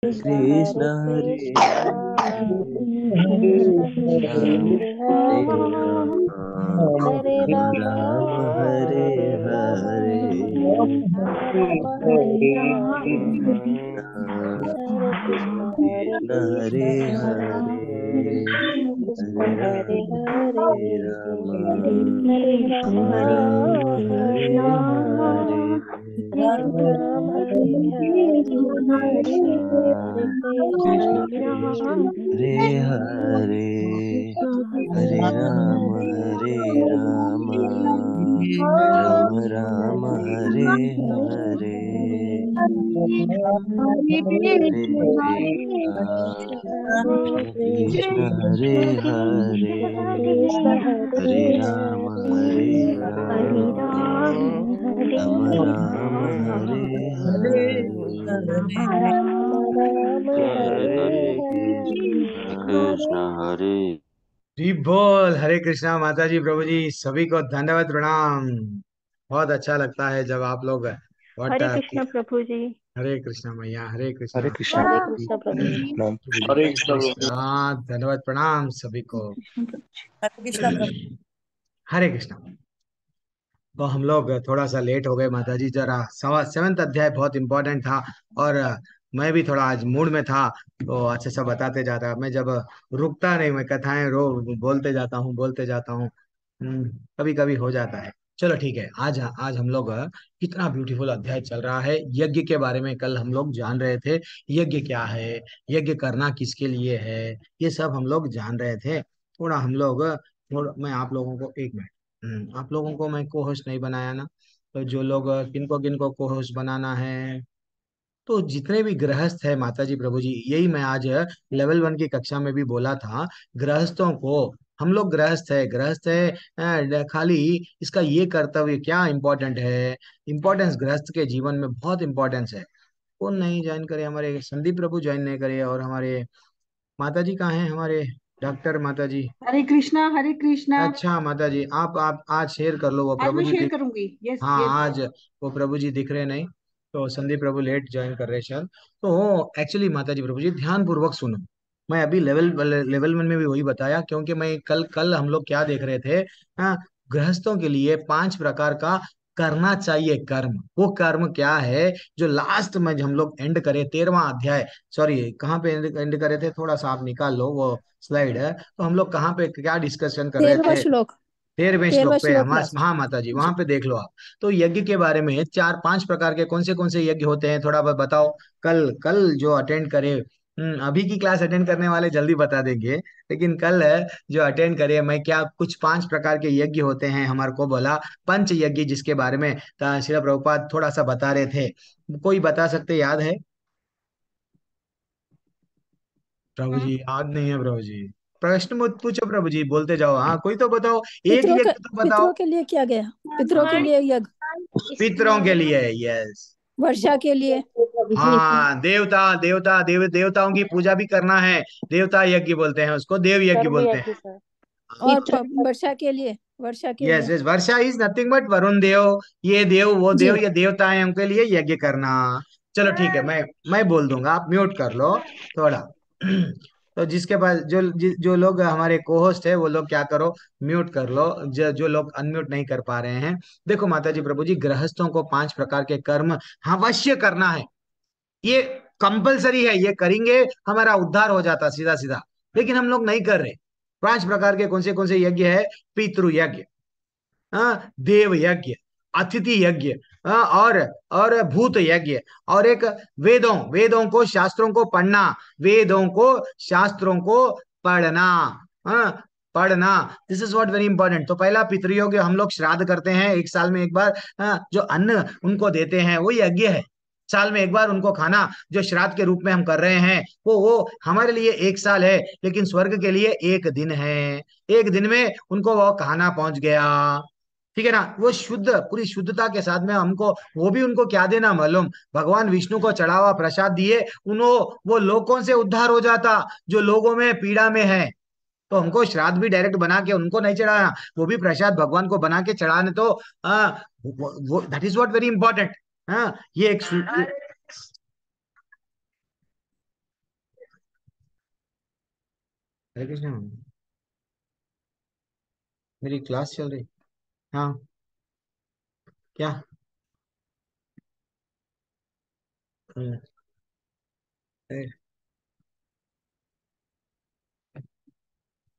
कृष्ण हरे कृष्ण हरे कृष्ण कृष्ण राम हरे हरे हरे राम हरे राम राम राम हरे हरे राम हरे राम राम हरे हरे राम हरे कृष्ण हरे कृष्ण हरे कृष्ण हरे कृष्ण हरे कृष्ण हरे राम हरे हरे राम हरे राम राम हरे हरे हरे राम राम राम हरे हरे हरे कृष्णा हरे कृष्ण कृष्ण कृष्ण हरे हरे हरे राम राम राम हरे हरे हरे कृष्णा कृष्ण कृष्ण हरे हरे कृष्ण हरे हरे हरे हरे राम राम हरे हरे राम राम हरे हरे कृष्ण हरे कृष्ण हरे जी बोल हरे कृष्णा माता जी प्रभु जी सभी को दंडवत प्रणाम। बहुत अच्छा लगता है जब आप लोग बहुत हरे कृष्ण प्रभु जी। हरे कृष्णा मैया हरे हरे कृष्णा। कृष्ण हरे कृष्ण प्रभु जी। प्रणाम प्रभु जी। हरे जय कृष्ण श्री प्रभु। श्रीनाथ धन्यवाद प्रणाम सभी को। कृष्ण प्रभु जी। हरे कृष्णा प्रभु। हरे कृष्णा। तो हम लोग थोड़ा सा लेट हो गए माता जी, जरा सवा सेवन्थ अध्याय बहुत इंपॉर्टेंट था और मैं भी थोड़ा आज मूड में था तो अच्छे से बताते जाता। मैं जब रुकता नहीं, मैं कथाएं रो बोलते जाता हूँ। कभी कभी हो जाता है। चलो ठीक है, आज आज हम लोग कितना ब्यूटीफुल अध्याय चल रहा है यज्ञ के बारे में। कल हम लोग जान रहे थे यज्ञ क्या है, यज्ञ करना किसके लिए है, ये सब हम लोग जान रहे थे। थोड़ा हम लोग थोड़ा मैं आप लोगों को एक मिनट, आप लोगों को मैं को होस्ट नहीं बनाया ना, तो जो लोग किनको किनको को होस्ट बनाना है, तो जितने भी गृहस्थ है माता जी प्रभु जी, यही मैं आज लेवल 1 की कक्षा में भी बोला था। गृहस्थों को, हम लोग गृहस्थ है खाली इसका ये कर्तव्य क्या इम्पोर्टेंट है। इम्पोर्टेंस गृहस्थ के जीवन में बहुत इम्पोर्टेंस है। कौन नहीं ज्वाइन करे, हमारे संदीप प्रभु ज्वाइन नहीं करे, और हमारे माता जी कहाँ हैं, हमारे डॉक्टर माता जी। हरे कृष्णा हरे कृष्णा। अच्छा माता जी, आप आज शेयर कर लो, वो आज प्रभु मैं जी शेयर दिख। करूंगी। यस हाँ यस। आज वो प्रभु जी दिख रहे नहीं, तो संदीप प्रभु लेट ज्वाइन कर रहे शायद। तो एक्चुअली माता जी प्रभु जी ध्यान पूर्वक सुनो। मैं अभी लेवल 1 में भी वही बताया, क्योंकि मैं कल कल हम लोग क्या देख रहे थे। हाँ, गृहस्थों के लिए 5 प्रकार का करना चाहिए कर्म। वो कर्म क्या है जो लास्ट में हम लोग एंड करे 13वां अध्याय, सॉरी कहाँ पे एंड करे थे, थोड़ा सा आप निकाल लो वो स्लाइड है, तो हम लोग कहाँ पे क्या डिस्कशन कर रहे 13वां थे। श्लोक। 13वें 13वां श्लोक पे श्लोक लास्ट। हाँ माता जी जी वहां पे देख लो आप। तो यज्ञ के बारे में 4 5 प्रकार के कौन से यज्ञ होते हैं, थोड़ा बहुत बताओ। कल कल जो अटेंड करे, अभी की क्लास अटेंड करने वाले जल्दी बता देंगे, लेकिन कल जो अटेंड करे, मैं क्या कुछ 5 प्रकार के यज्ञ होते हैं हमारे को बोला, पंच यज्ञ, जिसके बारे में श्रील प्रभुपाद थोड़ा सा बता रहे थे। कोई बता सकते, याद है प्रभु जी? याद नहीं है प्रभु जी, प्रश्न मत पूछो प्रभु जी, बोलते जाओ। हाँ कोई तो बताओ, एक पितरों यज्ञ के तो बताओ। पितरों के लिए किया गया। पितरों के हाँ लिए यज्ञ। पितरों के लिए, यस। वर्षा के लिए। हाँ देवताओं की पूजा भी करना है, देवता यज्ञ बोलते हैं उसको, देव यज्ञ कर्म बोलते हैं। यज्ञ सर। और वर्षा के लिए। वर्षा के यस लिए। Yes, varsha is nothing but Varun Dev. ये देव वो देव, जी। ये देवता है, उनके लिए यज्ञ करना। चलो ठीक है, मैं बोल दूंगा, आप म्यूट कर लो थोड़ा। तो जिसके पास जो लोग हमारे को होस्ट है वो लोग क्या करो, म्यूट कर लो। जो लोग अनम्यूट नहीं कर पा रहे हैं, देखो माता जी प्रभु जी, गृहस्थों को 5 प्रकार के कर्म अवश्य करना है। ये कंपलसरी है, ये करेंगे हमारा उद्धार हो जाता सीधा सीधा, लेकिन हम लोग नहीं कर रहे। 5 प्रकार के कौन से यज्ञ है? पितृ यज्ञ, देव यज्ञ, अतिथि यज्ञ, और भूत यज्ञ, और एक वेदों को शास्त्रों को पढ़ना, वेदों को शास्त्रों को पढ़ना, हाँ, पढ़ना। This is what very important. तो पहला पितृयोग, हम लोग श्राद्ध करते हैं 1 साल में एक बार, जो अन्न उनको देते हैं वो यज्ञ है। साल में एक बार उनको खाना, जो श्राद्ध के रूप में हम कर रहे हैं, वो हमारे लिए 1 साल है, लेकिन स्वर्ग के लिए 1 दिन है। 1 दिन में उनको वो खाना पहुंच गया, ठीक है ना। वो शुद्ध, पूरी शुद्धता के साथ में हमको, वो भी उनको क्या देना मालूम, भगवान विष्णु को चढ़ावा प्रसाद दिए, उन्हों वो लोगों से उद्धार हो जाता जो लोगों में पीड़ा में है। तो हमको श्राद्ध भी डायरेक्ट बना के उनको नहीं चढ़ाना, वो भी प्रसाद भगवान को बना के चढ़ाने। तो वो that is what very important. हाँ ये एक हरे कृष्ण। मेरी क्लास चल रही। हाँ। क्या? हम्म, ए,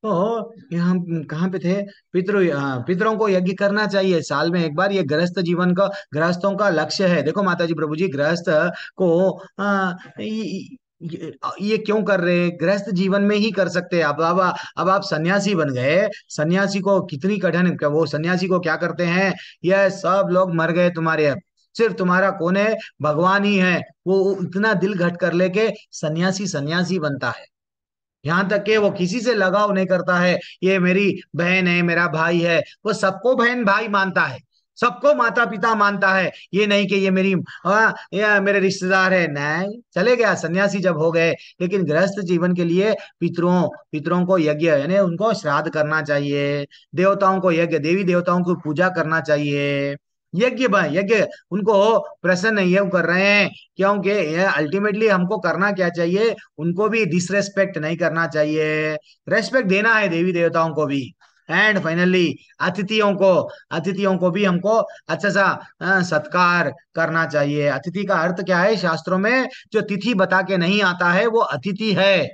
तो ये हम कहाँ पे थे? पितरों को यज्ञ करना चाहिए साल में एक बार। ये गृहस्थ जीवन का, गृहस्थों का लक्ष्य है। देखो माता जी प्रभु जी, गृहस्थ को ये क्यों कर रहे हैं? गृहस्थ जीवन में ही कर सकते हैं। अब आप सन्यासी बन गए। सन्यासी को कितनी कठिन, वो सन्यासी को क्या करते हैं? यह सब लोग मर गए तुम्हारे। अब सिर्फ तुम्हारा कौन है? भगवान ही है। वो इतना दिल घट कर लेके सन्यासी सन्यासी बनता है। यहाँ तक कि वो किसी से लगाव नहीं करता है। ये मेरी बहन है, मेरा भाई है, वो सबको बहन भाई मानता है, सबको माता पिता मानता है। ये नहीं कि ये मेरी ये मेरे रिश्तेदार है। नहीं, चले गया सन्यासी जब हो गए। लेकिन गृहस्थ जीवन के लिए पितरों पितरों को यज्ञ यानी उनको श्राद्ध करना चाहिए। देवताओं को यज्ञ, देवी देवताओं की पूजा करना चाहिए। यज्ञ उनको प्रसन्न ये कर रहे हैं, क्योंकि अल्टीमेटली हमको करना क्या चाहिए? उनको भी डिसरेस्पेक्ट नहीं करना चाहिए, रेस्पेक्ट देना है देवी देवताओं को भी। एंड फाइनली अतिथियों को भी हमको अच्छा सा सत्कार करना चाहिए। अतिथि का अर्थ क्या है शास्त्रों में? जो तिथि बता के नहीं आता है वो अतिथि है।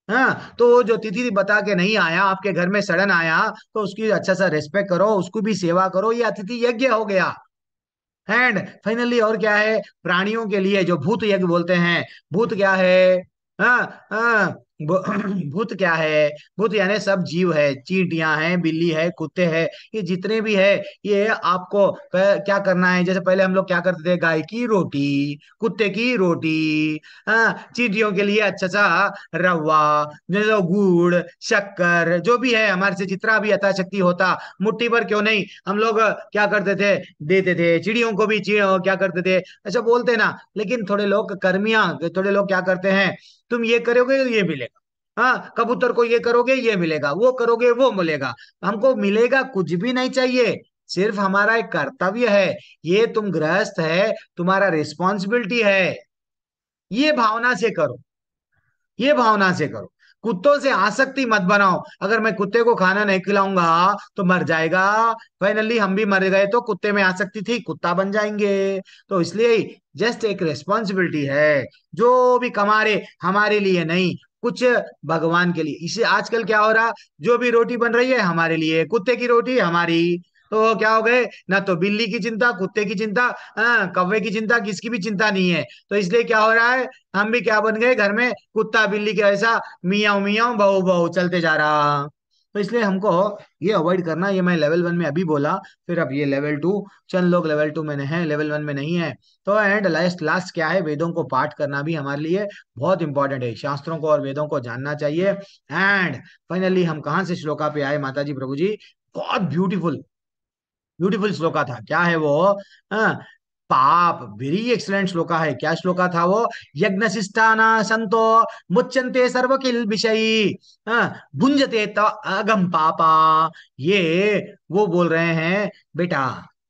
हाँ, तो वो जो तिथि बता के नहीं आया, आपके घर में सडन आया, तो उसकी अच्छा सा रेस्पेक्ट करो, उसको भी सेवा करो। ये अतिथि यज्ञ हो गया। एंड फाइनली और क्या है? प्राणियों के लिए जो भूत यज्ञ बोलते हैं। भूत क्या है? हाँ हाँ। भूत क्या है? भूत यानी सब जीव है। चींटियां हैं, बिल्ली है, कुत्ते हैं, ये जितने भी है। ये आपको क्या करना है? जैसे पहले हम लोग क्या करते थे? गाय की रोटी, कुत्ते की रोटी। हाँ, चींटियों के लिए अच्छा सा रवा, जैसे गुड़, शक्कर, जो भी है हमारे से जितना भी यथाशक्ति होता, मुट्ठी भर क्यों नहीं, हम लोग क्या करते थे? देते थे। चिड़ियों को भी क्या करते थे? ऐसा बोलते ना। लेकिन थोड़े लोग कर्मिया, थोड़े लोग क्या करते हैं? तुम ये करोगे तो ये मिलेगा। हाँ, कबूतर को ये करोगे ये मिलेगा, वो करोगे वो मिलेगा। हमको मिलेगा कुछ भी नहीं चाहिए, सिर्फ हमारा एक कर्तव्य है। ये तुम गृहस्थ है, तुम्हारा रिस्पॉन्सिबिलिटी है। ये भावना से करो, ये भावना से करो। कुत्तों से आसक्ति मत बनाओ। अगर मैं कुत्ते को खाना नहीं खिलाऊंगा तो मर जाएगा। फाइनली हम भी मर गए तो कुत्ते में आसक्ति थी, कुत्ता बन जाएंगे। तो इसलिए जस्ट एक रिस्पॉन्सिबिलिटी है। जो भी कमा रहे हमारे लिए नहीं, कुछ भगवान के लिए। इसे आजकल क्या हो रहा? जो भी रोटी बन रही है हमारे लिए, कुत्ते की रोटी हमारी। तो क्या हो गए? ना तो बिल्ली की चिंता, कुत्ते की चिंता, कौवे की चिंता, किसकी भी चिंता नहीं है। तो इसलिए क्या हो रहा है? हम भी क्या बन गए? घर में कुत्ता बिल्ली के ऐसा मियाऊ मियाऊ बहू बहू चलते जा रहा। तो इसलिए हमको ये अवॉइड करना। ये मैं लेवल 1 में अभी बोला, फिर अब ये लेवल 2। चंद लोग लेवल 2 में है, लेवल 1 में नहीं है। तो एंड लास्ट लास्ट क्या है? वेदों को पाठ करना भी हमारे लिए बहुत इंपॉर्टेंट है। शास्त्रों को और वेदों को जानना चाहिए। एंड फाइनली हम कहाँ से श्लोका पे आए माता जी प्रभु जी? बहुत ब्यूटीफुल ब्यूटीफुल श्लोका था। क्या है वो? हाँ, पाप वेरी एक्सलेंट श्लोका है। क्या श्लोका था वो? यज्ञ शिष्टाना संतो मुच्यन्ते सर्व किल विषयी, भुंजते तो अगम पापा। ये वो बोल रहे हैं बेटा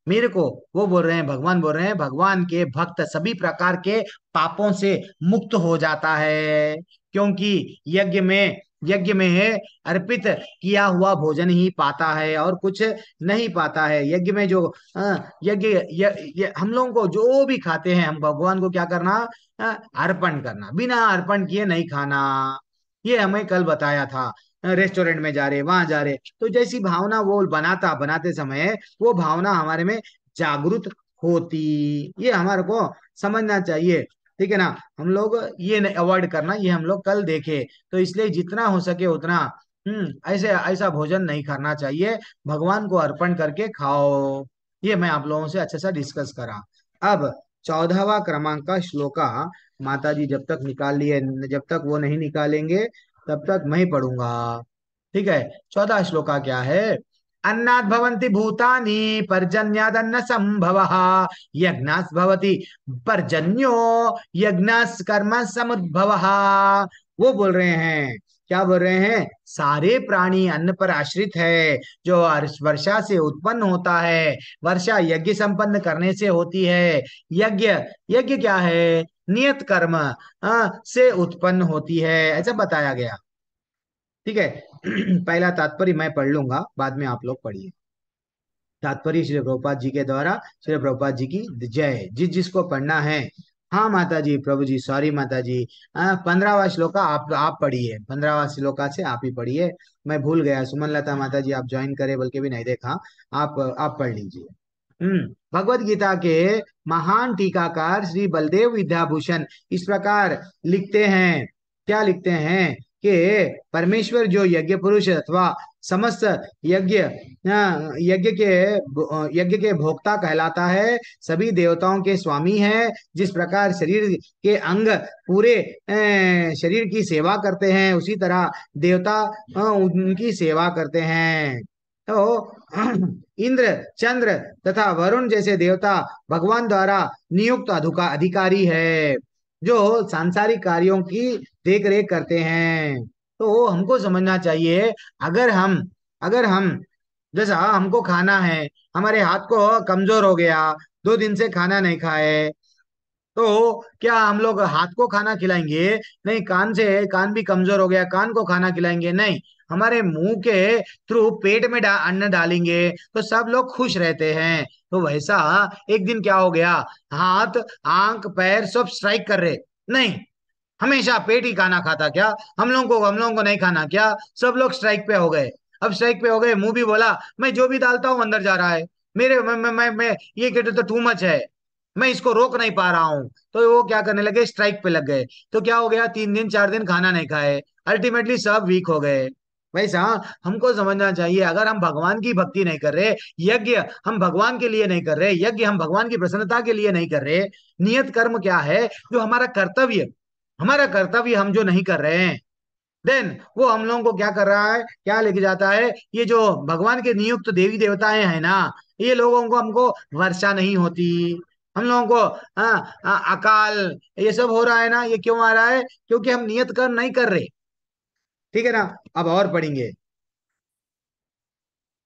मेरे को, वो बोल रहे हैं, भगवान बोल रहे हैं, भगवान के भक्त सभी प्रकार के पापों से मुक्त हो जाता है। क्योंकि यज्ञ में यज्ञ में है अर्पित किया हुआ भोजन ही पाता है और कुछ नहीं पाता है। यज्ञ में जो यज्ञ हम लोगों को जो भी खाते हैं, हम भगवान को क्या करना? अर्पण करना, बिना अर्पण किए नहीं खाना। ये हमें कल बताया था। रेस्टोरेंट में जा रहे, वहां जा रहे, तो जैसी भावना वो बनाते समय वो भावना हमारे में जागृत होती। ये हमारे को समझना चाहिए। ठीक है ना? हम लोग ये अवॉइड करना, ये हम लोग कल देखे। तो इसलिए जितना हो सके उतना ऐसे ऐसा भोजन नहीं करना चाहिए। भगवान को अर्पण करके खाओ। ये मैं आप लोगों से अच्छे से डिस्कस करा। अब 14वां क्रमांक का श्लोका माता जी जब तक निकाल लिए, जब तक वो नहीं निकालेंगे तब तक मैं ही पढ़ूंगा। ठीक है? 14 श्लोका क्या है? अन्नात् भवन्ति भूतानि पर्जन्यादन्न संभवः, यज्ञात् भवति पर्जन्यो यज्ञात् कर्म समुद्भवः। वो बोल रहे हैं, क्या बोल रहे हैं? सारे प्राणी अन्न पर आश्रित है। जो वर्षा से उत्पन्न होता है, वर्षा यज्ञ संपन्न करने से होती है। यज्ञ यज्ञ क्या है? नियत कर्म से उत्पन्न होती है, ऐसा बताया गया। ठीक है। पहला तात्पर्य मैं पढ़ लूंगा, बाद में आप लोग पढ़िए। तात्पर्य श्री प्रभुपाद जी के द्वारा, श्री प्रभुपाद जी की जय। जिसको पढ़ना है। हाँ माता जी, प्रभु जी, सॉरी माता जी। 15वां श्लोका आप पढ़िए, 15वां श्लोका से आप ही पढ़िए। मैं भूल गया, सुमन लता माता जी आप ज्वाइन करे बल्कि भी नहीं देखा। आप पढ़ लीजिए। भगवत गीता के महान टीकाकार श्री बलदेव विद्याभूषण इस प्रकार लिखते हैं। क्या लिखते हैं कि परमेश्वर जो यज्ञ पुरुष अथवा समस्त यज्ञ यज्ञ के भोक्ता कहलाता है, सभी देवताओं के स्वामी है। जिस प्रकार शरीर के अंग पूरे शरीर की सेवा करते हैं, उसी तरह देवता उनकी सेवा करते हैं। तो इंद्र, चंद्र तथा वरुण जैसे देवता भगवान द्वारा नियुक्त अधिकारी है, जो सांसारिक कार्यों की देख रेख करते हैं। तो हमको समझना चाहिए, अगर हम जैसा हमको खाना है, हमारे हाथ को कमजोर हो गया, 2 दिन से खाना नहीं खाए, तो क्या हम लोग हाथ को खाना खिलाएंगे? नहीं। कान भी कमजोर हो गया, कान को खाना खिलाएंगे? नहीं। हमारे मुंह के थ्रू पेट में अन्न डालेंगे तो सब लोग खुश रहते हैं। तो वैसा एक दिन क्या हो गया, हाथ, आंख, पैर सब स्ट्राइक कर रहे। नहीं, हमेशा पेट ही खाना खाता क्या? हम लोगों को नहीं खाना क्या? सब लोग स्ट्राइक पे हो गए। अब स्ट्राइक पे हो गए, मुंह भी बोला मैं जो भी डालता हूँ अंदर जा रहा है। मेरे मैं ये कहते तो टू मच है, मैं इसको रोक नहीं पा रहा हूँ। तो वो क्या करने लगे, स्ट्राइक पे लग गए। तो क्या हो गया, 3 दिन 4 दिन खाना नहीं खाए, अल्टीमेटली सब वीक हो गए। वैसा हमको समझना चाहिए, अगर हम भगवान की भक्ति नहीं कर रहे, यज्ञ हम भगवान के लिए नहीं कर रहे, यज्ञ हम भगवान की प्रसन्नता के लिए नहीं कर रहे, नियत कर्म क्या है, जो हमारा कर्तव्य हम जो नहीं कर रहे हैं, देन वो हम लोगों को क्या कर रहा है, क्या लेके जाता है? ये जो भगवान के नियुक्त देवी देवताएं हैं ना, ये लोगों को हमको वर्षा नहीं होती, हम लोगों को अकाल ये सब हो रहा है ना। ये क्यों आ रहा है? क्योंकि हम नियत कर्म नहीं कर रहे। ठीक है ना। अब और पढ़ेंगे।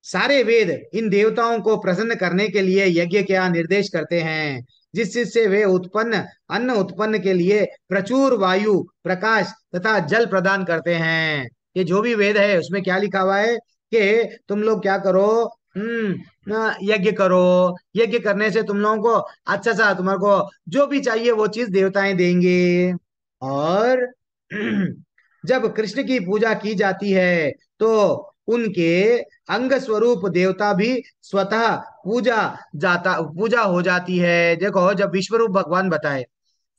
सारे वेद इन देवताओं को प्रसन्न करने के लिए यज्ञ क्या निर्देश करते हैं, जिससे वे अन्न उत्पन्न के लिए प्रचुर वायु, प्रकाश तथा जल प्रदान करते हैं। ये जो भी वेद है उसमें क्या लिखा हुआ है कि तुम लोग क्या करो, यज्ञ करो। यज्ञ करने से तुम लोगों को अच्छा सा, तुम्हारे को जो भी चाहिए वो चीज देवताएं देंगे। और जब कृष्ण की पूजा की जाती है तो उनके अंग स्वरूप देवता भी स्वतः पूजा हो जाती है। देखो, जब विश्वरूप भगवान बताए,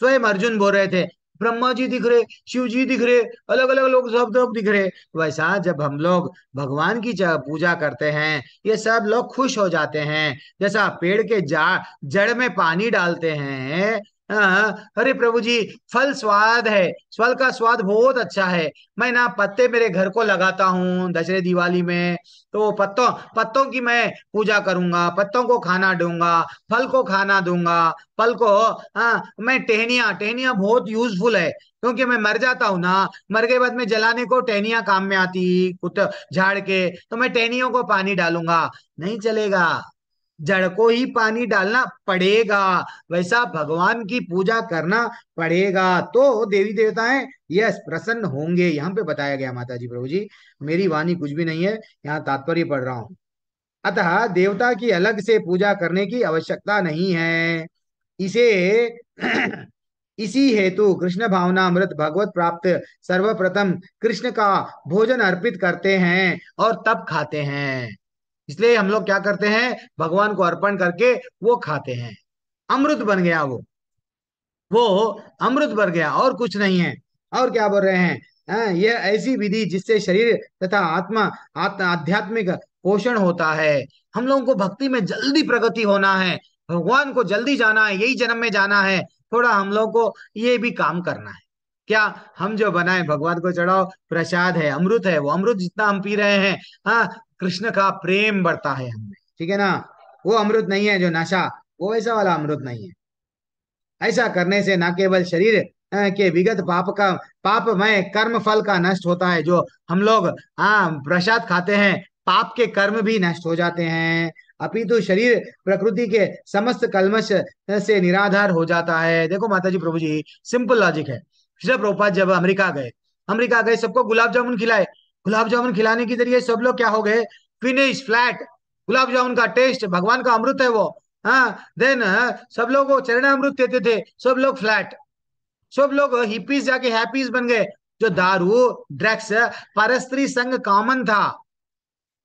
स्वयं अर्जुन बोल रहे थे ब्रह्मा जी दिख रहे, शिव जी दिख रहे, अलग अलग लोग सब लोग दिख रहे। वैसा जब हम लोग भगवान की पूजा करते हैं, ये सब लोग खुश हो जाते हैं। जैसा पेड़ के जड़ में पानी डालते हैं। अरे प्रभु जी, फल का स्वाद बहुत अच्छा है। मैं ना पत्ते मेरे घर को लगाता हूँ दशहरे दिवाली में, तो पत्तों की मैं पूजा करूंगा, पत्तों को खाना दूंगा, फल को खाना दूंगा, फल को मैं टहनियां बहुत यूजफुल है, क्योंकि मैं मर जाता हूं ना, मर के बाद में जलाने को टहनियां काम में आती, कुछ झाड़ के, तो मैं टहनियों को पानी डालूंगा। नहीं चलेगा, जड़ को ही पानी डालना पड़ेगा। वैसा भगवान की पूजा करना पड़ेगा, तो देवी देवताएं यस प्रसन्न होंगे। यहाँ पे बताया गया माता जी, प्रभु जी, मेरी वाणी कुछ भी नहीं है, यहाँ तात्पर्य पढ़ रहा हूँ। अतः देवता की अलग से पूजा करने की आवश्यकता नहीं है। इसे इसी हेतु कृष्ण भावनामृत भगवत प्राप्त सर्वप्रथम कृष्ण का भोजन अर्पित करते हैं और तब खाते हैं। इसलिए हम लोग क्या करते हैं, भगवान को अर्पण करके वो खाते हैं। अमृत बन गया वो अमृत बन गया, और कुछ नहीं है। और क्या बोल रहे हैं, यह ऐसी विधि जिससे शरीर तथा आध्यात्मिक पोषण होता है। हम लोगों को भक्ति में जल्दी प्रगति होना है, भगवान को जल्दी जाना है, यही जन्म में जाना है। थोड़ा हम लोग को ये भी काम करना है। क्या, हम जो बनाए भगवान को चढ़ाओ, प्रसाद है, अमृत है, वो अमृत जितना हम पी रहे हैं, हाँ, कृष्ण का प्रेम बढ़ता है हमें। ठीक है ना। वो अमृत नहीं है जो नशा, वो ऐसा वाला अमृत नहीं है। ऐसा करने से न केवल शरीर के विगत पापमय कर्म फल का नष्ट होता है, जो हम लोग प्रसाद खाते हैं, पाप के कर्म भी नष्ट हो जाते हैं, अपितु शरीर प्रकृति के समस्त कल्मश से निराधार हो जाता है। देखो माता जी, प्रभु जी, सिंपल लॉजिक है। श्री प्रभुपाद जब अमेरिका गए, सबको गुलाब जामुन खिलाए, गुलाब जामुन खिलाने के जरिए सब लोग क्या हो गए, फिनिश फ्लैट। गुलाब जामुन का टेस्ट भगवान का अमृत है वो। हाँ, देन सब लोग वो चरण अमृत देते थे, सब लोग फ्लैट, सब लोग हिपीज जाके हैप्पीज बन गए। जो दारू, ड्रग्स, परस्त्री संग कॉमन था,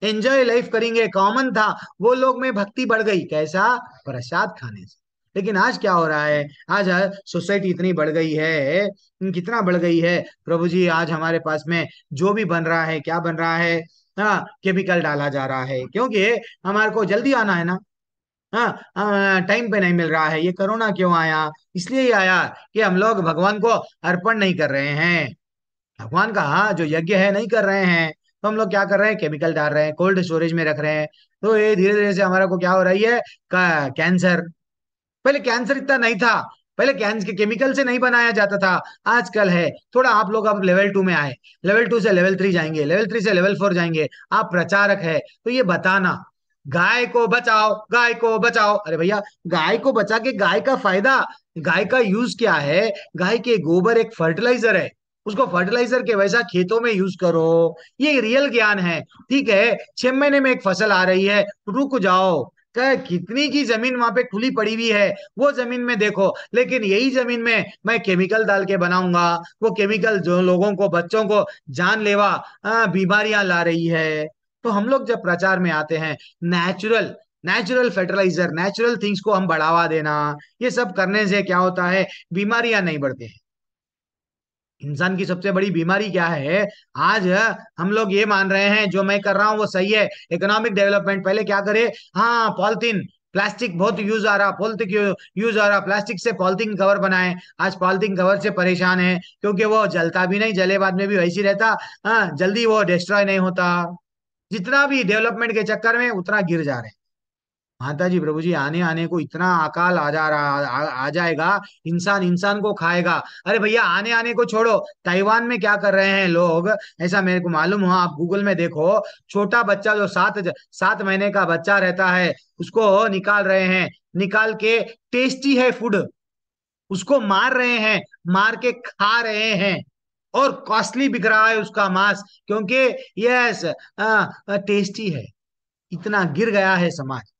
एंजॉय लाइफ करेंगे कॉमन था, वो लोग में भक्ति बढ़ गई। कैसा? प्रसाद खाने से। लेकिन आज क्या हो रहा है, आज सोसाइटी इतनी बढ़ गई है, कितना बढ़ गई है प्रभु जी। आज हमारे पास में जो भी बन रहा है, क्या बन रहा है? हाँ, केमिकल डाला जा रहा है, क्योंकि हमारे को जल्दी आना है ना। हाँ, टाइम पे नहीं मिल रहा है। ये कोरोना क्यों आया? इसलिए ही आया कि हम लोग भगवान को अर्पण नहीं कर रहे हैं, भगवान का जो यज्ञ है नहीं कर रहे हैं। तो हम लोग क्या कर रहे हैं, केमिकल डाल रहे हैं, कोल्ड स्टोरेज में रख रहे हैं। तो ये धीरे धीरे से हमारा को क्या हो रही है, कैंसर। पहले कैंसर इतना नहीं था, पहले कैंसर के केमिकल से नहीं बनाया जाता था, आजकल है। थोड़ा आप लोग अब लेवल 2 में आए, लेवल 2 से लेवल 3 जाएंगे, लेवल 3 से लेवल 4 जाएंगे। आप प्रचारक है, तो ये बताना, गाय को बचाओ, गाय को बचाओ। अरे भैया, गाय को बचा के गाय का फायदा, गाय का यूज क्या है? गाय के गोबर एक फर्टिलाइजर है, उसको फर्टिलाइजर के वैसा खेतों में यूज करो। ये रियल ज्ञान है। ठीक है, 6 महीने में एक फसल आ रही है, रुक जाओ। कितनी की जमीन वहां पे खुली पड़ी हुई है, वो जमीन में देखो। लेकिन यही जमीन में मैं केमिकल डाल के बनाऊंगा, वो केमिकल जो लोगों को, बच्चों को जानलेवा बीमारियां ला रही है। तो हम लोग जब प्रचार में आते हैं, natural natural fertiliser, natural things को हम बढ़ावा देना, ये सब करने से क्या होता है, बीमारियां नहीं बढ़ती हैं। इंसान की सबसे बड़ी बीमारी क्या है? आज हम लोग ये मान रहे हैं जो मैं कर रहा हूं वो सही है, इकोनॉमिक डेवलपमेंट। पहले क्या करे, हाँ पॉलिथीन, प्लास्टिक बहुत यूज आ रहा, पॉलिथीन यूज आ रहा, प्लास्टिक से पॉलिथीन कवर बनाए। आज पॉलिथीन कवर से परेशान है, क्योंकि वो जलता भी नहीं, जले बाद में भी वैसी रहता। हाँ, जल्दी वो डिस्ट्रॉय नहीं होता। जितना भी डेवलपमेंट के चक्कर में उतना गिर जा रहे हैं। माता जी प्रभु जी, आने आने को इतना अकाल आ जा रहा, आ जाएगा, इंसान इंसान को खाएगा। अरे भैया, आने आने को छोड़ो, ताइवान में क्या कर रहे हैं लोग, ऐसा मेरे को मालूम हुआ। आप गूगल में देखो, छोटा बच्चा जो 7 महीने का बच्चा रहता है, उसको निकाल रहे हैं, निकाल के टेस्टी है फूड, उसको मार रहे हैं, मार के खा रहे हैं, और कॉस्टली बिक रहा है उसका मांस, क्योंकि यस, टेस्टी है। इतना गिर गया है समाज,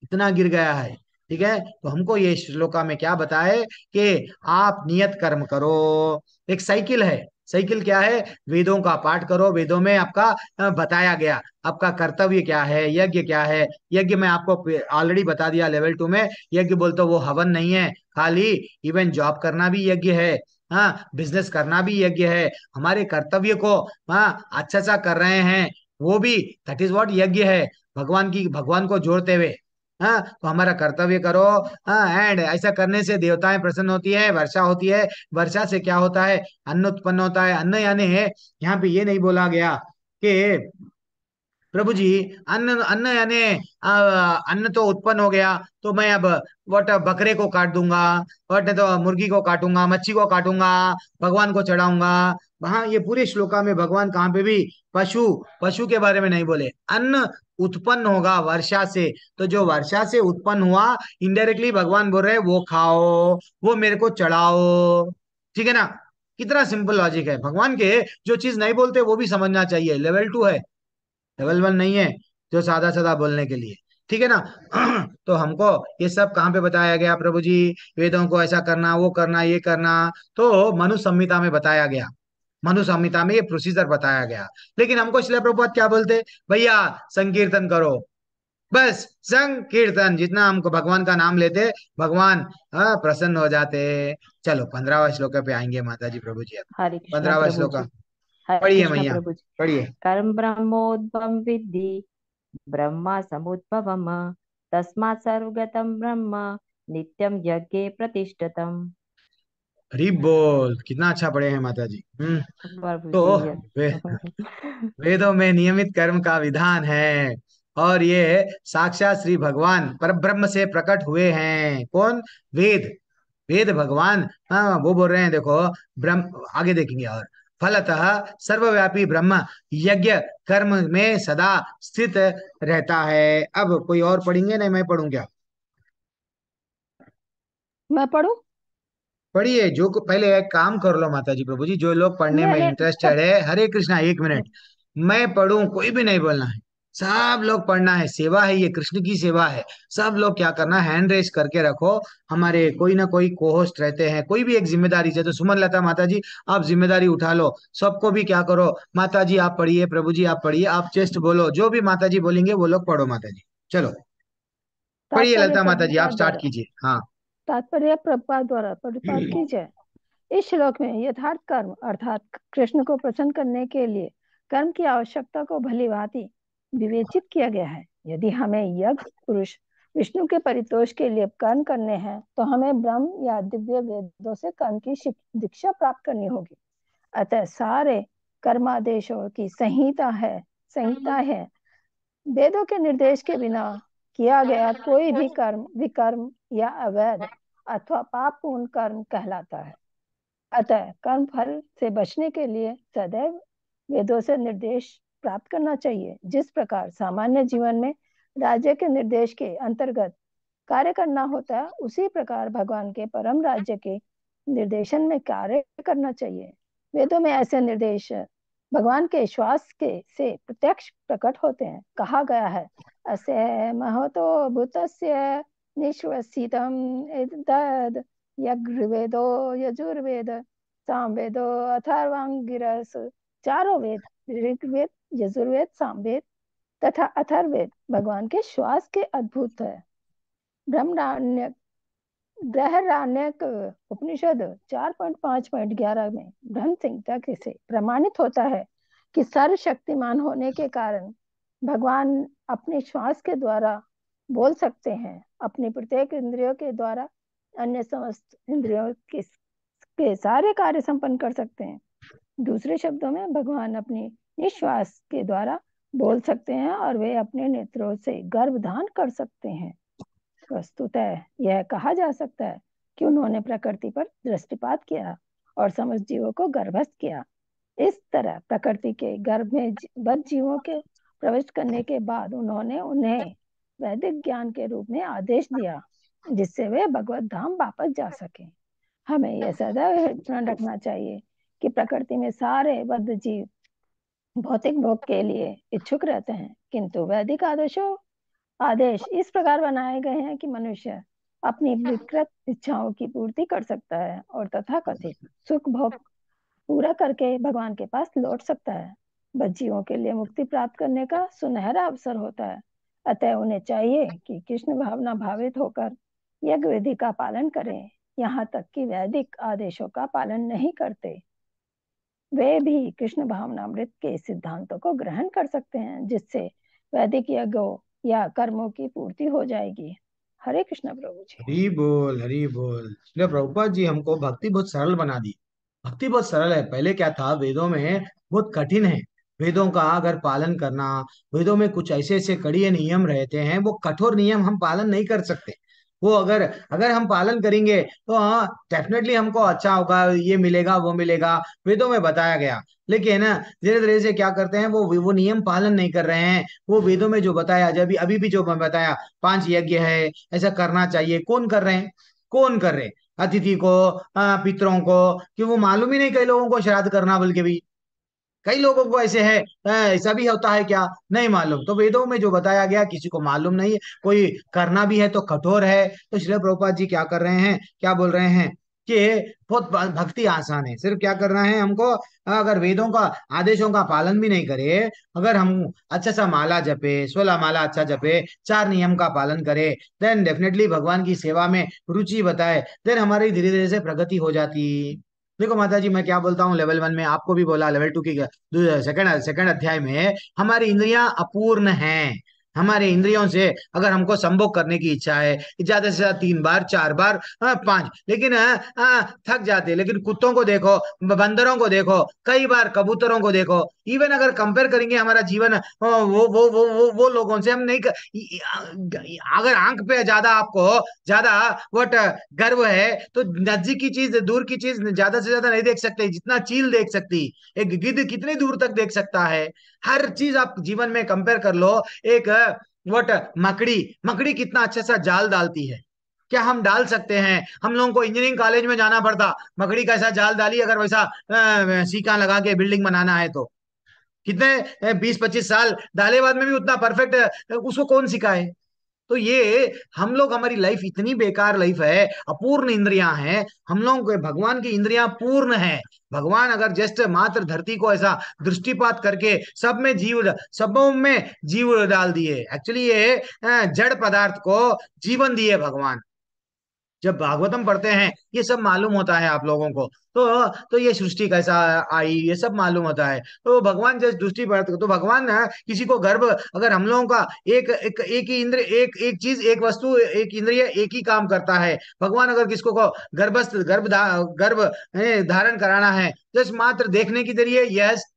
इतना गिर गया है। ठीक है, तो हमको ये श्लोका में क्या बताए कि आप नियत कर्म करो। एक साइकिल है, साइकिल क्या है? वेदों का पाठ करो, वेदों में आपका बताया गया आपका कर्तव्य क्या है, यज्ञ क्या है। यज्ञ में आपको ऑलरेडी बता दिया लेवल 2 में। यज्ञ बोलते वो हवन नहीं है खाली, इवन जॉब करना भी यज्ञ है, हाँ, बिजनेस करना भी यज्ञ है। हमारे कर्तव्य को अच्छा सा कर रहे हैं, वो भी दैट इज व्हाट यज्ञ है। भगवान को जोड़ते हुए, हाँ, तो हमारा कर्तव्य करो। हाँ, एंड ऐसा करने से देवताएं प्रसन्न होती है, वर्षा होती है। वर्षा से क्या होता है, अन्न उत्पन्न होता है। अन्न यानी है, यहाँ पे ये नहीं बोला गया कि प्रभु जी, अन्न अन्न यानी अन्न तो उत्पन्न हो गया, तो मैं अब वट बकरे को काट दूंगा, वट तो मुर्गी को काटूंगा, मच्छी को काटूंगा, भगवान को चढ़ाऊंगा। वहां ये पूरे श्लोका में भगवान कहाँ पे भी पशु पशु के बारे में नहीं बोले। अन्न उत्पन्न होगा वर्षा से, तो जो वर्षा से उत्पन्न हुआ, इनडायरेक्टली भगवान बोल रहे हैं वो खाओ, वो मेरे को चढ़ाओ। ठीक है ना? कितना सिंपल लॉजिक है भगवान के। जो चीज नहीं बोलते वो भी समझना चाहिए। लेवल 2 है, लेवल 1 नहीं है, जो सादा सादा बोलने के लिए। ठीक है ना? तो हमको ये सब कहाँ पे बताया गया प्रभु जी? वेदों को ऐसा करना, वो करना, ये करना, तो मनु संहिता में बताया गया। मनु संहिता में ये प्रोसीजर बताया गया। लेकिन हमको शिला प्रभुपाद क्या बोलते? भैया, संकीर्तन करो, बस संकीर्तन। जितना हमको भगवान का नाम लेते, भगवान प्रसन्न हो जाते। चलो 15वां श्लोक पे आएंगे माता जी प्रभु जी। अब हरे कृष्णा 15वां प्रभु श्लोक जी। हरे पढ़िए कृष्णा मैया, प्रभु जी। पढ़िए। कर्म ब्रह्मोद्भवं विद्धि ब्रह्मा समुद्भवम् तस्मात् सर्वगतं ब्रह्म नित्यं यज्ञे प्रतिष्ठितम्। हरी बोल, कितना अच्छा पढ़े हैं माता जी। प्रभु तो जी यस। वे, वेदों में नियमित कर्म का विधान है, और ये साक्षात श्री भगवान पर ब्रह्म से प्रकट हुए हैं। कौन? वेद। वेद भगवान, हाँ, वो बोल रहे हैं, देखो ब्रह्म, आगे देखेंगे। और फलतः सर्वव्यापी ब्रह्म यज्ञ कर्म में सदा स्थित रहता है। अब कोई और पढ़ेंगे? नहीं, मैं पढ़ूं क्या? मैं पढ़ूं? पढ़िए। पहले एक काम कर लो माता जी प्रभु जी, जो लोग पढ़ने नहीं में नहीं, इंटरेस्टेड है, हरे कृष्णा, एक मिनट। मैं पढ़ूं, कोई भी नहीं बोलना है। सब लोग पढ़ना है, सेवा है, ये कृष्ण की सेवा है। सब लोग क्या करना, हैंड रेस करके रखो। हमारे कोई ना कोई को होस्ट रहते हैं, कोई भी एक जिम्मेदारी से, तो सुमन लता माता जी आप जिम्मेदारी उठा लो। सबको भी क्या करो, माता जी आप पढ़िए, प्रभु जी आप पढ़िए, आप चेस्ट बोलो, जो भी माता जी बोलेंगे वो लोग पढ़ो माता जी। चलो पढ़िए तात्पर्य लता माता जी, आप प्रभुपाद स्टार्ट द्वारा कीजिए। हाँ। तात्पर्य प्रभुपाद द्वारा प्रभुपाद की जय। इस श्लोक में यथार्थ कर्म अर्थात कृष्ण को प्रसन्न करने के लिए कर्म की आवश्यकता को भली भांति विवेचित किया गया है। यदि हमें यज्ञ पुरुष विष्णु के परितोष के लिए कर्म करने हैं तो हमें ब्रह्म या दिव्य वेदों से कर्म की दीक्षा प्राप्त करनी होगी। अतः सारे कर्मादेशों की संहिता है। वेदों के निर्देश के बिना किया गया कोई भी कर्म विकर्म या अवैध अथवा पापपूर्ण कर्म कहलाता है। अतः कर्म फल से बचने के लिए सदैव वेदों से निर्देश प्राप्त करना चाहिए। जिस प्रकार सामान्य जीवन में राज्य के निर्देश के अंतर्गत कार्य करना होता है, उसी प्रकार भगवान के परम राज्य के निर्देशन में कार्य करना चाहिए। वेदों में ऐसे निर्देश भगवान के श्वास के से प्रत्यक्ष प्रकट होते हैं। कहा गया है, अस्य महतो भूतस्य निश्वसितम एतद् यज्ञवेदो यजुर्वेद सामवेदो अथर्वांगिरस। चारों वेद ऋग्वेद यजुर्वेद सामवेद तथा अथर्ववेद भगवान के श्वास के अद्भुत है। ब्रह्मण्य बृहदारण्यक उपनिषद 4.5.11 में ब्रह्म संहिता से प्रमाणित होता है कि सर्वशक्तिमान होने के कारण भगवान अपने श्वास के द्वारा बोल सकते हैं। अपनी प्रत्येक इंद्रियों के द्वारा अन्य समस्त इंद्रियों के सारे कार्य संपन्न कर सकते हैं। दूसरे शब्दों में भगवान अपनी निश्वास के द्वारा बोल सकते हैं और वे अपने नेत्रों से गर्भधान कर सकते हैं। वस्तुतः यह कहा जा सकता है कि उन्होंने प्रकृति पर दृष्टिपात किया और समस्त जीवों को गर्भस्थ किया। इस तरह प्रकृति के गर्भ में बद्ध जीवों के प्रवेश करने के बाद उन्होंने उन्हें वैदिक ज्ञान के रूप में आदेश दिया, जिससे वे भगवत धाम वापस जा सके। हमें यह सदैव ध्यान रखना चाहिए कि प्रकृति में सारे बद्ध जीव भौतिक भोग के लिए इच्छुक रहते हैं, किंतु वैदिक आदेश इस प्रकार बनाए गए हैं कि मनुष्य अपनी विकृत इच्छाओं की पूर्ति कर सकता है और तथाकथित सुख भोग पूरा करके भगवान के पास लौट सकता है। बच्चियों के लिए मुक्ति प्राप्त करने का सुनहरा अवसर होता है। अतः उन्हें चाहिए कि कृष्ण भावना भावित होकर यज्ञ विधि का पालन करें। यहाँ तक कि वैदिक आदेशों का पालन नहीं करते वे भी कृष्ण भावनामृत के सिद्धांतों को ग्रहण कर सकते हैं, जिससे वैदिक यज्ञों या कर्मों की पूर्ति हो जाएगी। हरे कृष्ण प्रभु जी। हरी बोल, हरी बोल। इसलिए प्रभुपाद जी हमको भक्ति बहुत सरल बना दी। भक्ति बहुत सरल है। पहले क्या था, वेदों में बहुत कठिन है। वेदों का अगर पालन करना, वेदों में कुछ ऐसे ऐसे कड़े नियम रहते हैं, वो कठोर नियम हम पालन नहीं कर सकते। वो अगर अगर हम पालन करेंगे तो हाँ डेफिनेटली हमको अच्छा होगा, ये मिलेगा वो मिलेगा, वेदों में बताया गया। लेकिन धीरे धीरे से क्या करते हैं, वो नियम पालन नहीं कर रहे हैं। वो वेदों में जो बताया, जब अभी भी जो मैं बताया, 5 यज्ञ है, ऐसा करना चाहिए, कौन कर रहे हैं, कौन कर रहे हैं? अतिथि को, पितरों को, कि वो मालूम ही नहीं कई लोगों को श्राद्ध करना, बल्कि भी कई लोगों को ऐसे है, ऐसा भी होता है क्या, नहीं मालूम। तो वेदों में जो बताया गया किसी को मालूम नहीं है, कोई करना भी है तो कठोर है। तो श्रील प्रभुपाद जी क्या कर रहे हैं, क्या बोल रहे हैं कि बहुत भक्ति आसान है। सिर्फ क्या करना है हमको, अगर वेदों का आदेशों का पालन भी नहीं करे, अगर हम अच्छा सा माला जपे, 16 माला अच्छा जपे, 4 नियम का पालन करे, देन डेफिनेटली भगवान की सेवा में रुचि बताए, देन हमारी धीरे धीरे से प्रगति हो जाती। देखो माता जी, मैं क्या बोलता हूँ, लेवल 1 में आपको भी बोला, लेवल 2 की सेकंड सेकंड अध्याय में हमारी इंद्रियां अपूर्ण हैं। हमारे इंद्रियों से अगर हमको संभोग करने की इच्छा है, ज्यादा से ज्यादा 3 बार 4 बार, 5, लेकिन थक जाते हैं। लेकिन कुत्तों को देखो, बंदरों को देखो, कई बार कबूतरों को देखो। इवन अगर कंपेयर करेंगे हमारा जीवन वो लोगों से, हम नहीं अगर आंख पे ज्यादा आपको ज्यादा वट गर्व है, तो नजदीक की चीज, दूर की चीज ज्यादा से ज्यादा नहीं देख सकते, जितना चील देख सकती। एक गिद्ध कितनी दूर तक देख सकता है। हर चीज आप जीवन में कंपेयर कर लो। एक वट मकड़ी, मकड़ी कितना अच्छा सा जाल डालती है, क्या हम डाल सकते हैं? हम लोगों को इंजीनियरिंग कॉलेज में जाना पड़ता, मकड़ी कैसा जाल डाली, अगर वैसा सीका लगा के बिल्डिंग बनाना है तो। कितने 20-25 साल दालेबाद में भी उतना परफेक्ट उसको कौन सिखाए? तो ये हम लोग, हमारी लाइफ इतनी बेकार लाइफ है, अपूर्ण इंद्रियां हैं हम लोगों के। भगवान की इंद्रियां पूर्ण है। भगवान अगर जस्ट मात्र धरती को ऐसा दृष्टिपात करके सबों में जीव डाल दिए। एक्चुअली ये जड़ पदार्थ को जीवन दिए भगवान। जब भागवतम पढ़ते हैं ये सब मालूम होता है आप लोगों को। तो ये सृष्टि कैसा आई ये सब मालूम होता है। तो भगवान जब दृष्टि पड़ते तो भगवान किसी को गर्भ, अगर हम लोगों का एक ही इंद्र, एक चीज, एक वस्तु, एक इंद्रिय एक ही काम करता है। भगवान अगर किसको को गर्भ धारण कराना है जस्ट मात्र देखने की जरिए, यस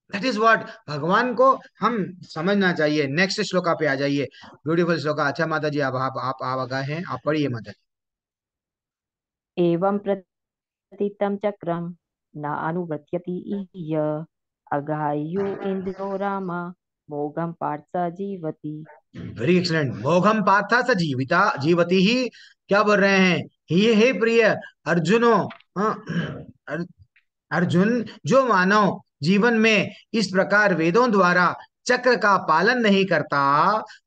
दैट इज व्हाट भगवान को हम समझना चाहिए। नेक्स्ट श्लोका पे आ जाइए। ब्यूटीफुल श्लोका। अच्छा माता जी, आप गए हैं, आप पढ़िए माता जी। एवं प्रतितं चक्रं न अनुवर्त्यति इय अघायु इन्द्रो राम मोघं पार्थ स जीवति। Very excellent. भोगम पार्था स जीविता जीवती ही। क्या बोल रहे हैं? ये हे प्रिय अर्जुनो, हाँ, अर्जुन, जो मानव जीवन में इस प्रकार वेदों द्वारा चक्र का पालन नहीं करता,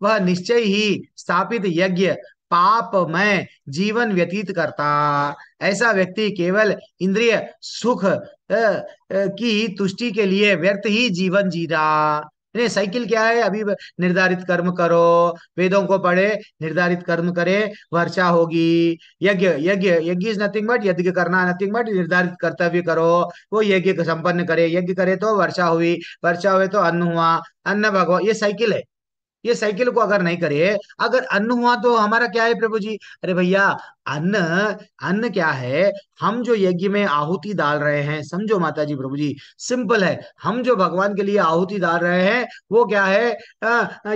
वह निश्चय ही स्थापित यज्ञ पापमय जीवन व्यतीत करता। ऐसा व्यक्ति केवल इंद्रिय सुख की तुष्टि के लिए व्यर्थ ही जीवन जी रहा। यानी साइकिल क्या है? अभी निर्धारित कर्म करो, वेदों को पढ़े, निर्धारित कर्म करे, वर्षा होगी। यज्ञ यज्ञ यज्ञ इज नथिंग बट, यज्ञ करना नथिंग बट निर्धारित कर्तव्य करो। वो यज्ञ को संपन्न करे, यज्ञ करे तो वर्षा हुई, वर्षा हुए तो अन्न हुआ, अन्न भगवान, ये साइकिल है। ये साइकिल को अगर नहीं करे, अगर अन्न हुआ तो हमारा क्या है प्रभु जी? अरे भैया, अन्न, अन्न क्या है? हम जो यज्ञ में आहुति डाल रहे हैं, समझो माता जी प्रभु जी, सिंपल है। हम जो भगवान के लिए आहुति डाल रहे हैं वो क्या है?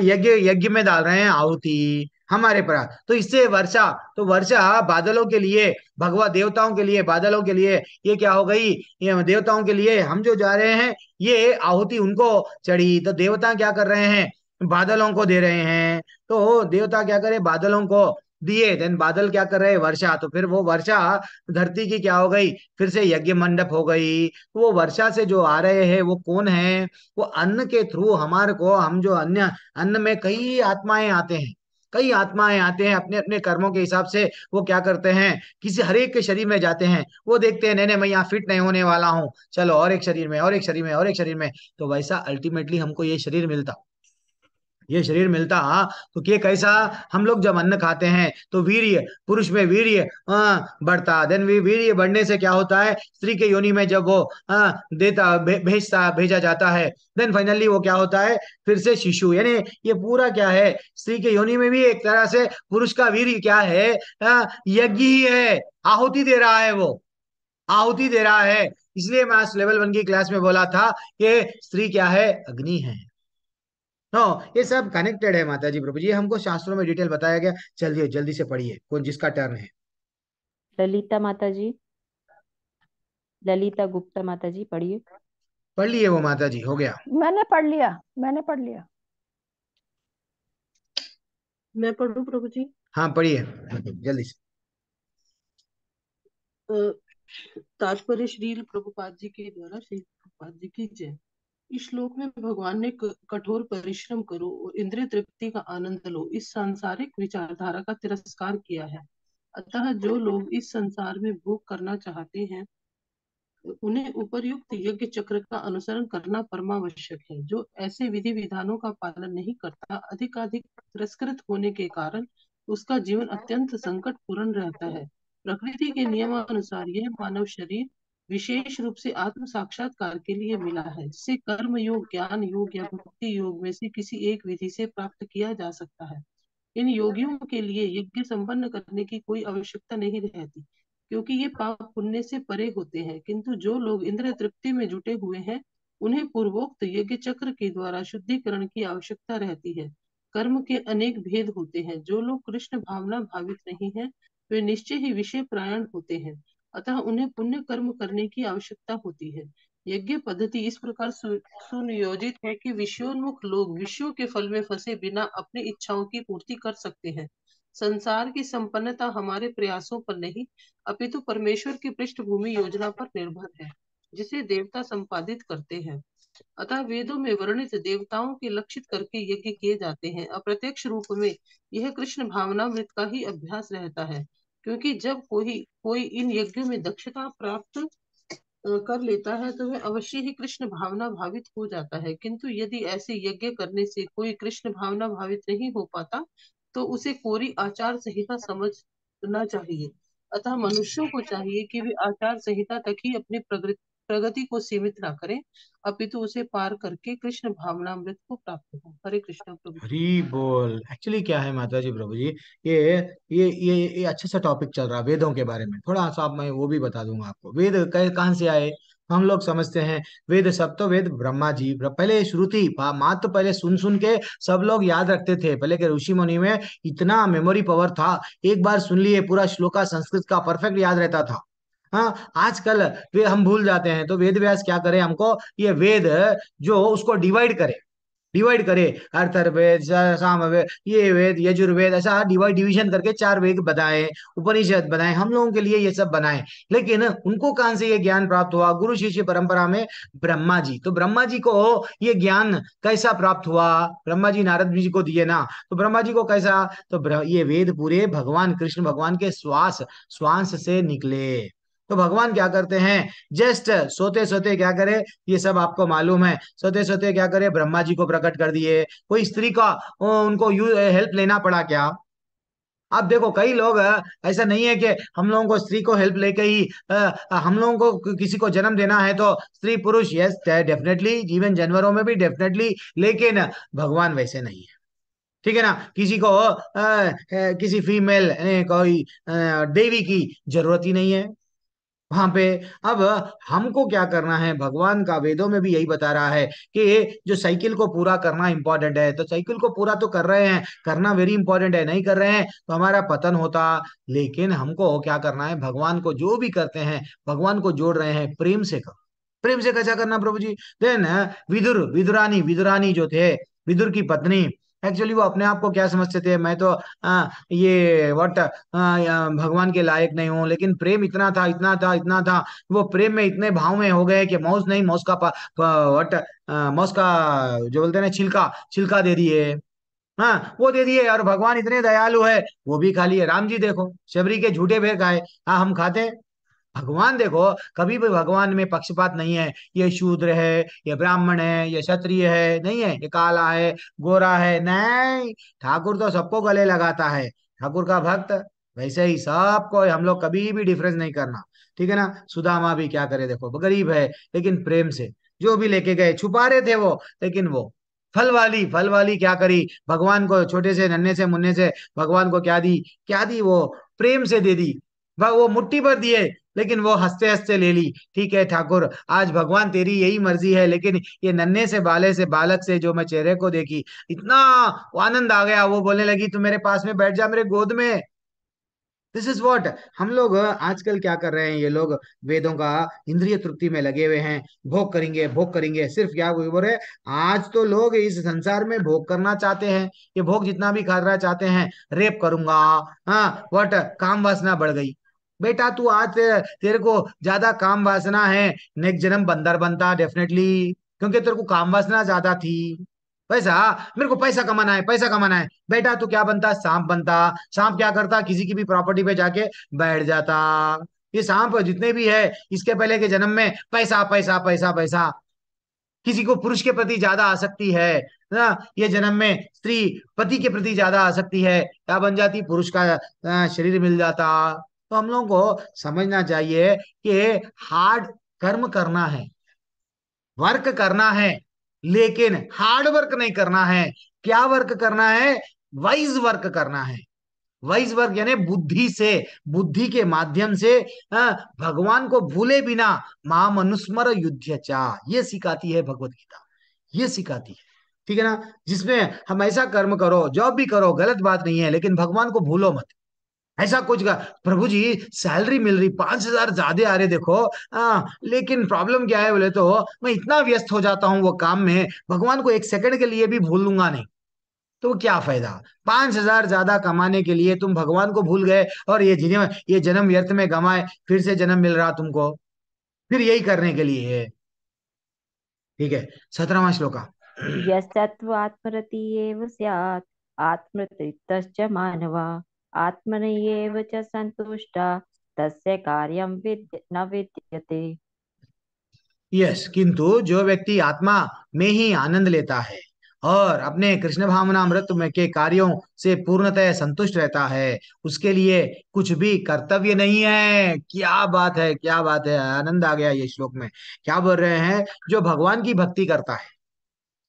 यज्ञ यज्ञ में डाल रहे हैं आहुति हमारे पर। तो इससे वर्षा, तो वर्षा बादलों के लिए, भगवान देवताओं के लिए, बादलों के लिए, ये क्या हो गई? ये देवताओं के लिए हम जो जा रहे हैं, ये आहुति उनको चढ़ी। तो देवता क्या कर रहे हैं? बादलों को दे रहे हैं। तो देवता क्या करे? बादलों को दिए, देन बादल क्या कर रहे हैं? वर्षा। तो फिर वो वर्षा धरती की क्या हो गई? फिर से यज्ञ मंडप हो गई। तो वो वर्षा से जो आ रहे हैं वो कौन है? वो अन्न के थ्रू हमारे को, हम जो अन्न, अन्न में कई आत्माएं आते हैं, कई आत्माएं आते हैं अपने अपने कर्मों के हिसाब से। वो क्या करते हैं? किसी हर एक के शरीर में जाते हैं। वो देखते हैं नहीं नहीं मैं यहाँ फिट नहीं होने वाला हूँ, चलो और एक शरीर में, और एक शरीर में, और एक शरीर में। तो वैसा अल्टीमेटली हमको ये शरीर मिलता, ये शरीर मिलता। तो ये कैसा? हम लोग जब अन्न खाते हैं तो वीर्य, पुरुष में वीर्य बढ़ता। देन वीर्य बढ़ने से क्या होता है? स्त्री के योनि में जब वो भेजा जाता है, देन फाइनली वो क्या होता है? फिर से शिशु। यानी ये पूरा क्या है? स्त्री के योनि में भी एक तरह से पुरुष का वीर्य क्या है? यज्ञ ही है, आहुति दे रहा है वो, आहुति दे रहा है। इसलिए मैं आज लेवल 1 की क्लास में बोला था कि स्त्री क्या है? अग्नि है। नो, ये सब कनेक्टेड है माता जी प्रभु जी, हमको शास्त्रों में डिटेल बताया गया। चलिए जल्दी से पढ़िए, कौन जिसका टर्न है। ललिता माता जी, ललिता गुप्ता माता जी पढ़िए। पढ़ लिए वो माता जी, हो गया। मैंने पढ़ लिया, मैंने पढ़ लिया। मैं पढ़ूं प्रभु जी? हाँ पढ़िए जल्दी से। अ, तात्पर्य श्रील प्रभुपाद जी के द्वारा, श्री प्रभुपाद जी की जय। इस श्लोक में भगवान ने कठोर परिश्रम करो और इंद्रिय तृप्ति का आनंद लो इस सांसारिक विचारधारा का तिरस्कार किया है। अतः जो लोग इस संसार में भोग करना चाहते हैं उन्हें उपर्युक्त यज्ञ चक्र का अनुसरण करना परमावश्यक है। जो ऐसे विधि विधानों का पालन नहीं करता, अधिकाधिक तिरस्कृत होने के कारण उसका जीवन अत्यंत संकटपूर्ण रहता है। प्रकृति के नियमानुसार यह मानव शरीर विशेष रूप से आत्म साक्षात्कार के लिए मिला है, जिसे कर्म योग, ज्ञान योग या भक्ति योग में से किसी एक विधि से प्राप्त किया जा सकता है। इन योगियों के लिए यज्ञ संपन्न करने की कोई आवश्यकता नहीं रहती, क्योंकि ये पाप पुण्य से परे होते हैं। किंतु जो लोग इंद्रिय तृप्ति में जुटे हुए हैं उन्हें पूर्वोक्त यज्ञ चक्र के द्वारा शुद्धिकरण की आवश्यकता रहती है। कर्म के अनेक भेद होते हैं। जो लोग कृष्ण भावना भावित नहीं है वे निश्चय ही विषय प्रायण होते हैं, अतः उन्हें पुण्य कर्म करने की आवश्यकता होती है। यज्ञ पद्धति इस प्रकार सुनियोजित है कि विषयोन्मुख लोग विषयों के फल में फंसे बिना अपनी इच्छाओं की पूर्ति कर सकते हैं। संसार की संपन्नता हमारे प्रयासों पर नहीं अपितु परमेश्वर की पृष्ठभूमि योजना पर निर्भर है, जिसे देवता संपादित करते हैं। अतः वेदों में वर्णित देवताओं के लक्षित करके यज्ञ किए जाते हैं। अप्रत्यक्ष रूप में यह कृष्ण भावनामृत का ही अभ्यास रहता है, क्योंकि जब कोई कोई इन यज्ञों में दक्षता प्राप्त कर लेता है तो वह अवश्य ही कृष्ण भावना भावित हो जाता है। किंतु यदि ऐसे यज्ञ करने से कोई कृष्ण भावना भावित नहीं हो पाता तो उसे कोरी आचार संहिता समझना चाहिए। अतः मनुष्यों को चाहिए कि वे आचार संहिता तक ही अपनी प्रगति को सीमित ना करें, अपितु उसे पार करके कृष्ण भावनामृत को प्राप्त हो। हरे कृष्ण प्रभु जी। हरी बोल। एक्चुअली क्या है माता जी प्रभु जी, ये ये अच्छा सा टॉपिक चल रहा है वेदों के बारे में, थोड़ा सा आप मैं वो भी बता दूंगा आपको। वेद कहाँ से आए? हम लोग समझते हैं वेद सब तो वेद ब्रह्मा जी पहले श्रुति मात तो पहले सुन सुन के सब लोग याद रखते थे। पहले के ऋषि मुनि में इतना मेमोरी पावर था, एक बार सुन लिए पूरा श्लोका संस्कृत का परफेक्ट याद रहता था। हाँ, आजकल वे हम भूल जाते हैं, तो वेद व्यास क्या करे हमको, ये वेद जो उसको डिवाइड करे, अर्थर्वेद, सामवेद, ये वेद, यजुर्वेद, ऐसा डिवीजन करके चार वेद बनाए, उपनिषद बनाए, हम लोगों के लिए ये सब बनाए। लेकिन उनको कहां से ये ज्ञान प्राप्त हुआ? गुरु शिष्य परंपरा में ब्रह्मा जी। तो ब्रह्मा जी को ये ज्ञान कैसा प्राप्त हुआ? ब्रह्मा जी नारद जी को दिए ना, तो ब्रह्मा जी को कैसा? तो ये वेद पूरे भगवान कृष्ण भगवान के श्वास श्वास से निकले। तो भगवान क्या करते हैं, जस्ट सोते सोते क्या करे, ये सब आपको मालूम है, सोते सोते क्या करे, ब्रह्मा जी को प्रकट कर दिए। कोई स्त्री का उनको हेल्प लेना पड़ा क्या? आप देखो कई लोग ऐसा नहीं है कि हम लोगों को स्त्री को हेल्प लेके ही हम लोगों को किसी को जन्म देना है तो स्त्री पुरुष, यस डेफिनेटली, जीवन जानवरों में भी डेफिनेटली, लेकिन भगवान वैसे नहीं है। ठीक है ना, किसी को किसी फीमेल कोई देवी की जरूरत ही नहीं है वहां पे। अब हमको क्या करना है, भगवान का वेदों में भी यही बता रहा है कि जो साइकिल को पूरा करना इंपॉर्टेंट है, तो साइकिल को पूरा तो कर रहे हैं, करना वेरी इंपॉर्टेंट है, नहीं कर रहे हैं तो हमारा पतन होता। लेकिन हमको क्या करना है, भगवान को जो भी करते हैं, भगवान को जोड़ रहे हैं, प्रेम से करो। प्रेम से कैसा करना प्रभु जी? देन विदुरानी विदुरानी जो थे, विदुर की पत्नी, एक्चुअली वो अपने आप को क्या समझते थे, मैं तो ये व्हाट भगवान के लायक नहीं हूँ, लेकिन प्रेम इतना था इतना था इतना था, वो प्रेम में इतने भाव में हो गए कि मौज नहीं, मौज का व्हाट मौज का जो बोलते हैं ना, छिलका छिलका दे दिए। हाँ, वो दे दिए, और भगवान इतने दयालु है, वो भी खा लिए। राम जी देखो शबरी के झूठे भेड़ खाए, हाँ हम खाते हैं। भगवान देखो, कभी भी भगवान में पक्षपात नहीं है, ये शूद्र है, ये ब्राह्मण है, ये क्षत्रिय है, नहीं है, ये काला है, गोरा है, नहीं। ठाकुर तो सबको गले लगाता है, ठाकुर का भक्त। वैसे ही सबको हम लोग कभी भी डिफरेंस नहीं करना। ठीक है ना, सुदामा भी क्या करे, देखो गरीब है लेकिन प्रेम से जो भी लेके गए, छुपा रहे थे वो, लेकिन वो फल वाली क्या करी, भगवान को छोटे से नन्हे से मुन्ने से भगवान को क्या दी वो, प्रेम से दे दी। वो मुट्ठी भर दिए, लेकिन वो हंसते हंसते ले ली। ठीक है ठाकुर, आज भगवान तेरी यही मर्जी है, लेकिन ये नन्हे से बाले से बालक से जो मैं चेहरे को देखी, इतना आनंद आ गया, वो बोलने लगी तू मेरे पास में बैठ जा, मेरे गोद में। दिस इज व्हाट हम लोग आजकल क्या कर रहे हैं, ये लोग वेदों का इंद्रिय तृप्ति में लगे हुए हैं, भोग करेंगे भोग करेंगे, सिर्फ क्या बोल रहे, आज तो लोग इस संसार में भोग करना चाहते हैं, ये भोग जितना भी खाना चाहते हैं, रेप करूंगा, हाँ व्हाट, काम वासना बढ़ गई। बेटा तू आज तेरे को ज्यादा काम वासना है, नेक्स्ट जन्म बंदर बनता डेफिनेटली, क्योंकि तेरे को काम वासना ज्यादा थी। पैसा, मेरे को पैसा कमाना है, पैसा कमाना है, बेटा तू क्या बनता, सांप बनता। सांप क्या करता, किसी की भी प्रॉपर्टी पे जाके बैठ जाता। ये सांप जितने भी है, इसके पहले के जन्म में पैसा पैसा पैसा पैसा, किसी को पुरुष के प्रति ज्यादा आसक्ति है ना, ये जन्म में स्त्री पति के प्रति ज्यादा आसक्ति है, क्या बन जाती, पुरुष का शरीर मिल जाता। तो हम लोगों को समझना चाहिए कि हार्ड कर्म करना है, वर्क करना है, लेकिन हार्ड वर्क नहीं करना है। क्या वर्क करना है? वाइज वर्क करना है। वाइज वर्क यानी बुद्धि से, बुद्धि के माध्यम से भगवान को भूले बिना माम अनुस्मर युध्य चा, ये सिखाती है भगवत गीता, ये सिखाती है। ठीक है ना, जिसमें हम ऐसा कर्म करो, जॉब भी करो, गलत बात नहीं है, लेकिन भगवान को भूलो मत। ऐसा कुछ का प्रभु जी सैलरी मिल रही 5,000 ज्यादा आ रहे देखो, लेकिन प्रॉब्लम क्या है बोले तो, मैं इतना व्यस्त हो जाता हूँ वो काम में, भगवान को एक सेकंड के लिए भी भूल लूंगा नहीं, तो वो क्या फायदा? 5,000 ज्यादा कमाने के लिए तुम भगवान को भूल गए, और ये जन्म व्यर्थ में गंवाए, फिर से जन्म मिल रहा तुमको, फिर यही करने के लिए है। ठीक है, 17वां श्लोका। यस्तत्त्वात्मरतिरेव स्यात् आत्मतृप्तश्च मानवा आत्मनैव च सन्तुष्टा तस्य कार्यं न विद्यते। यस, किंतु जो व्यक्ति आत्मा में ही आनंद लेता है और अपने कृष्ण भावनामृत में के कार्यों से पूर्णतः संतुष्ट रहता है, उसके लिए कुछ भी कर्तव्य नहीं है। क्या बात है, क्या बात है, आनंद आ गया ये श्लोक में। क्या बोल रहे हैं? जो भगवान की भक्ति करता है,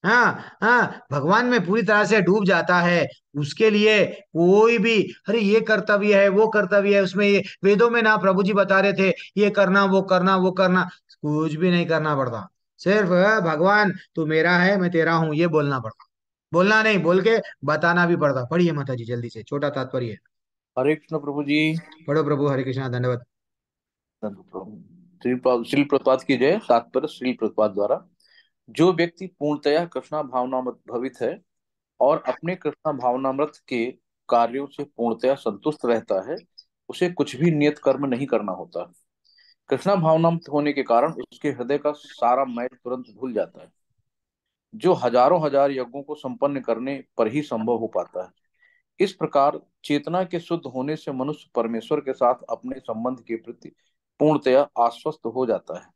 हाँ हाँ, भगवान में पूरी तरह से डूब जाता है, उसके लिए कोई भी अरे ये कर्तव्य है वो कर्तव्य है, उसमें ये वेदों में ना प्रभु जी बता रहे थे ये करना वो करना वो करना, कुछ भी नहीं करना पड़ता। सिर्फ भगवान तू मेरा है मैं तेरा हूं ये बोलना पड़ता। बोलना नहीं, बोल के बताना भी पड़ता। पढ़िए माता जी जल्दी से, छोटा तात्पर्य। हरे कृष्ण प्रभु जी। पढ़ो प्रभु, हरे कृष्णा, दंडवत। धन्य प्रभु। श्रील प्रभुपाद की जय। तात्पर्य श्रील प्रभुपाद द्वारा, जो व्यक्ति पूर्णतया कृष्णा भावनामृत भवित है और अपने कृष्णा भावनामृत के कार्यों से पूर्णतया संतुष्ट रहता है, उसे कुछ भी नियत कर्म नहीं करना होता। कृष्णा भावनामृत होने के कारण उसके हृदय का सारा मैल तुरंत धुल जाता है, जो हजारों हजार यज्ञों को संपन्न करने पर ही संभव हो पाता है। इस प्रकार चेतना के शुद्ध होने से मनुष्य परमेश्वर के साथ अपने संबंध के प्रति पूर्णतया आश्वस्त हो जाता है।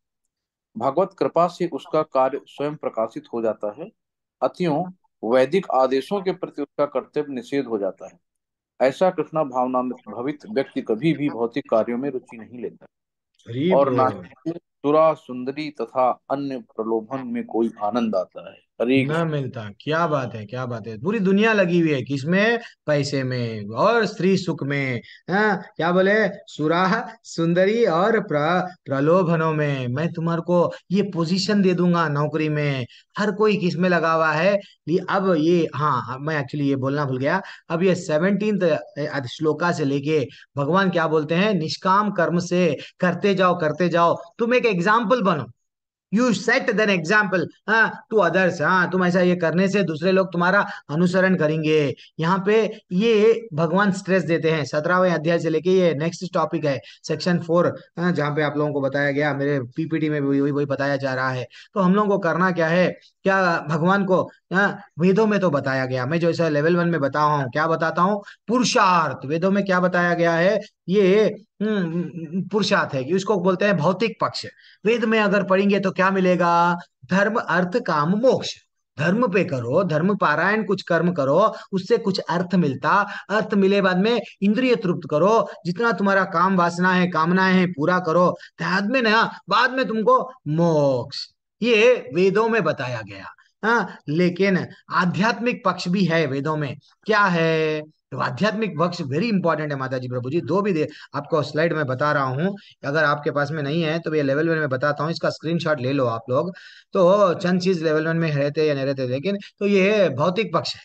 भगवत कृपा से उसका कार्य स्वयं प्रकाशित हो जाता है, अतएव वैदिक आदेशों के प्रति उसका कर्तव्य निषेध हो जाता है। ऐसा कृष्णा भावना में भवित व्यक्ति कभी भी भौतिक कार्यों में रुचि नहीं लेता हरी और ना बोल। ही सुरा सुंदरी तथा अन्य प्रलोभन में कोई आनंद आता है। हरे ना कृष्ण। मिलता। क्या बात है, क्या बात है। पूरी दुनिया लगी हुई है किसमें? पैसे में और स्त्री सुख में। हाँ, क्या बोले? सुराह सुंदरी और प्रलोभनों में। मैं तुम्हारे को ये पोजीशन दे दूंगा नौकरी में। हर कोई किस में लगा हुआ है? अब ये, हाँ मैं एक्चुअली ये बोलना भूल गया। अब ये 17th श्लोका से लेके भगवान क्या बोलते हैं? निष्काम कर्म से करते जाओ, तुम एक एग्जाम्पल बनो। You set then example to others. हाँ, तुम ऐसा ये करने से दूसरे लोग तुम्हारा अनुसरण करेंगे। यहाँ पे ये भगवान स्ट्रेस देते हैं 17वें अध्याय से लेके ये नेक्स्ट टॉपिक है सेक्शन 4, जहाँ पे आप लोगों को बताया गया, मेरे पीपीटी में भी वही वही बताया जा रहा है। तो हम लोगों को करना क्या है? क्या भगवान को वेदों में तो बताया गया, मैं जो ऐसा लेवल 1 में बता रहा हूँ, क्या बताता हूँ? पुरुषार्थ। वेदों में क्या बताया गया है? ये पुरुषार्थ है कि उसको बोलते हैं भौतिक पक्ष। वेद में अगर पढ़ेंगे तो क्या मिलेगा? धर्म अर्थ काम मोक्ष। धर्म पे करो, धर्म पारायण कुछ कर्म करो, उससे कुछ अर्थ मिलता। अर्थ मिले बाद में इंद्रिय तृप्त करो, जितना तुम्हारा काम वासना है कामनाएं है पूरा करो, बाद में ना, बाद में तुमको मोक्ष। ये वेदों में बताया गया। हाँ, लेकिन आध्यात्मिक पक्ष भी है वेदों में। क्या है? तो आध्यात्मिक पक्ष वेरी इंपॉर्टेंट है माता जी प्रभु जी। दो भी दे आपको स्लाइड में बता रहा हूँ, अगर आपके पास में नहीं है तो ये लेवल 1 में बताता हूँ, इसका स्क्रीनशॉट ले लो आप लोग। तो चंद चीज लेवल 1 में रहते या नहीं रहते, लेकिन तो ये भौतिक पक्ष है।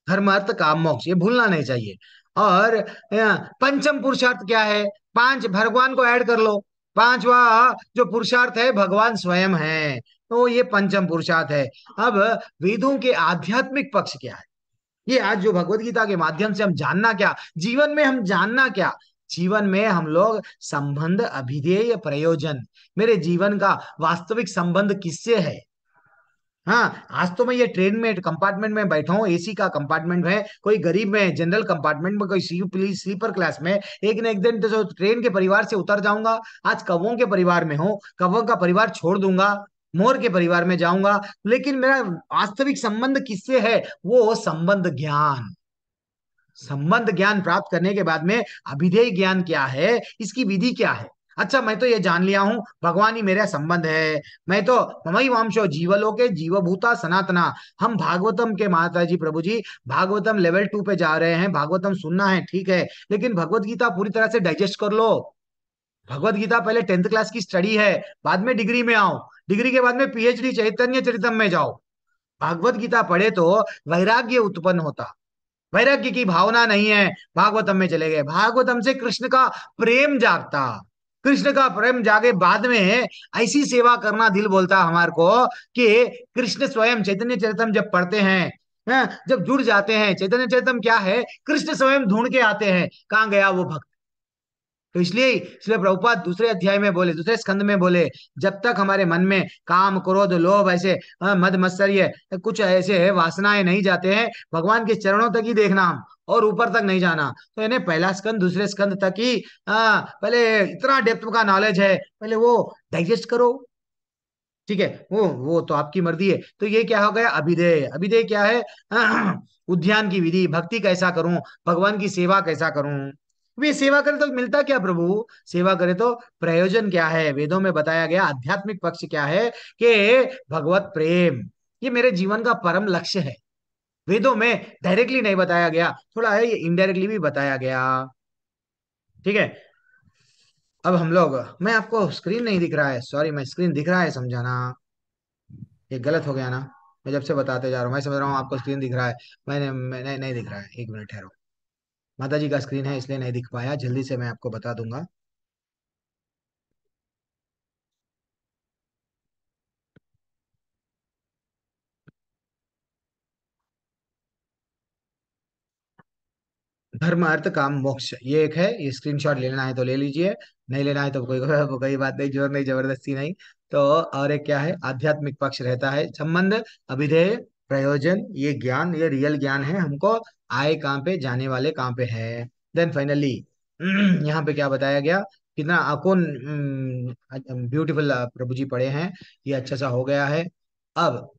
धर्म अर्थ काम मोक्ष, ये भूलना नहीं चाहिए। और पंचम पुरुषार्थ क्या है? 5 भगवान को ऐड कर लो। 5वां जो पुरुषार्थ है भगवान स्वयं है, तो ये पंचम पुरुषार्थ है। अब वेदों के आध्यात्मिक पक्ष क्या है? ये आज जो भगवत गीता के माध्यम से हम जानना क्या, जीवन में हम जानना क्या? जीवन में हम लोग संबंध, अभिधेय, प्रयोजन, मेरे जीवन का वास्तविक संबंध किससे है? हाँ, आज तो मैं ये ट्रेन में कंपार्टमेंट में बैठा हूँ, एसी का कंपार्टमेंट है, कोई गरीब में जनरल कंपार्टमेंट में, कोई स्लीपर क्लास में। एक न एक दिन तो ट्रेन के परिवार से उतर जाऊंगा। आज कौवों के परिवार में हूँ, कौवों का परिवार छोड़ दूंगा, मोर के परिवार में जाऊंगा। लेकिन मेरा वास्तविक संबंध किससे है? वो संबंध ज्ञान। संबंध ज्ञान प्राप्त करने के बाद में अभिधेय ज्ञान क्या है, इसकी विधि क्या है? अच्छा, मैं तो ये जान लिया हूं भगवान ही मेरा संबंध है। मैं तो ममई वांशो जीवलोके जीवभूता सनातना। हम भागवतम के माता जी प्रभु जी, भागवतम लेवल 2 पे जा रहे हैं। भागवतम सुनना है ठीक है, लेकिन भगवत गीता पूरी तरह से डाइजेस्ट कर लो। भगवत गीता पहले 10th क्लास की स्टडी है, बाद में डिग्री में आओ, डिग्री के बाद में पीएचडी चैतन्य चरितम में जाओ। भागवत गीता पढ़े तो वैराग्य उत्पन्न होता। वैराग्य की भावना नहीं है, भागवतम में चले गए, भागवतम से कृष्ण का प्रेम जागता। कृष्ण का प्रेम जागे बाद में ऐसी सेवा करना दिल बोलता हमारे को कि कृष्ण स्वयं चैतन्य चरितम जब पढ़ते हैं, जब जुड़ जाते हैं, चैतन्य चरितम क्या है? कृष्ण स्वयं ढूंढ के आते हैं, कहाँ गया वो भक्त? तो इसलिए प्रभुपाद दूसरे अध्याय में बोले, दूसरे स्कंद में बोले, जब तक हमारे मन में काम क्रोध लोभ ऐसे मद मत्सर्य कुछ ऐसे है वासनाएं नहीं जाते हैं, भगवान के चरणों तक ही देखना हम, और ऊपर तक नहीं जाना। तो इन्हें पहला स्कंद दूसरे स्कंद तक ही पहले इतना डेप्थ का नॉलेज है, पहले वो डाइजेस्ट करो। ठीक है, वो तो आपकी मर्जी है। तो ये क्या हो गया, अभिधेय। अभिधेय क्या है? उद्यान की विधि, भक्ति कैसा करूं, भगवान की सेवा कैसा करूं। वे सेवा करे तो मिलता क्या प्रभु? सेवा करे तो प्रयोजन क्या है? वेदों में बताया गया आध्यात्मिक पक्ष क्या है कि भगवत प्रेम, ये मेरे जीवन का परम लक्ष्य है। वेदों में डायरेक्टली नहीं बताया गया, थोड़ा है ये इनडायरेक्टली भी बताया गया। ठीक है, अब हम लोग, मैं आपको स्क्रीन नहीं दिख रहा है, सॉरी, मैं स्क्रीन दिख रहा है समझाना, ये गलत हो गया ना। मैं जब से बताते जा रहा हूँ, मैं समझ रहा हूँ आपको स्क्रीन दिख रहा है, मैंने नहीं दिख रहा है, एक मिनट ठहरो। माता जी का स्क्रीन है इसलिए नहीं दिख पाया, जल्दी से मैं आपको बता दूंगा। धर्म अर्थ काम मोक्ष, ये एक है, ये स्क्रीनशॉट ले लेना है तो ले लीजिए, नहीं लेना है तो कोई कोई बात नहीं, जोर नहीं जबरदस्ती नहीं। तो और एक क्या है, आध्यात्मिक पक्ष रहता है, संबंध, अभिधेय, प्रयोजन, ये ज्ञान, ये रियल ज्ञान है, हमको आए कहाँ पे, जाने वाले कहाँ पे है। देन फाइनली यहाँ पे क्या बताया गया, कितना कौन ब्यूटीफुल प्रभु जी पढ़े हैं, ये अच्छा सा हो गया है। अब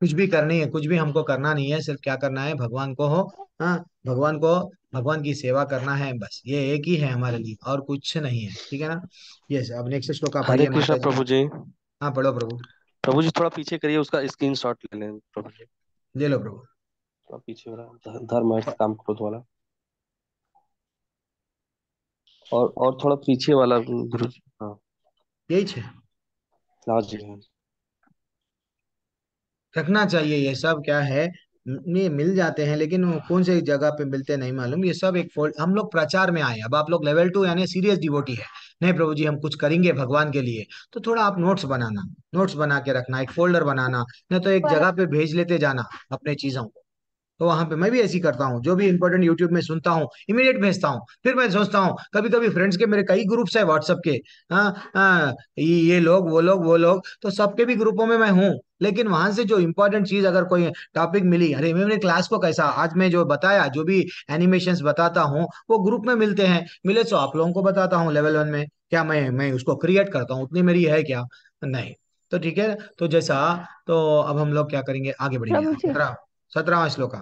कुछ भी करनी है, कुछ भी हमको करना नहीं है, सिर्फ क्या करना है, भगवान को हो, हाँ, भगवान को, भगवान की सेवा करना है, बस ये एक ही है हमारे लिए, और कुछ नहीं है। ठीक है ना? यस, अब नेक्स्ट श्लोक का हरे पढ़िए कृष्णा माता जी। प्रभु जी। हाँ पढ़ो प्रभु। प्रभु जी थोड़ा पीछे करिए, उसका स्क्रीनशॉट ले लें प्रभु जी। ले लो प्रभु। थोड़ा पीछे वाला धर्म अर्थ काम क्रोध वाला, और थोड़ा पीछे वाला गुरु जी। हाँ, यही है, हाँ जी, हाँ। रखना चाहिए ये सब, क्या है, ये मिल जाते हैं लेकिन वो कौन से जगह पे मिलते हैं नहीं मालूम, ये सब एक फोल्ड, हम लोग प्रचार में आए, अब आप लोग लेवल 2 यानी सीरियस डिवोटी है, नहीं प्रभु जी हम कुछ करेंगे भगवान के लिए, तो थोड़ा आप नोट्स बनाना, नोट्स बना के रखना, एक फोल्डर बनाना, नहीं तो एक जगह पे भेज लेते जाना अपने चीजों को। तो वहां पे मैं भी ऐसी करता हूँ, जो भी इंपॉर्टेंट यूट्यूब में सुनता हूँ इमीडिएट भेजता हूँ, फिर मैं सोचता हूँ, कभी कभी फ्रेंड्स के मेरे कई ग्रुप्स है व्हाट्सएप के, ये लोग वो लोग, तो सबके भी ग्रुपों में मैं हूँ, लेकिन वहां से जो इंपॉर्टेंट चीज अगर कोई टॉपिक मिली, अरे मैं मेरे क्लास को कैसा आज मैं जो बताया, जो भी एनिमेशंस बताता हूँ वो ग्रुप में मिलते हैं, मिले तो आप लोगों को बताता हूँ लेवल 1 में, क्या मैं उसको क्रिएट करता हूँ, उतनी मेरी है क्या? नहीं। तो ठीक है, तो जैसा, तो अब हम लोग क्या करेंगे, आगे बढ़ेंगे। प्रभु जी 17वां श्लोक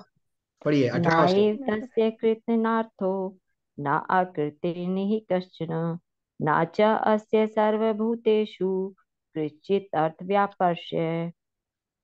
पढ़िए, 18वां श्लोक। नायैव तस्य कृतनार्थो न आकृतिर्निः कश्चन न च अस्य सर्वभूतेषु कश्चित् अर्थव्यापश्य।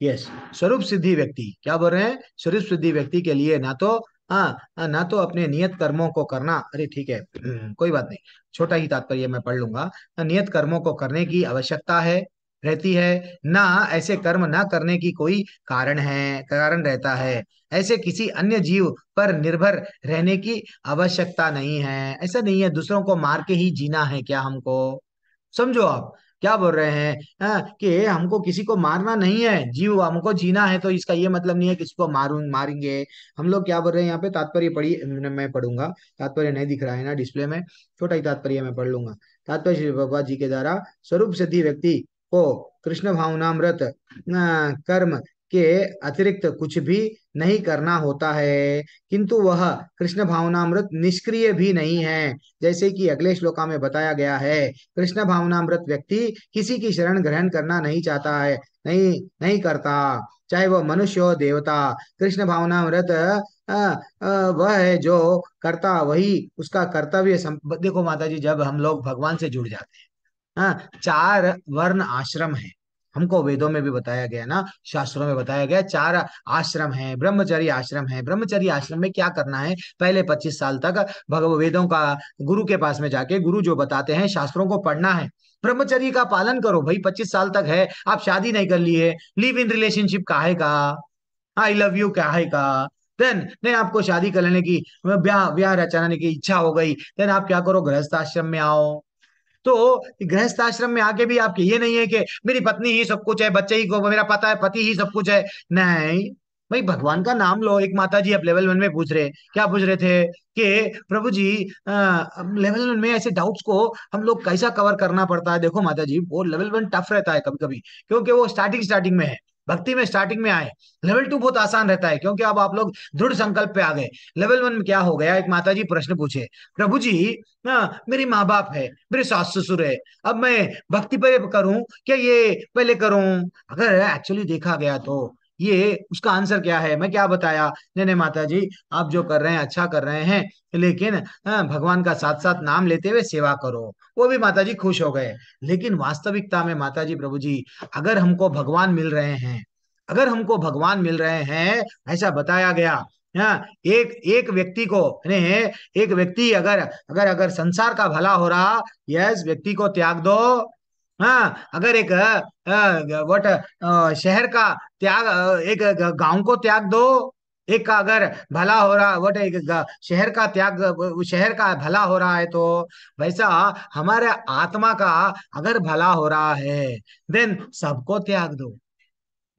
यस, स्वरूप सिद्धि व्यक्ति, क्या बोल रहे हैं, स्वरूप सिद्धि व्यक्ति के लिए ना तो, ना तो अपने नियत कर्मों को करना, अरे ठीक है, कोई बात नहीं, छोटा ही तात्पर्य मैं पढ़ लूंगा, नियत कर्मों को करने की आवश्यकता है, रहती है, ना ऐसे कर्म ना करने की कोई कारण रहता है, ऐसे किसी अन्य जीव पर निर्भर रहने की आवश्यकता नहीं है, ऐसा नहीं है दूसरों को मार के ही जीना है क्या हमको, समझो आप क्या बोल रहे हैं, कि हमको किसी को मारना नहीं है, जीव हमको जीना है, तो इसका ये मतलब नहीं है किसी को मारेंगे। हम लोग क्या बोल रहे हैं यहाँ पे, तात्पर्य पढ़िए, मैं पढ़ूंगा, तात्पर्य नहीं दिख रहा है ना डिस्प्ले में, छोटा ही तात्पर्य मैं पढ़ लूंगा। तात्पर्य श्री भगवत जी के द्वारा, स्वरूप सिद्धि व्यक्ति को कृष्ण भावनामृत कर्म के अतिरिक्त कुछ भी नहीं करना होता है, किंतु वह कृष्ण भावनामृत निष्क्रिय भी नहीं है, जैसे कि अगले श्लोका में बताया गया है, कृष्ण भावनामृत व्यक्ति किसी की शरण ग्रहण करना नहीं चाहता है, नहीं नहीं करता, चाहे वह मनुष्य हो देवता, कृष्ण भावनामृत वह है जो करता, वही उसका कर्तव्य देखो माता जी, जब हम लोग भगवान से जुड़ जाते हैं, हाँ, 4 वर्ण आश्रम है, हमको वेदों में भी बताया गया ना, शास्त्रों में बताया गया 4 आश्रम है, ब्रह्मचर्य आश्रम है, ब्रह्मचर्य आश्रम में क्या करना है, पहले 25 साल तक भगवत वेदों का गुरु के पास में जाके, गुरु जो बताते हैं शास्त्रों को पढ़ना है, ब्रह्मचर्य का पालन करो भाई, 25 साल तक है, आप शादी नहीं कर लिए, लिव इन रिलेशनशिप काहे का, आई लव यू काहे का, देन नहीं आपको शादी कर लेने की, ब्याह ब्याह रचाने की इच्छा हो गई, देन आप क्या करो, गृहस्थ आश्रम में आओ। तो गृहस्थ आश्रम में आके भी आपके ये नहीं है कि मेरी पत्नी ही सब कुछ है, बच्चे ही को मेरा पता है, पति ही सब कुछ है, नहीं, भाई भगवान का नाम लो। एक माता जी अब लेवल 1 में पूछ रहे, क्या पूछ रहे थे कि प्रभु जी लेवल 1 में ऐसे डाउट्स को हम लोग कैसा कवर करना पड़ता है। देखो माता जी, वो लेवल 1 टफ रहता है कभी कभी, क्योंकि वो स्टार्टिंग में है, भक्ति में स्टार्टिंग में आए। लेवल 2 बहुत आसान रहता है, क्योंकि अब आप लोग दृढ़ संकल्प पे आ गए। लेवल 1 में क्या हो गया, एक माता जी प्रश्न पूछे, प्रभु जी मेरे माँ बाप है, मेरे सास ससुर है, अब मैं भक्ति पे करूं क्या ये पहले करूं। अगर एक्चुअली देखा गया तो ये उसका आंसर क्या है, मैं क्या बताया, नहीं नहीं माता जी, आप जो कर रहे हैं अच्छा कर रहे हैं, लेकिन भगवान का साथ साथ नाम लेते हुए सेवा करो। वो भी माता जी खुश हो गए। लेकिन वास्तविकता में माता जी प्रभु जी, अगर हमको भगवान मिल रहे हैं, अगर हमको भगवान मिल रहे हैं, ऐसा बताया गया, एक एक व्यक्ति को ने एक व्यक्ति अगर अगर अगर संसार का भला हो रहा, यस, व्यक्ति को त्याग दो। हाँ, अगर एक वट शहर का त्याग, एक गांव को त्याग दो। एक का अगर भला हो रहा, वट एक शहर का त्याग, शहर का भला हो रहा है, तो वैसा हमारे आत्मा का अगर भला हो रहा है, देन सबको त्याग दो।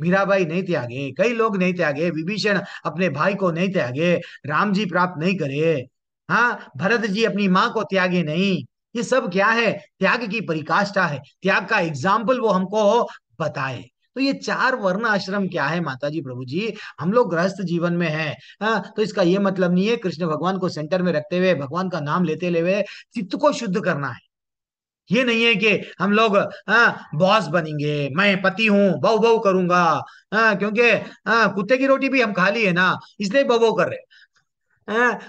मीराबाई नहीं त्यागे, कई लोग नहीं त्यागे, विभीषण अपने भाई को नहीं त्यागे, राम जी प्राप्त नहीं करे, हाँ, भरत जी अपनी माँ को त्यागे नहीं। ये सब क्या है, त्याग की परिकाष्ठा है, त्याग का एग्जाम्पल वो हमको बताए। तो ये 4 वर्ण आश्रम क्या है माता जी प्रभु जी, हम लोग गृहस्थ जीवन में हैं, हाँ, तो इसका ये मतलब नहीं है कृष्ण भगवान को सेंटर में रखते हुए, भगवान का नाम लेते हुए चित्त को शुद्ध करना है। ये नहीं है कि हम लोग बॉस बनेंगे, मैं पति हूँ, बहू बहू करूंगा, क्योंकि कुत्ते की रोटी भी हम खा ली है ना, इसलिए बहू बहू कर रहे हैं।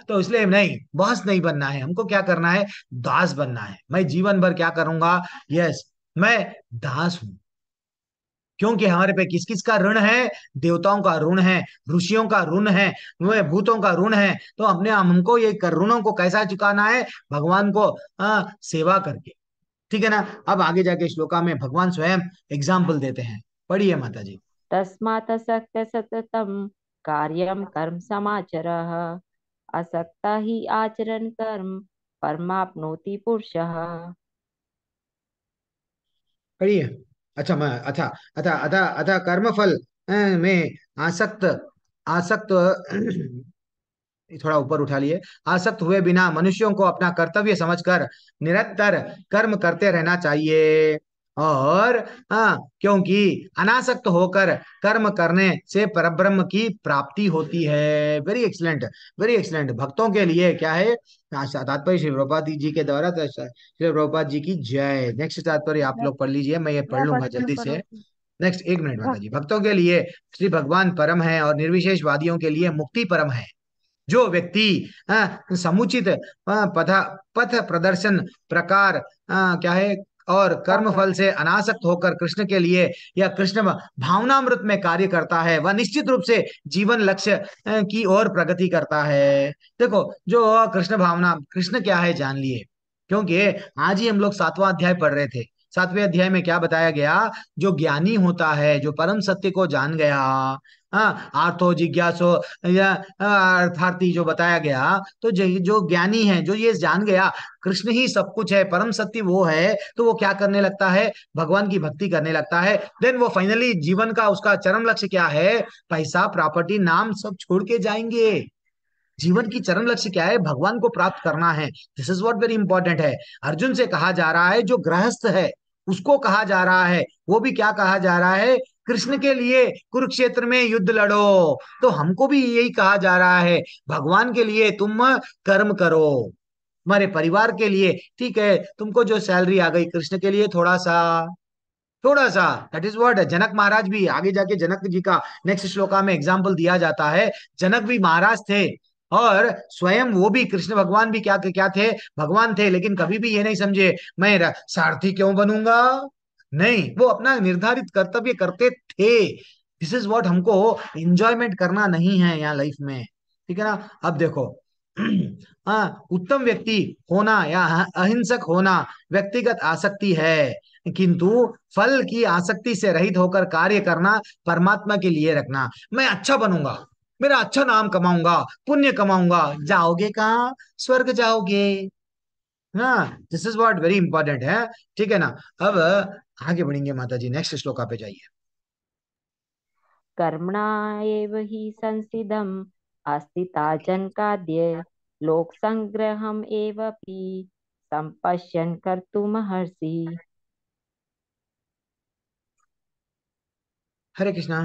तो इसलिए नहीं, बॉस नहीं बनना है, हमको क्या करना है, दास बनना है। मैं जीवन भर क्या करूंगा, यस, मैं दास हूं। क्योंकि हमारे पे किस किस का ऋण है, देवताओं का ऋण है, ऋषियों का ऋण है, भूतों का ऋण है। तो अपने हमको ये ऋणों को कैसा चुकाना है, भगवान को सेवा करके। ठीक है ना। अब आगे जाके श्लोका में भगवान स्वयं एग्जाम्पल देते हैं, पढ़िए माता जी। तस्मात् असक्त सततं कार्यं कर्म समाचरः असक्ता हि आचरन् कर्म परमाप्नोति पुरुषः। पढ़िए। अच्छा मैं अच्छा अच्छा अच्छा अच्छा कर्मफल में आसक्त, आसक्त थोड़ा ऊपर उठा लिए, आसक्त हुए बिना मनुष्यों को अपना कर्तव्य समझकर निरंतर कर्म करते रहना चाहिए। और क्योंकि अनासक्त होकर कर्म करने से परब्रह्म की प्राप्ति होती है। Very excellent, very excellent. भक्तों के लिए क्या है, तात्पर्य श्री प्रभुपाद जी के द्वारा, तो श्री प्रभुपाद जी की जय। नेक्स्ट तात्पर्य आप लोग पढ़ लीजिए, मैं ये पढ़ मैं लूंगा पढ़ती हूँ, जल्दी पढ़ो। से। नेक्स्ट, एक मिनट माता जी। भक्ति। भक्तों के लिए श्री भगवान परम है और निर्विशेषवादियों के लिए मुक्ति परम है। जो व्यक्ति समुचित पथ पथ प्रदर्शन प्रकार क्या है और कर्म फल से अनासक्त होकर कृष्ण के लिए या कृष्ण भावनामृत में कार्य करता है, वह निश्चित रूप से जीवन लक्ष्य की ओर प्रगति करता है। देखो, जो कृष्ण भावना, कृष्ण क्या है जान लिए, क्योंकि आज ही हम लोग 7वां अध्याय पढ़ रहे थे। 7वें अध्याय में क्या बताया गया, जो ज्ञानी होता है, जो परम सत्य को जान गया, आर्थो जिज्ञासो या अर्थार्थी जो बताया गया, तो जो ज्ञानी है, जो ये जान गया कृष्ण ही सब कुछ है, परम सत्य वो है, तो वो क्या करने लगता है, भगवान की भक्ति करने लगता है। देन वो फाइनली जीवन का उसका चरम लक्ष्य क्या है, पैसा प्रॉपर्टी नाम सब छोड़ के जाएंगे। जीवन की चरम लक्ष्य क्या है, भगवान को प्राप्त करना है। This is what very important है। अर्जुन से कहा जा रहा है, जो गृहस्थ है उसको कहा जा रहा है, वो भी क्या कहा जा रहा है, कृष्ण के लिए कुरुक्षेत्र में युद्ध लड़ो। तो हमको भी यही कहा जा रहा है, भगवान के लिए तुम कर्म करो, तुम्हारे परिवार के लिए, ठीक है, तुमको जो सैलरी आ गई, कृष्ण के लिए थोड़ा सा, थोड़ा सा। दैट इज व्हाट जनक महाराज भी, आगे जाके जनक जी का नेक्स्ट श्लोका में एग्जाम्पल दिया जाता है। जनक भी महाराज थे, और स्वयं वो भी कृष्ण भगवान भी क्या क्या थे, भगवान थे, लेकिन कभी भी ये नहीं समझे मैं सारथी क्यों बनूंगा। नहीं, वो अपना निर्धारित कर्तव्य करते थे। दिस इज व्हाट हमको एंजॉयमेंट करना नहीं है यहाँ लाइफ में। ठीक है ना। अब देखो, उत्तम व्यक्ति होना या अहिंसक होना व्यक्तिगत आसक्ति है, किंतु फल की आसक्ति से रहित होकर कार्य करना परमात्मा के लिए रखना। मैं अच्छा बनूंगा, मेरा अच्छा नाम कमाऊंगा, पुण्य कमाऊंगा, जाओगे कहाँ, स्वर्ग जाओगे। हाँ, this is what very important है। ठीक है ना। अब आगे बढ़ेंगे माता जी, नेक्स्ट श्लोका पे जाइए। कर्मणा एव हि संसिद्धम् अस्ति ताजन्काद्य लोकसंग्रहम् एवपि संपश्यन् कर्तुमर्हसि। हरे कृष्णा।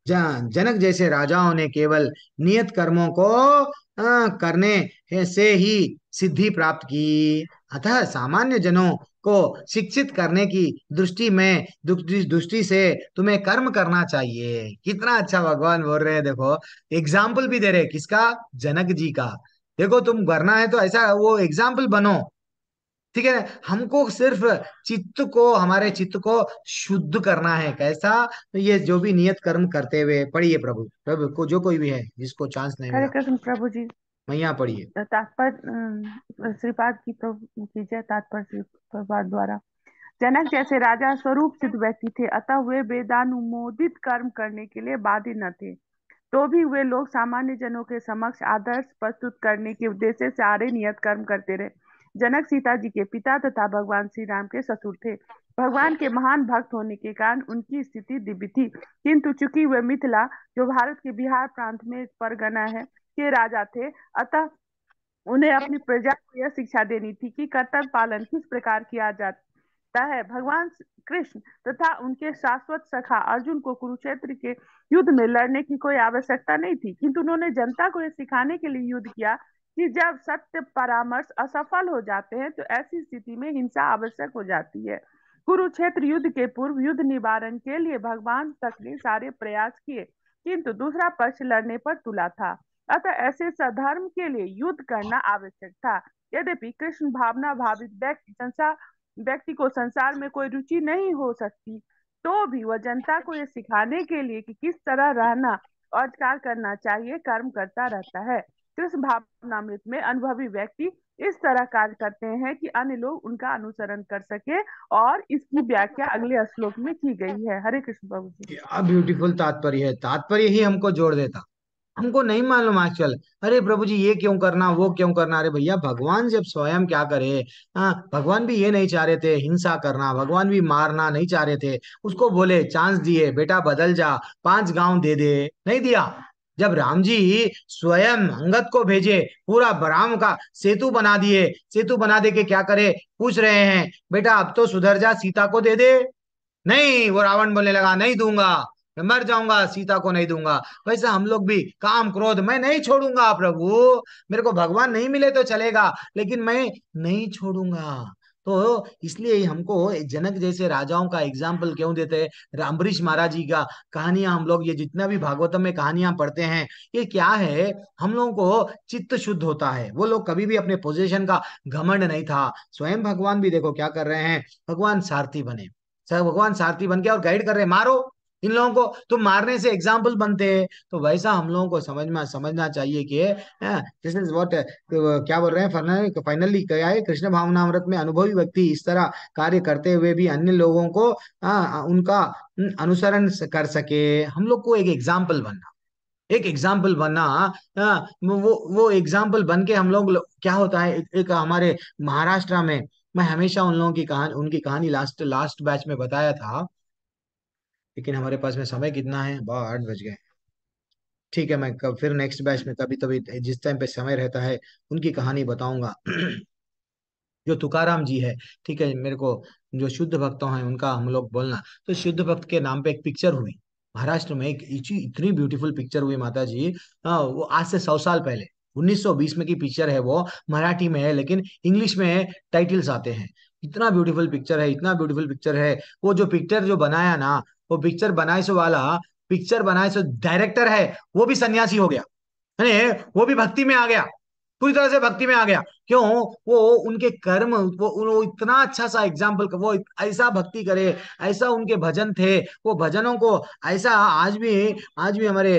जनक जैसे राजाओं ने केवल नियत कर्मों को करने से ही सिद्धि प्राप्त की, अतः सामान्य जनों को शिक्षित करने की दृष्टि से तुम्हें कर्म करना चाहिए। कितना अच्छा भगवान बोल रहे हैं, देखो एग्जाम्पल भी दे रहे हैं, किसका? जनक जी का। देखो तुम करना है तो ऐसा वो एग्जाम्पल बनो, ठीक है। हमको सिर्फ हमारे चित्त को शुद्ध करना है। कैसा? तो ये जो भी नियत कर्म करते हुए पढ़िए, प्रभु प्रभु को जो कोई भी है जिसको चांस नहीं हरे मिला, कृष्ण प्रभु जी। मैया पढ़िए। तात्पर्य श्रीपाद की प्रभु की जय। तात्पर्य श्री प्रभुपाद द्वारा। जनक जैसे राजा स्वरूप सिद्ध व्यक्ति थे, अतः वे वेदानुमोदित कर्म करने के लिए बाध्य न थे। तो भी वे लोग सामान्य जनों के समक्ष आदर्श प्रस्तुत करने के उद्देश्य से सारे नियत कर्म करते रहे। जनक सीता जी के पिता तथा भगवान श्री राम के ससुर थे। भगवान के महान भक्त होने के कारण उनकी स्थिति दिव्य थी, किंतु चूंकि वे मिथिला, जो भारत के बिहार प्रांत में एक परगना है, के राजा थे, अतः उन्हें अपनी प्रजा को यह शिक्षा देनी थी कि कर्तव्य पालन किस प्रकार किया जाता है। भगवान कृष्ण तथा उनके शाश्वत सखा अर्जुन को कुरुक्षेत्र के युद्ध में लड़ने की कोई आवश्यकता नहीं थी, किंतु उन्होंने जनता को यह सिखाने के लिए युद्ध किया कि जब सत्य परामर्श असफल हो जाते हैं तो ऐसी स्थिति में हिंसा आवश्यक हो जाती है। कुरुक्षेत्र युद्ध के पूर्व युद्ध निवारण के लिए भगवान तक ने सारे प्रयास किए, किंतु दूसरा पक्ष लड़ने पर तुला था, अतः ऐसे सधर्म के लिए युद्ध करना आवश्यक था। यद्यपि कृष्ण भावना भावित व्यक्ति को संसार में कोई रुचि नहीं हो सकती, तो भी वह जनता को यह सिखाने के लिए कि किस तरह रहना और क्या करना चाहिए कर्म करता रहता है। कृष्ण भावनामृत में अनुभवी व्यक्ति इस तरह कार्य करते हैं कि अन्य लोग उनका अनुसरण कर सके, और इसकी व्याख्या अगले श्लोक में की गई है। हरे कृष्ण प्रभु जी। क्या ब्यूटीफुल तात्पर्य है, तात्पर्य ही हमको जोड़ देता। हमको नहीं मालूम आजकल, अरे प्रभु जी ये क्यों करना, वो क्यों करना। अरे भैया, भगवान जब स्वयं क्या करे। हाँ, भगवान भी ये नहीं चाह रहे थे हिंसा करना, भगवान भी मारना नहीं चाह रहे थे। उसको बोले, चांस दिए, बेटा बदल जा, 5 गांव दे दे, नहीं दिया। जब राम जी स्वयं अंगद को भेजे, पूरा बराम का सेतु बना दिए, सेतु बना दे के क्या करे, पूछ रहे हैं बेटा अब तो सुधर जा, सीता को दे दे। नहीं, वो रावण बोलने लगा, नहीं दूंगा, मैं मर जाऊंगा, सीता को नहीं दूंगा। वैसे हम लोग भी काम क्रोध मैं नहीं छोड़ूंगा प्रभु। मेरे को भगवान नहीं मिले तो चलेगा, लेकिन मैं नहीं छोड़ूंगा। तो इसलिए ही हमको जनक जैसे राजाओं का एग्जाम्पल क्यों देते हैं? अम्बरीश महाराज जी का कहानियां हम लोग ये जितना भी भागवतम में कहानियां पढ़ते हैं, ये क्या है, हम लोगों को चित्त शुद्ध होता है। वो लोग कभी भी अपने पोजीशन का घमंड नहीं था। स्वयं भगवान भी देखो क्या कर रहे हैं, भगवान सारथी बने, भगवान सारथी बन के और गाइड कर रहे हैं, मारो इन लोगों को, तो मारने से एग्जाम्पल बनते हैं। तो वैसा हम लोगों को समझना चाहिए कि दिस इज व्हाट, क्या बोल रहे हैं, फाइनली क्या है, कृष्ण भावनामृत में अनुभवी व्यक्ति इस तरह कार्य करते हुए भी अन्य लोगों को उनका अनुसरण कर सके। हम लोग को एक एग्जाम्पल बनना, एक एग्जाम्पल बनना। वो एग्जाम्पल बन के हम लोग क्या होता है, एक हमारे महाराष्ट्र में, मैं हमेशा उन लोगों की कहानी, उनकी कहानी लास्ट लास्ट बैच में बताया था, लेकिन हमारे पास में समय कितना है, 8 बज गए। ठीक है, मैं कब फिर नेक्स्ट बैच में कभी कभी जिस टाइम पे समय रहता है उनकी कहानी बताऊंगा। जो तुकाराम जी है, ठीक है, मेरे को जो शुद्ध भक्तों हैं उनका हम लोग बोलना। तो शुद्ध भक्त के नाम पे एक पिक्चर हुई महाराष्ट्र में, एक इतनी ब्यूटीफुल पिक्चर हुई माता जी। वो आज से 100 साल पहले 1920 में की पिक्चर है, वो मराठी में है लेकिन इंग्लिश में टाइटल्स आते हैं। इतना ब्यूटीफुल पिक्चर है, इतना ब्यूटीफुल पिक्चर है। वो जो पिक्चर जो बनाया ना, वो पिक्चर बनाए सो वाला, पिक्चर बनाए सो डायरेक्टर है, वो भी सन्यासी हो गया, है वो भी भक्ति में आ गया, पूरी तरह से भक्ति में आ गया। क्यों? वो उनके कर्म, वो इतना अच्छा सा एग्जाम्पल, वो ऐसा भक्ति करे, ऐसा उनके भजन थे। वो भजनों को ऐसा आज भी हमारे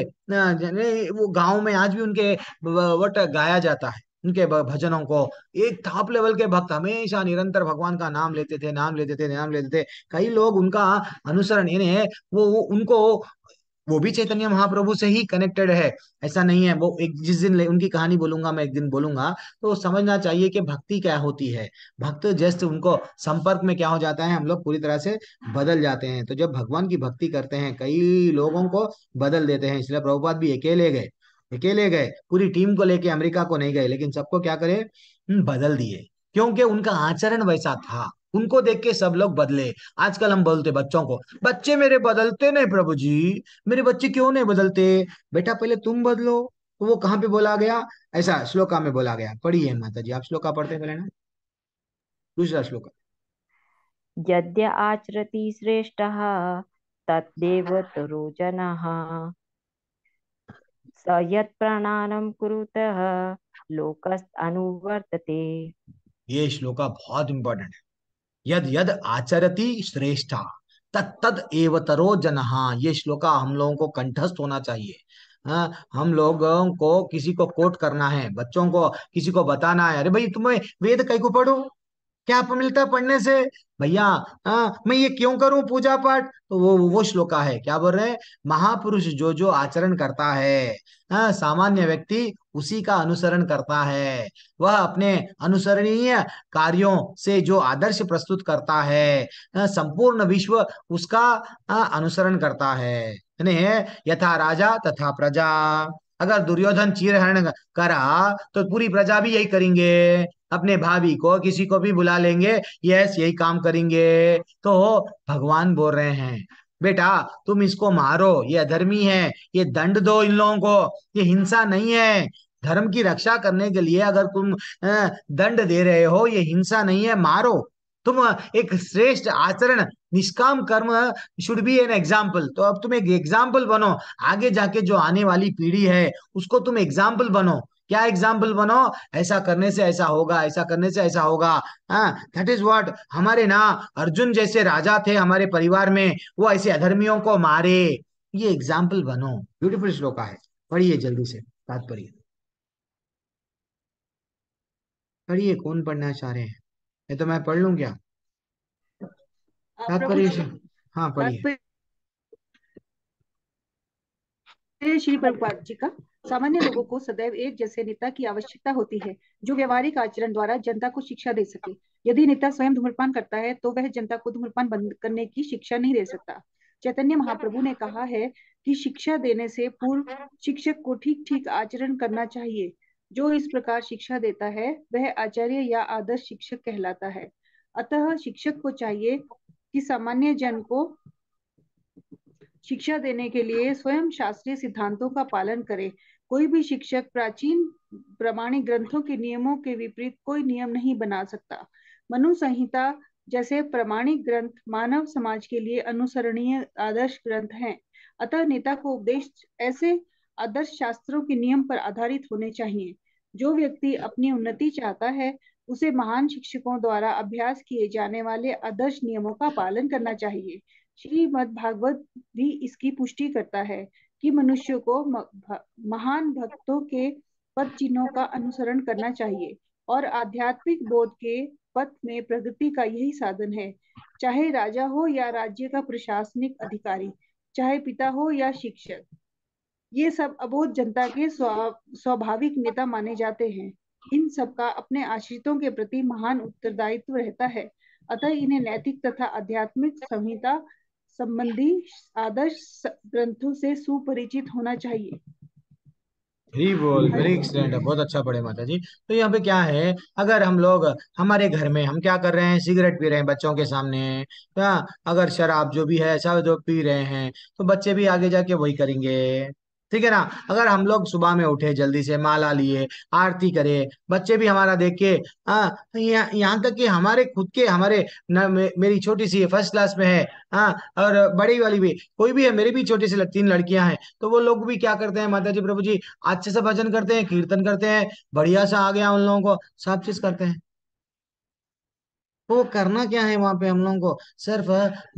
वो गांव में आज भी उनके वट गाया जाता है, उनके भजनों को। एक टॉप लेवल के भक्त हमेशा निरंतर भगवान का नाम लेते थे, नाम लेते थे, नाम लेते थे। कई लोग उनका अनुसरण, यानी उनको वो भी चैतन्य महाप्रभु से ही कनेक्टेड है। ऐसा नहीं है, वो एक जिस दिन उनकी कहानी बोलूंगा, मैं एक दिन बोलूंगा, तो समझना चाहिए कि भक्ति क्या होती है। भक्त जस्ट उनको संपर्क में क्या हो जाता है, हम लोग पूरी तरह से बदल जाते हैं। तो जब भगवान की भक्ति करते हैं, कई लोगों को बदल देते हैं। इसलिए प्रभुपाद भी अकेले गए, पूरी टीम को लेके अमेरिका को नहीं गए, लेकिन सबको क्या करे, बदल दिए। क्योंकि उनका आचरण वैसा था, उनको देख के सब लोग बदले। आजकल हम बोलते बच्चों को, बच्चे मेरे बदलते नहीं प्रभु जी, मेरे बच्चे क्यों नहीं बदलते। बेटा पहले तुम बदलो। तो वो कहाँ पे बोला गया, ऐसा श्लोका में बोला गया। पढ़िए माता जी, आप श्लोका पढ़ते पहले ना, दूसरा श्लोका। यद्य आचरति श्रेष्ठः तद्देवतरो जनः स यत् प्रणानं कुरुतः लोकस्तनुवर्तते। ये श्लोका बहुत इंपॉर्टेंट है। यद यद आचरति श्रेष्ठा तत्तद एवतरो जनहा, ये श्लोका हम लोगों को कंठस्थ होना चाहिए। हम लोगों को किसी को कोट करना है, बच्चों को किसी को बताना है, अरे भाई तुम्हें वेद कई को पढ़ो, क्या मिलता है पढ़ने से भैया। मैं ये क्यों करूं पूजा पाठ, तो वो श्लोका है, क्या बोल रहे हैं, महापुरुष जो जो आचरण करता है, सामान्य व्यक्ति उसी का अनुसरण करता है। वह अपने अनुसरणीय कार्यों से जो आदर्श प्रस्तुत करता है, संपूर्ण विश्व उसका अनुसरण करता है। यानी यथा राजा तथा प्रजा। अगर दुर्योधन चीरहरण करा तो पूरी प्रजा भी यही करेंगे, अपने भाभी को किसी को भी बुला लेंगे, यस यही काम करेंगे। तो भगवान बोल रहे हैं, बेटा तुम इसको मारो, ये अधर्मी है, ये दंड दो इन लोगों को, ये हिंसा नहीं है। धर्म की रक्षा करने के लिए अगर तुम दंड दे रहे हो, ये हिंसा नहीं है, मारो। तुम एक श्रेष्ठ आचरण, निष्काम कर्म शुड बी एन एग्जाम्पल। तो अब तुम एक एग्जाम्पल बनो, आगे जाके जो आने वाली पीढ़ी है उसको तुम एग्जाम्पल बनो। क्या एग्जाम्पल बनो, ऐसा करने से ऐसा होगा, ऐसा करने से ऐसा होगा। हाँ, दैट इज व्हाट। हमारे ना अर्जुन जैसे राजा थे हमारे परिवार में, वो ऐसे अधर्मियों को मारे। ये एग्जाम्पल बनो। ब्यूटीफुल श्लोका है, पढ़िए जल्दी से तात्पर्य। पढ़िए, कौन पढ़ना चाह रहे हैं, ये तो मैं पढ़ लूं क्या प्रभु तात्पर्य जी, से। हाँ पढ़िए। तात्पर्य श्री प्रभुपाद जी का, सामान्य लोगों को सदैव एक जैसे नेता की आवश्यकता होती है जो व्यवहारिक आचरण द्वारा जनता को शिक्षा दे सके। यदि नेता स्वयं धूम्रपान करता है तो वह जनता को धूम्रपान बंद करने की शिक्षा नहीं दे सकता। चैतन्य महाप्रभु ने कहा है कि शिक्षा देने से पूर्व शिक्षक को ठीक ठीक आचरण करना चाहिए। जो इस प्रकार शिक्षा देता है वह आचार्य या आदर्श शिक्षक कहलाता है। अतः शिक्षक को चाहिए कि सामान्य जन को शिक्षा देने के लिए स्वयं शास्त्रीय सिद्धांतों का पालन करे। कोई भी शिक्षक प्राचीन प्रमाणिक ग्रंथों के नियमों के विपरीत कोई नियम नहीं बना सकता। मनु संहिता जैसे प्रमाणिक ग्रंथ मानव समाज के लिए अनुसरणीय आदर्श ग्रंथ हैं। अतः नेता को उपदेश ऐसे आदर्श शास्त्रों के नियम पर आधारित होने चाहिए। जो व्यक्ति अपनी उन्नति चाहता है उसे महान शिक्षकों द्वारा अभ्यास किए जाने वाले आदर्श नियमों का पालन करना चाहिए। श्रीमद् भागवत भी इसकी पुष्टि करता है कि मनुष्य को महान भक्तों के पद चिन्हों का अनुसरण करना चाहिए और आध्यात्मिक बोध के पथ में प्रगति का यही साधन है। चाहे राजा हो या राज्य का प्रशासनिक अधिकारी, चाहे पिता हो या शिक्षक, ये सब अबोध जनता के स्वाभाविक नेता माने जाते हैं। इन सबका अपने आश्रितों के प्रति महान उत्तरदायित्व रहता है। अतः इन्हें नैतिक तथा आध्यात्मिक संहिता संबंधी आदर्श ग्रंथों से सुपरिचित होना चाहिए। वेरी बोल, वेरी एक्सीलेंट, बहुत अच्छा पढ़े माता जी। तो यहाँ पे क्या है, अगर हम लोग हमारे घर में हम क्या कर रहे हैं, सिगरेट पी रहे हैं बच्चों के सामने, या अगर शराब जो भी है ऐसा जो पी रहे हैं, तो बच्चे भी आगे जाके वही करेंगे। ठीक है ना। अगर हम लोग सुबह में उठे जल्दी से, माला लिए, आरती करे, बच्चे भी हमारा देख के यहाँ तक कि हमारे खुद के हमारे मेरी छोटी सी फर्स्ट क्लास में है, हाँ, और बड़ी वाली भी, कोई भी है, मेरी भी छोटी सी 3 लड़कियां हैं, तो वो लोग भी क्या करते हैं माता जी प्रभु जी, अच्छे से भजन करते हैं, कीर्तन करते हैं, बढ़िया सा आ गया उन लोगों को, सब चीज करते हैं। तो करना क्या है वहां पे, हम लोगों को सिर्फ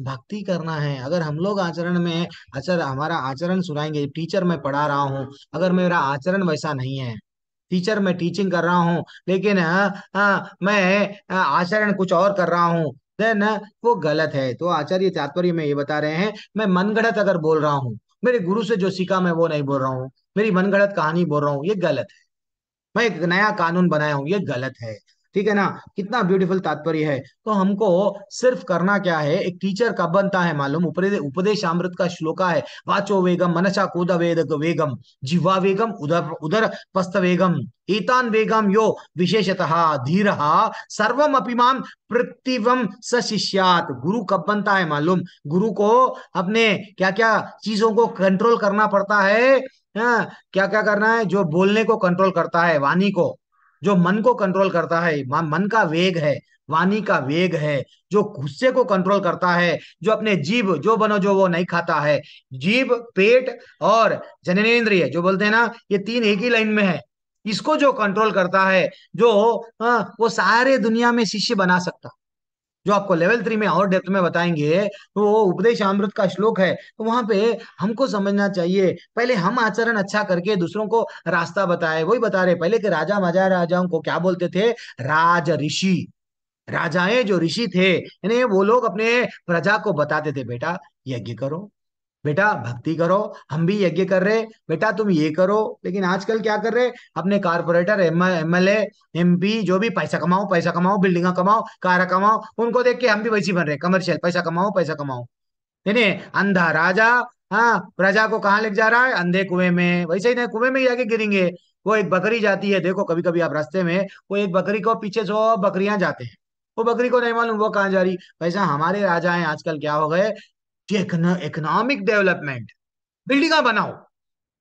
भक्ति करना है। अगर हम लोग आचरण में, अचर हमारा आचरण सुनाएंगे, टीचर मैं पढ़ा रहा हूँ, अगर मेरा आचरण वैसा नहीं है, टीचर मैं टीचिंग कर रहा हूँ लेकिन मैं आचरण कुछ और कर रहा हूँ, देन वो गलत है। तो आचार्य तात्पर्य में ये बता रहे हैं, मैं मनगढ़ंत अगर बोल रहा हूँ, मेरे गुरु से जो सीखा मैं वो नहीं बोल रहा हूँ, मेरी मनगढ़ंत कहानी बोल रहा हूँ, ये गलत है। मैं एक नया कानून बनाया हूं, ये गलत है। ठीक है ना? कितना ब्यूटीफुल तात्पर्य है। तो हमको सिर्फ करना क्या है, एक टीचर कब बनता है मालूम? उपदेश अमृत का श्लोका है, वाचो वेगम मनसा कूद वेद वेगम, जिह्वा वेगम उदर उदर पस्त वेगम, एतान वेगम यो विशेषतः धीरः सर्वम अपिमाम पृथ्वीम स शिष्यात। गुरु कब बनता है मालूम? गुरु को अपने क्या क्या चीजों को कंट्रोल करना पड़ता है। हाँ, क्या क्या करना है? जो बोलने को कंट्रोल करता है, वाणी को, जो मन को कंट्रोल करता है, मन का वेग है, वाणी का वेग है, जो गुस्से को कंट्रोल करता है, जो अपने जीभ जो बनो जो वो नहीं खाता है, जीभ, पेट और जननेंद्रिय जो बोलते हैं ना, ये तीन एक ही लाइन में है, इसको जो कंट्रोल करता है, जो वो सारे दुनिया में शिष्य बना सकता। जो आपको लेवल 3 में और डेप्थ में बताएंगे, तो वो उपदेश अमृत का श्लोक है। तो वहां पे हमको समझना चाहिए, पहले हम आचरण अच्छा करके दूसरों को रास्ता बताए। वही बता रहे पहले के राजा महाराजाओं को क्या बोलते थे? राज ऋषि। राजाएं जो ऋषि थे, यानी वो लोग अपने प्रजा को बताते थे, बेटा यज्ञ करो, बेटा भक्ति करो, हम भी यज्ञ कर रहे, बेटा तुम ये करो। लेकिन आजकल क्या कर रहे? अपने कारपोरेटर, एमएलए, एमपी जो भी, पैसा कमाओ पैसा कमाओ, बिल्डिंगा कमाओ, कार कमाओ, उनको देख के हम भी वैसी बन रहे, कमर्शियल, पैसा कमाओ पैसा कमाओ। यानी अंधा राजा, हाँ, प्रजा को कहाँ लेके जा रहा है? अंधे कुएं में। वैसे ही नहीं, कुएं में ही जाके गिरेंगे। वो एक बकरी जाती है, देखो कभी कभी आप रास्ते में, वो एक बकरी को पीछे 100 बकरियां जाते हैं, वो बकरी को नहीं मालूम वो कहाँ जा रही। वैसा हमारे राजा हैं आजकल क्या हो गए? इकोनॉमिक डेवलपमेंट, बिल्डिंगा बनाओ,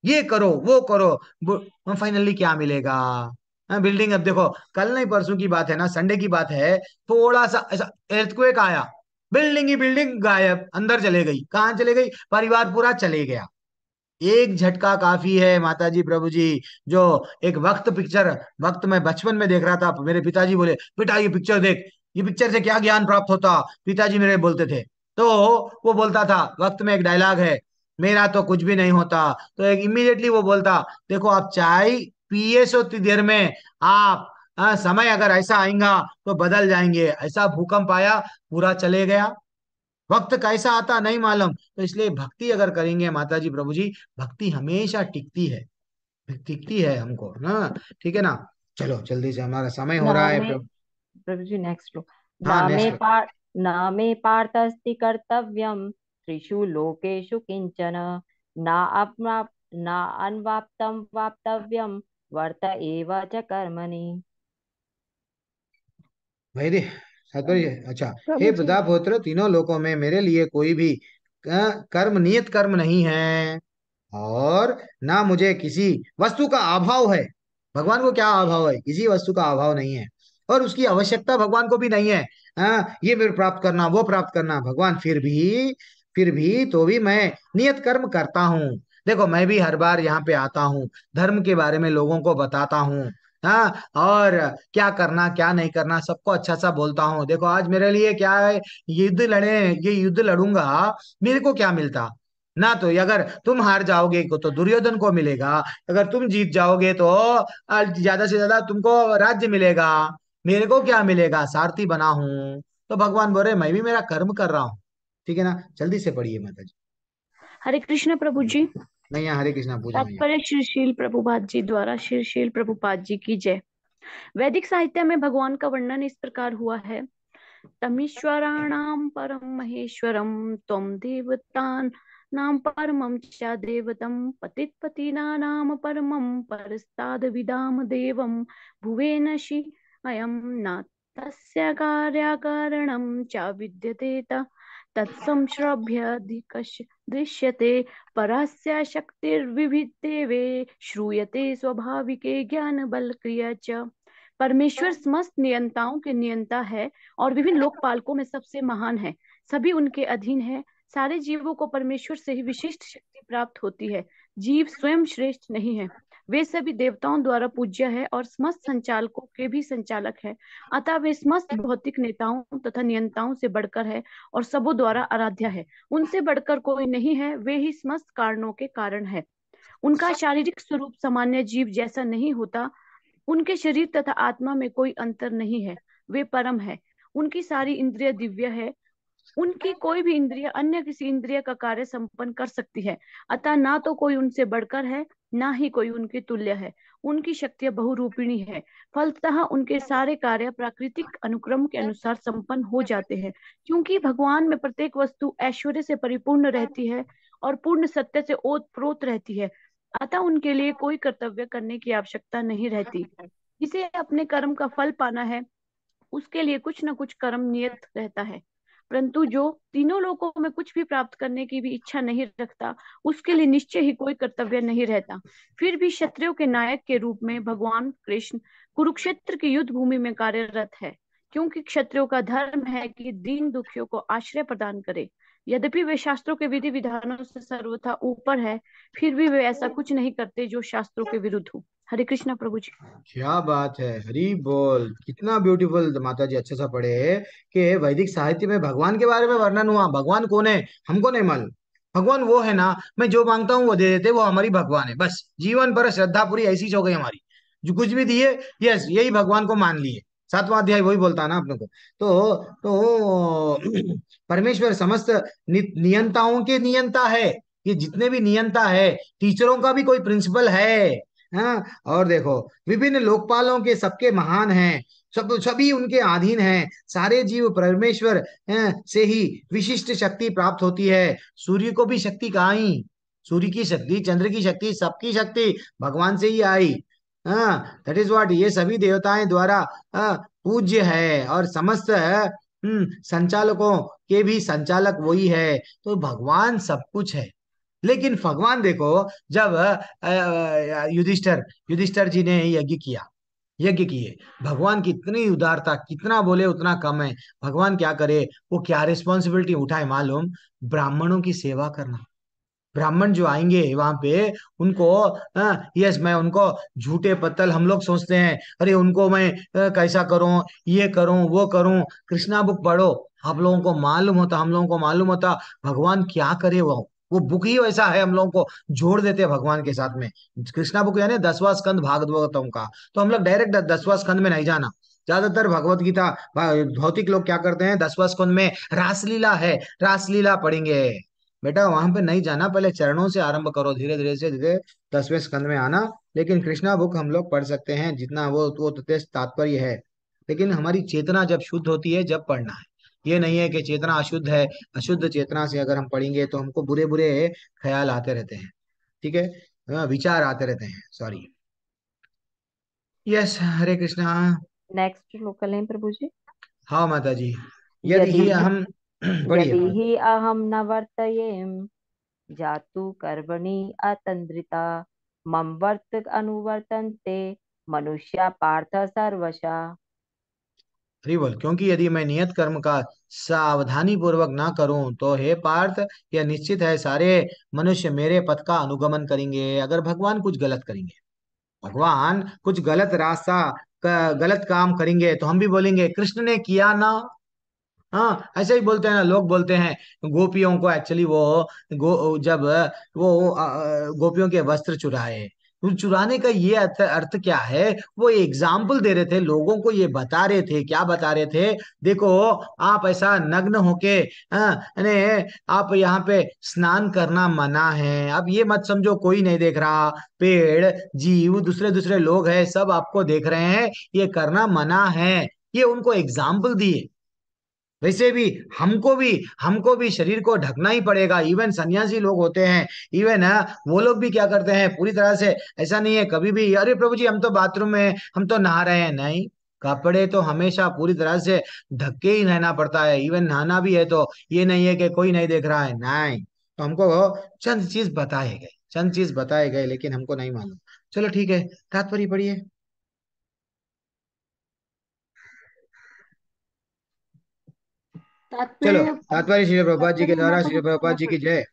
ये करो वो करो, फाइनली क्या मिलेगा? बिल्डिंग। अब देखो, कल नहीं परसों की बात है ना, संडे की बात है, थोड़ा सा ऐसा earthquake आया, बिल्डिंग ही बिल्डिंग गायब, अंदर चले गई। कहाँ चले गई? परिवार पूरा चले गया। एक झटका काफी है माता जी, प्रभु जी। जो एक वक्त पिक्चर, वक्त में बचपन में देख रहा था, मेरे पिताजी बोले, बेटा ये पिक्चर देख, ये पिक्चर से क्या ज्ञान प्राप्त होता? पिताजी मेरे बोलते थे। तो वो बोलता था, वक्त में एक डायलॉग है, मेरा तो कुछ भी नहीं होता। तो एक इमीडिएटली वो बोलता, देखो आप चाय पिए सो उतनी देर में आप, समय अगर ऐसा आएगा तो बदल जाएंगे। ऐसा भूकंप आया, पूरा चले गया। वक्त कैसा आता नहीं मालूम। तो इसलिए भक्ति अगर करेंगे माता जी, प्रभु जी, भक्ति हमेशा टिकती है, टिकती है हमको ना। ठीक है ना? चलो जल्दी से, हमारा समय हो न रहा है मे प्रभु। प्रभु जी नेक्स्ट श्लोक। हाँ, नेक्स्ट। न मे पार्थस्ति कर्तव्यम त्रिषु लोकेषु किंचन, न अपना न अन्वाप्तम वाप्तव्यम वर्त एव च कर्मणि। भाई रे, तात्पर्य, अच्छा। हे प्रभु जी। प्रतापहोत्र, तीनों लोकों में मेरे लिए कोई भी कर्म, नियत कर्म नहीं है, और ना मुझे किसी वस्तु का अभाव है। भगवान को क्या अभाव है? किसी वस्तु का अभाव नहीं है, और उसकी आवश्यकता भगवान को भी नहीं है। ये फिर प्राप्त करना, वो प्राप्त करना, भगवान फिर भी तो भी मैं नियत कर्म करता हूँ। देखो मैं भी हर बार यहाँ पे आता हूँ, धर्म के बारे में लोगों को बताता हूँ, हाँ, और क्या करना क्या नहीं करना सबको अच्छा सा बोलता हूँ। देखो आज मेरे लिए क्या है, ये युद्ध लड़ूंगा, मेरे को क्या मिलता? ना तो अगर तुम हार जाओगे तो दुर्योधन को मिलेगा, अगर तुम जीत जाओगे तो ज्यादा से ज्यादा तुमको राज्य मिलेगा, मेरे को क्या मिलेगा? सारथी बना हूं। तो भगवान बोले मैं भी मेरा कर्म कर रहा हूँ। ठीक है ना? जल्दी से पढ़िए माता जी। हरे कृष्ण प्रभु जी। नहीं, यहाँ हरे कृष्णा पूजा में। तात्पर्य श्री शील प्रभुपाद जी द्वारा, श्री शील प्रभुपाद जी की जय। वैदिक साहित्य में भगवान का वर्णन इस प्रकार हुआ है। तमीश्वराणाम परम महेश्वरम त्वं देवतान नाम परमं च देवतम पतित पतिना नाम परमं परस्ताद विदाम देवम भुवेन शि अयम न तस्य कार्यकारणं च विद्यते तत्संश्रभ्यधिकश दृश्यते परस्य शक्तिर्विभिदेवे श्रूयते स्वाभाविके ज्ञान बल क्रिया च। परमेश्वर समस्त नियंताओं के नियंता है और विभिन्न लोकपालकों में सबसे महान है। सभी उनके अधीन है। सारे जीवों को परमेश्वर से ही विशिष्ट शक्ति प्राप्त होती है। जीव स्वयं श्रेष्ठ नहीं है, वे सभी देवताओं द्वारा पूज्य है और समस्त संचालकों के भी संचालक है। अतः वे समस्त भौतिक नेताओं तथा नियंताओं से बढ़कर है और सबों द्वारा आराध्य है। उनसे बढ़कर कोई नहीं है, वे ही समस्त कारणों के कारण है। उनका शारीरिक स्वरूप सामान्य जीव जैसा नहीं होता। उनके शरीर तथा आत्मा में कोई अंतर नहीं है, वे परम है। उनकी सारी इंद्रिय दिव्य है उनकी कोई भी इंद्रिय अन्य किसी इंद्रिय का कार्य संपन्न कर सकती है। अतः ना तो कोई उनसे बढ़कर है, ना ही कोई उनके तुल्य है। उनकी शक्तियां बहुरूपिणी है। फलतः उनके सारे कार्य प्राकृतिक अनुक्रम के अनुसार संपन्न हो जाते हैं। क्योंकि भगवान में प्रत्येक वस्तु ऐश्वर्य से परिपूर्ण रहती है और पूर्ण सत्य से ओतप्रोत रहती है, अतः उनके लिए कोई कर्तव्य करने की आवश्यकता नहीं रहती। जिसे अपने कर्म का फल पाना है, उसके लिए कुछ न कुछ कर्म नियत रहता है। परंतु जो तीनों लोकों में कुछ भी प्राप्त करने की भी इच्छा नहीं रखता, उसके लिए निश्चय ही कोई कर्तव्य नहीं रहता। फिर भी क्षत्रियों के नायक के रूप में भगवान कृष्ण कुरुक्षेत्र की युद्ध भूमि में कार्यरत है, क्योंकि क्षत्रियों का धर्म है कि दीन दुखियों को आश्रय प्रदान करे। यद्यपि वे शास्त्रों के विधि विधानों से सर्वथा ऊपर है, फिर भी वे ऐसा कुछ नहीं करते जो शास्त्रों के विरुद्ध हो। हरे कृष्णा प्रभु जी। क्या बात है, हरी बोल, कितना ब्यूटीफुल माता जी अच्छे से पढ़े कि वैदिक साहित्य में भगवान के बारे में वर्णन हुआ। भगवान कौन है हमको नहीं मालूम। भगवान वो है ना, मैं जो मांगता हूँ वो दे देते, वो हमारी भगवान है। बस जीवन पर श्रद्धा पूरी ऐसी हो गई हमारी, जो कुछ भी दिए, यस यही भगवान को मान लिए। सातवां अध्याय वही बोलता है ना अपने को। तो परमेश्वर समस्त नियंताओं के नियंता है। ये जितने भी नियंता है, टीचरों का भी कोई प्रिंसिपल है। हाँ, और देखो विभिन्न लोकपालों के सबके महान हैं, सब सभी उनके अधीन हैं। सारे जीव परमेश्वर से ही विशिष्ट शक्ति प्राप्त होती है। सूर्य को भी शक्ति कहाँ ही, सूर्य की शक्ति, चंद्र की शक्ति, सबकी शक्ति भगवान से ही आई। हाँ, दैट इज व्हाट, ये सभी देवताएं द्वारा पूज्य है, और समस्त संचालकों के भी संचालक वही है। तो भगवान सब कुछ है। लेकिन भगवान देखो, जब युधिष्ठर युधिष्ठर जी ने यज्ञ किया, यज्ञ किए, भगवान की इतनी उदारता, कितना बोले उतना कम है। भगवान क्या करे, वो क्या रिस्पॉन्सिबिलिटी उठाए मालूम, ब्राह्मणों की सेवा करना। ब्राह्मण जो आएंगे वहां पे, उनको यस, मैं उनको झूठे पत्तल, हम लोग सोचते हैं अरे उनको मैं कैसा करूं, ये करूं वो करूं। कृष्णा बुक पढ़ो, आप लोगों को मालूम होता, हम लोगों को मालूम होता भगवान क्या करे। वो बुक ही वैसा है, हम लोगों को जोड़ देते हैं भगवान के साथ में। कृष्णा बुक यानी 10वां स्कंद भागवतम का, तो हम लोग डायरेक्ट 10वां स्कंद में नहीं जाना। ज्यादातर भगवत गीता भौतिक लोग क्या करते हैं, 10वां स्कंद में रासलीला है, रासलीला पढ़ेंगे। बेटा वहां पे नहीं जाना, पहले चरणों से आरंभ करो, धीरे धीरे से धीरे 10वें स्कंद में आना। लेकिन कृष्णा बुक हम लोग पढ़ सकते हैं जितना वो तात्पर्य है। लेकिन हमारी चेतना जब शुद्ध होती है, जब पढ़ना है। ये नहीं है कि चेतना अशुद्ध है, अशुद्ध चेतना से अगर हम पढ़ेंगे तो हमको बुरे बुरे ख्याल आते रहते हैं। ठीक है, विचार आते रहते हैं, सॉरी। यस, हरे कृष्णा। नेक्स्ट श्लोक लें प्रभु जी। हाँ माता जी, यदि यदि ही हम पढ़िए। यदि ही अहम न वर्तयेम जातु कर्मणि अतन्द्रिता मम वर्त अनुवर्तन्ते मनुष्या पार्थ सर्वशा। हरि बोल। क्योंकि यदि मैं नियत कर्म का सावधानी पूर्वक ना करूं तो हे पार्थ, यह निश्चित है सारे मनुष्य मेरे पथ का अनुगमन करेंगे। अगर भगवान कुछ गलत करेंगे, भगवान कुछ गलत रास्ता गलत काम करेंगे, तो हम भी बोलेंगे कृष्ण ने किया ना। हाँ, ऐसे ही बोलते हैं ना, लोग बोलते हैं गोपियों को, एक्चुअली वो जब वो गोपियों के वस्त्र चुराए, तो चुराने का ये अर्थ क्या है, वो एग्जाम्पल दे रहे थे लोगों को, ये बता रहे थे, क्या बता रहे थे, देखो आप ऐसा नग्न होके यानी आप यहाँ पे स्नान करना मना है। अब ये मत समझो कोई नहीं देख रहा, पेड़ जीव दूसरे दूसरे लोग हैं, सब आपको देख रहे हैं, ये करना मना है। ये उनको एग्जाम्पल दिए। वैसे भी हमको भी शरीर को ढकना ही पड़ेगा। इवन सन्यासी लोग होते हैं, इवन वो लोग भी क्या करते हैं पूरी तरह से, ऐसा नहीं है कभी भी अरे प्रभु जी हम तो बाथरूम में हैं, हम तो नहा रहे हैं, नहीं। कपड़े तो हमेशा पूरी तरह से ढक के ही रहना पड़ता है। इवन नहाना भी है तो ये नहीं है कि कोई नहीं देख रहा है, नहीं। तो हमको चंद चीज बताए गए, लेकिन हमको नहीं मालूम। चलो ठीक है, तात्पर्य पढ़िए। चलो, तात्पर्य तात्पर्य श्री प्रभुपाद जी के तात्पर्य द्वारा, माता श्री जी प्रभुपाद द्वारा जी की पढ़। जय।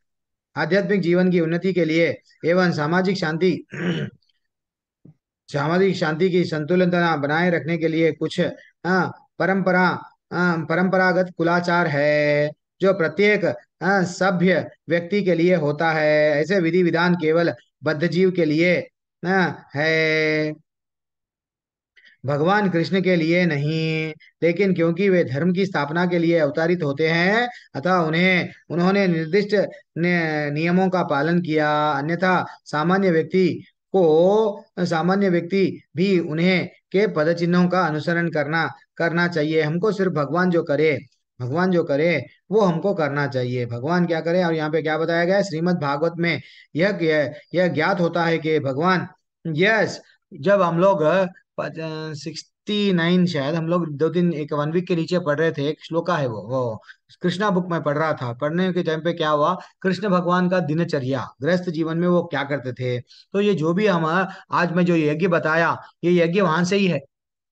आध्यात्मिक जीवन की उन्नति के लिए एवं सामाजिक शांति की संतुलनता बनाए रखने के लिए कुछ परंपरा परंपरागत कुलाचार है, जो प्रत्येक सभ्य व्यक्ति के लिए होता है। ऐसे विधि विधान केवल बद्ध जीव के लिए है। भगवान कृष्ण के लिए नहीं, लेकिन क्योंकि वे धर्म की स्थापना के लिए अवतरित होते हैं, अतः उन्होंने निर्दिष्ट नियमों का पालन किया। अन्यथा सामान्य व्यक्ति सामान्य व्यक्ति भी उन्हें के पद चिन्हों का अनुसरण करना चाहिए। हमको सिर्फ भगवान जो करे वो हमको करना चाहिए। भगवान क्या करे, और यहाँ पे क्या बताया गया है श्रीमद् भागवत में, यह ज्ञात होता है कि भगवान, यस, जब हम लोग 69 शायद हम लोग 2 दिन एक 1 वीक के नीचे पढ़ रहे थे, एक श्लोका है वो कृष्णा बुक में पढ़ रहा था। पढ़ने के टाइम पे क्या हुआ, कृष्ण भगवान का दिनचर्या गृहस्थ जीवन में वो क्या करते थे। तो ये जो भी हम आज मैं जो यज्ञ बताया, ये यज्ञ वहां से ही है।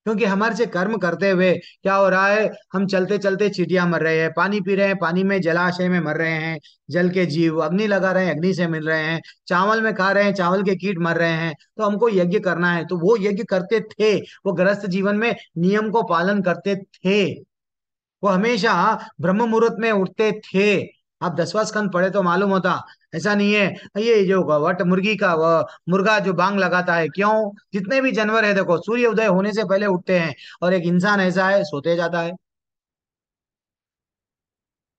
क्योंकि हमारे से कर्म करते हुए क्या हो रहा है, हम चलते चलते चींटियां मर रहे हैं, पानी पी रहे हैं, पानी में जलाशय में मर रहे हैं जल के जीव, अग्नि लगा रहे हैं, अग्नि से मिल रहे हैं, चावल में खा रहे हैं, चावल के कीट मर रहे हैं। तो हमको यज्ञ करना है, तो वो यज्ञ करते थे, वो गृहस्थ जीवन में नियम को पालन करते थे, वो हमेशा ब्रह्म मुहूर्त में उठते थे। आप 10वां स्कंद पढ़े तो मालूम होता। ऐसा नहीं है ये जो वट मुर्गी का मुर्गा जो बांग लगाता है, क्यों, जितने भी जानवर है देखो सूर्य उदय होने से पहले उठते हैं, और एक इंसान ऐसा है सोते जाता है।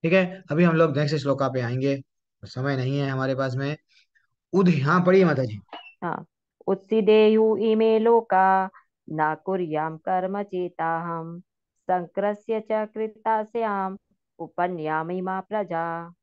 ठीक है, अभी हम लोग नेक्स्ट श्लोका पे आएंगे, समय नहीं है हमारे पास में। हाँ पढ़िए माता जी। हाँ, उत्सीदेयु इमे लोका न कुर्याम कर्म चेताहम संक्रस्य च कृतास्याम उपन्यामी मा प्रजा।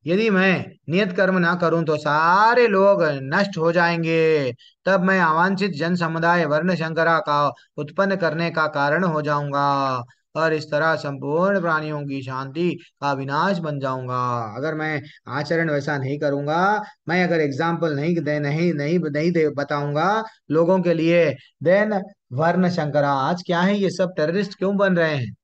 यदि मैं नियत कर्म ना करूं तो सारे लोग नष्ट हो जाएंगे, तब मैं अवांछित जन समुदाय वर्ण शंकरा का उत्पन्न करने का कारण हो जाऊंगा, और इस तरह संपूर्ण प्राणियों की शांति का विनाश बन जाऊंगा। अगर मैं आचरण वैसा नहीं करूंगा, मैं अगर एग्जाम्पल नहीं दे बताऊंगा लोगों के लिए, देन वर्ण शंकरा, आज क्या है ये सब टेररिस्ट क्यों बन रहे हैं,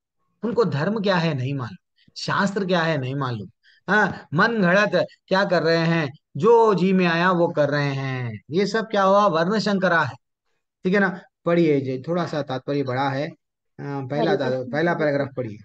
उनको धर्म क्या है नहीं मालूम, शास्त्र क्या है नहीं मालूम। हाँ, मन घड़त क्या कर रहे हैं, जो जी में आया वो कर रहे हैं, ये सब क्या हुआ, वर्ण शंकरा है। ठीक है ना, पढ़िए जी, थोड़ा सा तात्पर्य बड़ा है। पहला पैराग्राफ पढ़िए।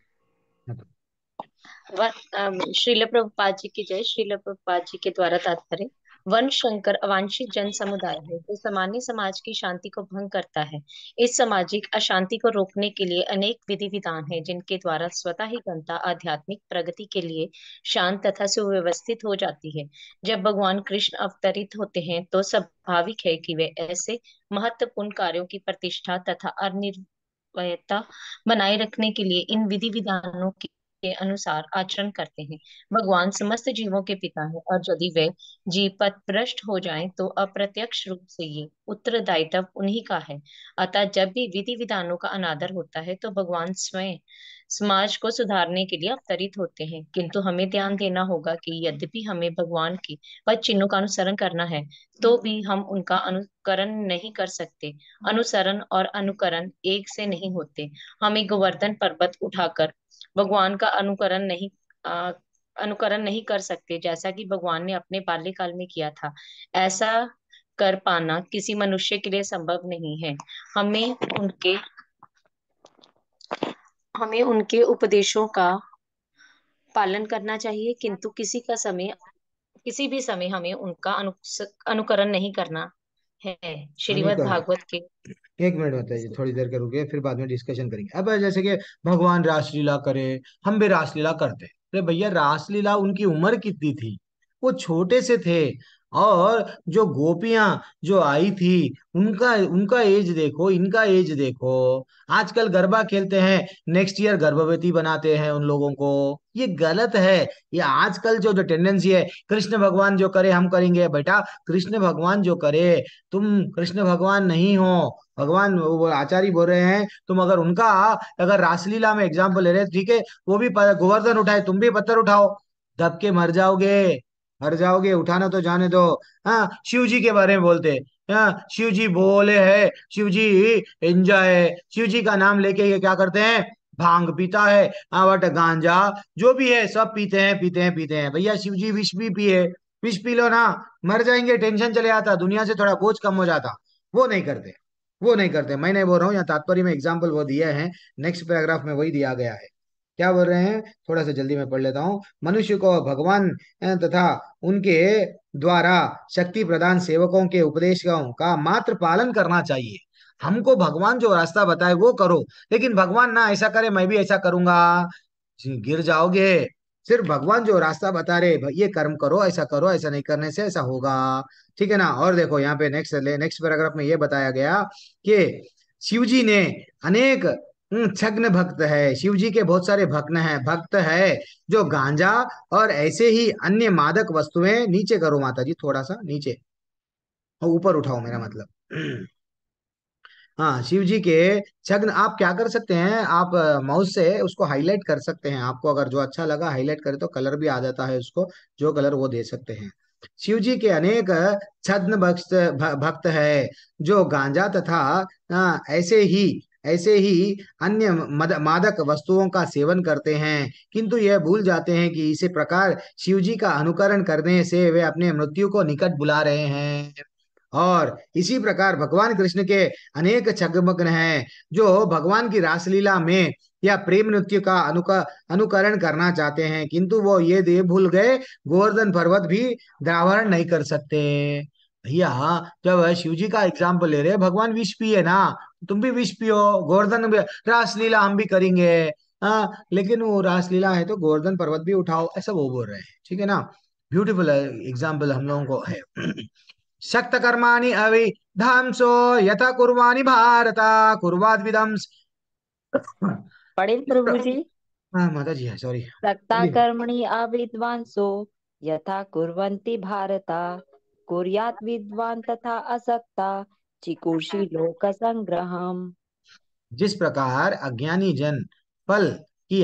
श्रील प्रभुपाद जी की जय। श्रील प्रभुपाद जी के द्वारा तात्पर्य, वर्ण शंकर अवांछित जन समुदाय है जो सामान्य समाज की शांति को भंग करता है। इस सामाजिक अशांति को रोकने के लिए अनेक विधि विधान हैं जिनके द्वारा स्वतः ही जनता आध्यात्मिक प्रगति के लिए शांत तथा सुव्यवस्थित हो जाती है। जब भगवान कृष्ण अवतरित होते हैं तो स्वाभाविक है कि वे ऐसे महत्वपूर्ण कार्यों की प्रतिष्ठा तथा अनिर्वयता बनाए रखने के लिए इन विधि विधानों के अनुसार आचरण करते हैं। भगवान समस्त जीवों के पिता हैं और यदि वे जीव पथ भ्रष्ट हो जाएं तो अप्रत्यक्ष रूप से ये उत्तरदायित्व उन्हीं का है। अतः जब भी विधि विधानों का अनादर होता है तो भगवान स्वयं समाज को सुधारने के लिए अवतरित होते हैं। किंतु हमें ध्यान देना होगा कि यद्यपि हमें भगवान के पद चिन्हों का अनुसरण करना है, तो भी हम उनका अनुकरण नहीं कर सकते। अनुसरण और अनुकरण एक से नहीं होते। हमें गोवर्धन पर्वत उठाकर भगवान का अनुकरण नहीं कर सकते, जैसा कि भगवान ने अपने बाल्यकाल में किया था। ऐसा कर पाना किसी मनुष्य के लिए संभव नहीं है। हमें उनके हमें उनके उपदेशों का पालन करना चाहिए, किंतु किसी भी समय हमें उनका अनुकरण नहीं करना है। श्रीमद् अनुकरण, भागवत के। 1 मिनट बताइए, थोड़ी देर के रुकिए, फिर बाद में डिस्कशन करेंगे। अब जैसे कि भगवान रासलीला करे, हम भी रासलीला करते, अरे भैया रासलीला उनकी उम्र कितनी थी, वो छोटे से थे। और जो गोपियां जो आई थी, उनका उनका एज देखो, इनका एज देखो। आजकल गरबा खेलते हैं, नेक्स्ट ईयर गर्भवती बनाते हैं उन लोगों को, ये गलत है। ये आजकल जो जो टेंडेंसी है, कृष्ण भगवान जो करे हम करेंगे, बेटा कृष्ण भगवान जो करे, तुम कृष्ण भगवान नहीं हो। भगवान वो आचार्य बोल रहे हैं, तुम अगर उनका अगर रासलीला में एग्जाम्पल ले रहे हैं, ठीक है, वो भी गोवर्धन उठाए, तुम भी पत्थर उठाओ, दब के मर जाओगे, मर जाओगे, उठाना तो जाने दो। हाँ, शिव जी के बारे में बोलते हैं, हाँ शिव जी भोले है, शिव जी एंजॉय, शिव जी का नाम लेके ये क्या करते हैं, भांग पीता है, हाँ बट गांजा जो भी है सब पीते हैं पीते हैं पीते हैं। भैया शिव जी विष भी पिए, विष पी लो ना, मर जाएंगे, टेंशन चले आता, दुनिया से थोड़ा बोझ कम हो जाता। वो नहीं करते, वो नहीं करते, मैं नहीं बोल रहा हूँ, यहाँ तात्पर्य में एग्जाम्पल वो दिए हैं, नेक्स्ट पैराग्राफ में वही दिया गया है। क्या बोल रहे हैं, थोड़ा सा जल्दी में पढ़ लेता हूँ। मनुष्य को भगवान तथा उनके द्वारा शक्ति प्रदान सेवकों के उपदेशों का मात्र पालन करना चाहिए। हमको भगवान जो रास्ता बताए वो करो, लेकिन भगवान ना ऐसा करे मैं भी ऐसा करूंगा, जी, गिर जाओगे। सिर्फ भगवान जो रास्ता बता रहे, ये कर्म करो, ऐसा करो, ऐसा नहीं करने से ऐसा होगा। ठीक है ना। और देखो यहाँ पे नेक्स्ट पैराग्राफ में ये बताया गया कि शिव जी ने अनेक छद्म भक्त है, शिव जी के बहुत सारे भक्त है जो गांजा और ऐसे ही अन्य मादक वस्तुएं, नीचे करो माता जी थोड़ा सा नीचे, ऊपर उठाओ मेरा मतलब। हाँ, शिव जी के छग्न, आप क्या कर सकते हैं, आप माउस से उसको हाईलाइट कर सकते हैं, आपको अगर जो अच्छा लगा हाईलाइट करे तो कलर भी आ जाता है उसको, जो कलर वो दे सकते हैं। शिव जी के अनेक छद्म भक्त है जो गांजा तथा ऐसे ही अन्य मादक वस्तुओं का सेवन करते हैं, किंतु यह भूल जाते हैं कि इसी प्रकार शिव जी का अनुकरण करने से वे अपने मृत्यु को निकट बुला रहे हैं। और इसी प्रकार भगवान कृष्ण के अनेक छद्मग्न हैं जो भगवान की रासलीला में या प्रेम नृत्य का अनुकरण करना चाहते हैं, किंतु वो ये भूल गए गोवर्धन पर्वत भी द्रावरण नहीं कर सकते। भैया, जब शिव जी का एग्जाम्पल ले रहे हैं, भगवान विष पिए ना, तुम भी विष पियो, गोवर्धन रासलीला हम भी करेंगे। लेकिन वो रासलीला है तो गोवर्धन पर्वत भी उठाओ, ऐसा वो बोल रहे हैं। ठीक है ना। ब्यूटीफुल एग्जाम्पल हम लोगों को है। शक्त कर्माणि अविधांसो यथा कुर्वाणि भारत कुर्वाद विदंस। पढ़े इस प्रभु जी। हाँ माता जी है, सॉरी। सक्ता कर्मणि अविद्वांसो यथा कुर्वन्ति भारता कुर्यात् विद्वान तथा असक्ता चिकुषी लोक संग्रहम। जिस प्रकार अज्ञानी जन फल की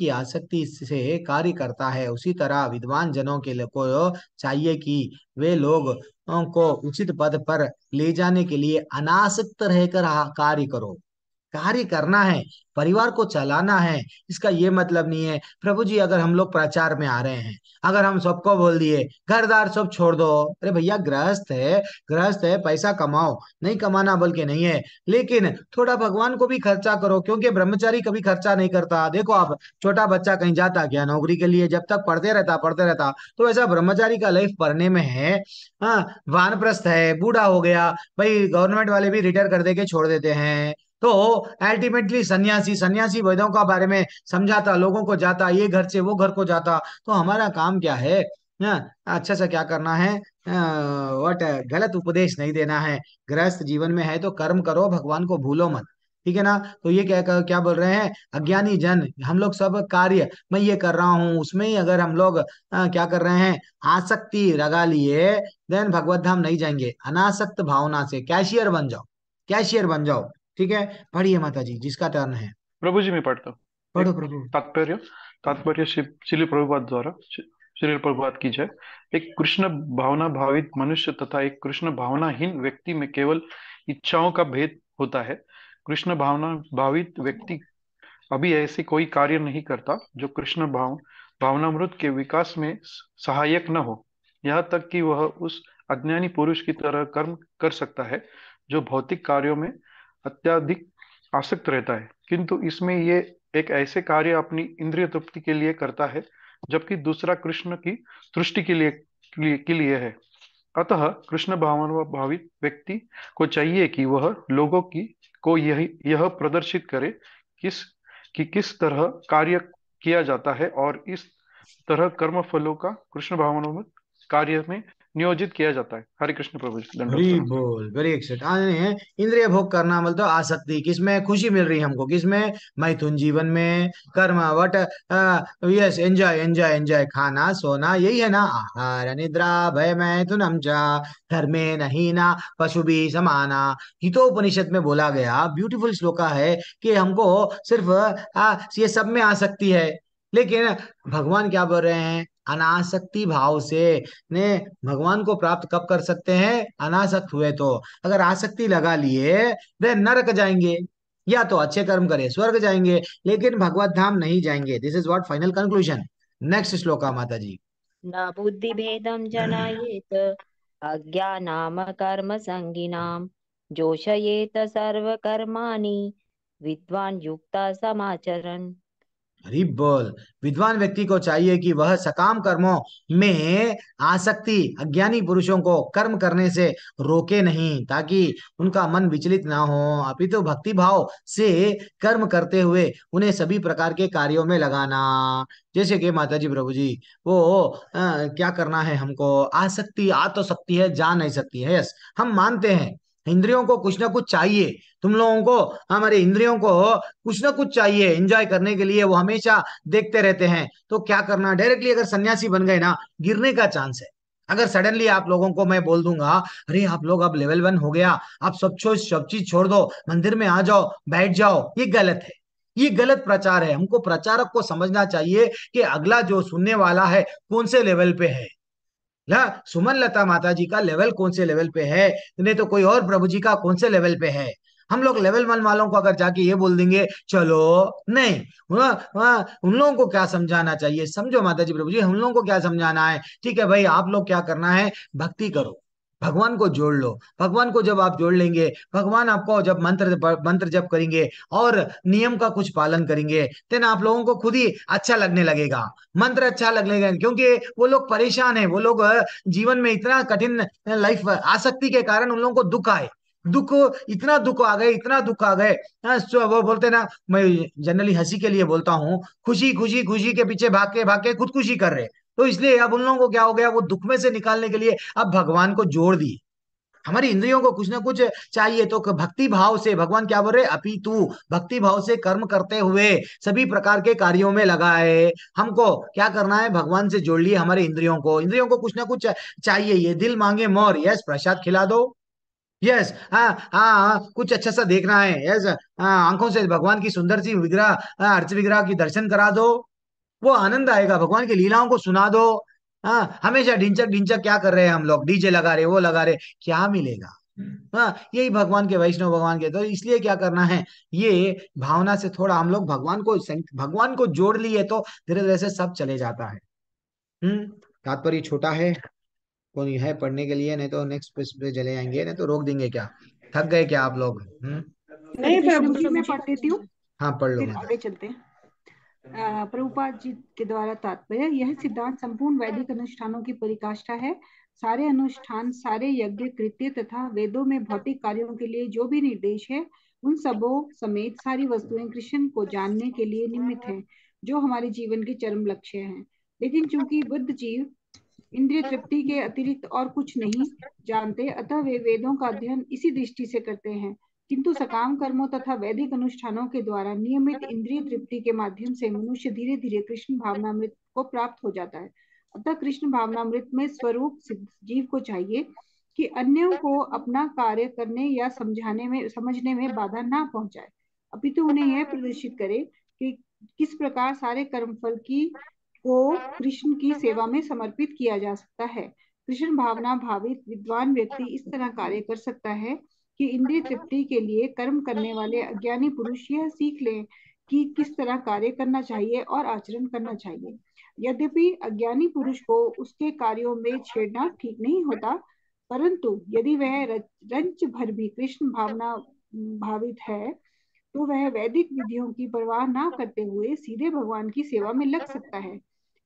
आसक्ति से कार्य करता है, उसी तरह विद्वान जनों के लिए को चाहिए कि वे लोग को उचित पद पर ले जाने के लिए अनासक्त रहकर कार्य करो। कार्य करना है, परिवार को चलाना है, इसका ये मतलब नहीं है प्रभु जी अगर हम लोग प्रचार में आ रहे हैं, अगर हम सबको बोल दिए घरदार सब छोड़ दो, अरे भैया गृहस्थ है, पैसा कमाओ, नहीं कमाना बोल के नहीं है, लेकिन थोड़ा भगवान को भी खर्चा करो, क्योंकि ब्रह्मचारी कभी खर्चा नहीं करता। देखो आप, छोटा बच्चा कहीं जाता क्या नौकरी के लिए, जब तक पढ़ते रहता, तो ऐसा ब्रह्मचारी का लाइफ पढ़ने में है। हाँ, वानप्रस्थ है, बूढ़ा हो गया, भाई गवर्नमेंट वाले भी रिटायर कर दे के छोड़ देते हैं। तो अल्टीमेटली सन्यासी वेदों का बारे में समझाता, लोगों को जाता, ये घर से वो घर को जाता। तो हमारा काम क्या है, अच्छा सा क्या करना है, वट गलत उपदेश नहीं देना है। गृहस्थ जीवन में है तो कर्म करो, भगवान को भूलो मत। ठीक है ना। तो ये क्या क्या बोल रहे हैं, अज्ञानी जन, हम लोग सब कार्य मैं ये कर रहा हूँ उसमें ही अगर हम लोग क्या कर रहे हैं, आसक्ति लगा लिए, देन भगवत धाम नहीं जाएंगे। अनासक्त भावना से कैशियर बन जाओ। ठीक है। पढ़िए माता जी, जिसका टर्न है। प्रभु जी मैं पढ़ता हूँ। पढ़ो एक प्रभु। तात्पर्य तात्पर्य श्रील प्रभुपाद द्वारा श्रील प्रभुपाद की जय। एक कृष्ण भावना भावित मनुष्य तथा एक कृष्ण भावनाहीन व्यक्ति में केवल इच्छाओं का भेद होता है। कृष्ण भावना भावित व्यक्ति अभी ऐसे कोई कार्य नहीं करता जो कृष्ण भावनामृत के विकास में सहायक न हो। यहाँ तक कि वह उस अज्ञानी पुरुष की तरह कर्म कर सकता है जो भौतिक कार्यों में अत्यधिक आसक्त रहता है, किंतु इसमें ये एक ऐसे कार्य अपनी इंद्रिय तृप्ति के लिए करता है, जबकि दूसरा कृष्ण की तुष्टि के लिए है। अतः कृष्ण भावना भावित व्यक्ति को चाहिए कि वह लोगों को यह प्रदर्शित करे किस किस तरह कार्य किया जाता है और इस तरह कर्म फलों का कृष्ण भावना में कार्य में नियोजित किया जाता है। हरे कृष्ण प्रभु जी, दंडवत हरी प्रणाम। बोल, वेरी एक्सेट आने। इंद्रिय भोग करना मतलब आसक्ति, किसमें खुशी मिल रही है हमको, किसमें, मैथुन जीवन में, कर्म what, yes, enjoy enjoy enjoy, खाना सोना, यही है ना, आहार निद्रा भय मैथुनम च धर्मे नहीं ना पशु भी समाना। हितोपनिषद में बोला गया ब्यूटीफुल श्लोका है कि हमको सिर्फ ये सब में आसक्ति है, लेकिन भगवान क्या बोल रहे हैं, अनासक्ति भाव से ने भगवान को प्राप्त कब कर सकते हैं, अनासक्त हुए तो। अगर आसक्ति लगा लिए वे नरक जाएंगे, या तो अच्छे कर्म करे स्वर्ग जाएंगे, लेकिन भगवत धाम नहीं जाएंगे। This is what final conclusion. Next shloka माता जी। न बुद्धि भेदम जनायेत अज्ञानाम कर्म संगिनाम जोशयेत सर्व कर्माणि विद्वान युक्ता समाचरन्। हरी बोल। विद्वान व्यक्ति को चाहिए कि वह सकाम कर्मों में आसक्ति अज्ञानी पुरुषों को कर्म करने से रोके नहीं, ताकि उनका मन विचलित ना हो, अपितु भक्ति भाव से कर्म करते हुए उन्हें सभी प्रकार के कार्यों में लगाना। जैसे कि माता जी प्रभु जी, वो क्या करना है हमको, आसक्ति आ तो सकती है, जा नहीं सकती है, यस हम मानते हैं। इंद्रियों को कुछ ना कुछ चाहिए, तुम लोगों को, हमारे इंद्रियों को कुछ ना कुछ चाहिए एंजॉय करने के लिए, वो हमेशा देखते रहते हैं। तो क्या करना, डायरेक्टली अगर सन्यासी बन गए ना, गिरने का चांस है। अगर सडनली आप लोगों को मैं बोल दूंगा, अरे आप लोग अब लेवल 1 हो गया, आप सब चीज छोड़ दो, मंदिर में आ जाओ, बैठ जाओ, ये गलत है। ये गलत प्रचार है। हमको प्रचारक को समझना चाहिए कि अगला जो सुनने वाला है कौन से लेवल पे है, या सुमन लता माता जी का लेवल कौन से लेवल पे है, नहीं तो कोई और प्रभु जी का कौन से लेवल पे है। हम लोग लेवल 1 वालों को अगर जाके ये बोल देंगे चलो, नहीं, उन लोगों को क्या समझाना चाहिए, समझो माता जी प्रभु जी, हम लोगों को क्या समझाना है, ठीक है भाई, आप लोग क्या करना है, भक्ति करो, भगवान को जोड़ लो। भगवान को जब आप जोड़ लेंगे, भगवान आपको जब मंत्र जप करेंगे और नियम का कुछ पालन करेंगे, देन आप लोगों को खुद ही अच्छा लगने लगेगा, मंत्र अच्छा लगने लगेगा। क्योंकि वो लोग परेशान है, वो लोग जीवन में इतना कठिन लाइफ आसक्ति के कारण उन लोगों को दुख आए, दुख, इतना दुख आ गए, इतना दुख आ गए। वो बोलते ना, मैं जनरली हंसी के लिए बोलता हूँ, खुशी खुशी खुशी के पीछे भाग के खुदकुशी कर रहे। तो इसलिए अब उन लोगों को क्या हो गया, वो दुख में से निकालने के लिए अब भगवान को जोड़ दिए। हमारी इंद्रियों को कुछ ना कुछ चाहिए, तो भक्ति भाव से, भगवान क्या बोल रहे, अपितु भक्ति भाव से कर्म करते हुए सभी प्रकार के कार्यों में लगाए। हमको क्या करना है, भगवान से जोड़ लिए हमारे इंद्रियों को। इंद्रियों को कुछ ना कुछ चाहिए, ये दिल मांगे मोर, यस प्रसाद खिला दो, यस, हाँ हाँ हाँ, कुछ अच्छा सा देखना है, यस, हाँ, आंखों से भगवान की सुंदर सी विग्रह, अर्च विग्रह की दर्शन करा दो, वो आनंद आएगा, भगवान की लीलाओं को सुना दो। हाँ, हमेशा ढिंचक ढिंचक क्या कर रहे हैं हम लोग, डीजे लगा रहे, वो लगा रहे, क्या मिलेगा। हाँ, यही भगवान के, वैष्णव भगवान के, तो इसलिए क्या करना है, ये भावना से थोड़ा हम लोग भगवान को जोड़ लिए, तो धीरे धीरे से सब चले जाता है। हम्म। तात्पर्य छोटा है, कोई है पढ़ने के लिए, नहीं तो नेक्स्ट पेज पे चले जाएंगे, नहीं तो रोक देंगे क्या, थक गए क्या आप लोग। हरे नहीं कृष्ण प्रभु जी, मैं पढ़ देती हूँ, हाँ पढ़ लो फिर माता। आगे चलते हैं। प्रभुपाद जी के द्वारा तात्पर्य, यह सिद्धांत संपूर्ण वैदिक अनुष्ठानों की परिकाष्ठा है। सारे अनुष्ठान, सारे यज्ञ कृत्य तथा वेदों में भौतिक कार्यों के लिए जो भी निर्देश है, उन सबों समेत सारी वस्तुएं कृष्ण को जानने के लिए निमित्त हैं, जो हमारे जीवन के चरम लक्ष्य हैं। लेकिन चूंकि बुद्ध जीव इंद्रिय तृप्ति के अतिरिक्त और कुछ नहीं जानते, अतः वे वेदों का अध्ययन इसी दृष्टि से करते हैं। किंतु सकाम कर्मों तथा वैदिक अनुष्ठानों के द्वारा नियमित इंद्रिय तृप्ति के माध्यम से मनुष्य धीरे धीरे कृष्ण भावनामृत को प्राप्त हो जाता है। अतः कृष्ण भावनामृत में स्वरूप सिद्ध जीव को चाहिए कि अन्यों को अपना कार्य करने या समझने में बाधा ना पहुंचाए, अपितु उन्हें यह प्रदर्शित करे कि किस प्रकार सारे कर्मफल को कृष्ण की सेवा में समर्पित किया जा सकता है। कृष्ण भावना भावित विद्वान व्यक्ति इस तरह कार्य कर सकता है कि इंद्रिय तृप्ति के लिए कर्म करने वाले अज्ञानी पुरुष यह सीख लें कि किस तरह कार्य करना चाहिए और आचरण करना चाहिए। यद्यपि अज्ञानी पुरुष को उसके कार्यों में छेड़ना ठीक नहीं होता, परंतु यदि वह रंच भर भी कृष्ण भावना भावित है, तो वह वैदिक विधियों की परवाह ना करते हुए सीधे भगवान की सेवा में लग सकता है।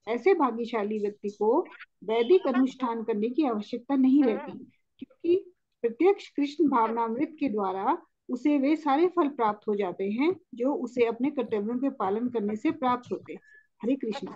ऐसे भाग्यशाली व्यक्ति को वैदिक अनुष्ठान करने की आवश्यकता नहीं रहती, क्योंकि प्रत्यक्ष कृष्ण भावनामृत के द्वारा उसे वे सारे फल प्राप्त हो जाते हैं जो उसे अपने कर्तव्यों के पालन करने से प्राप्त होते। हरे कृष्णा।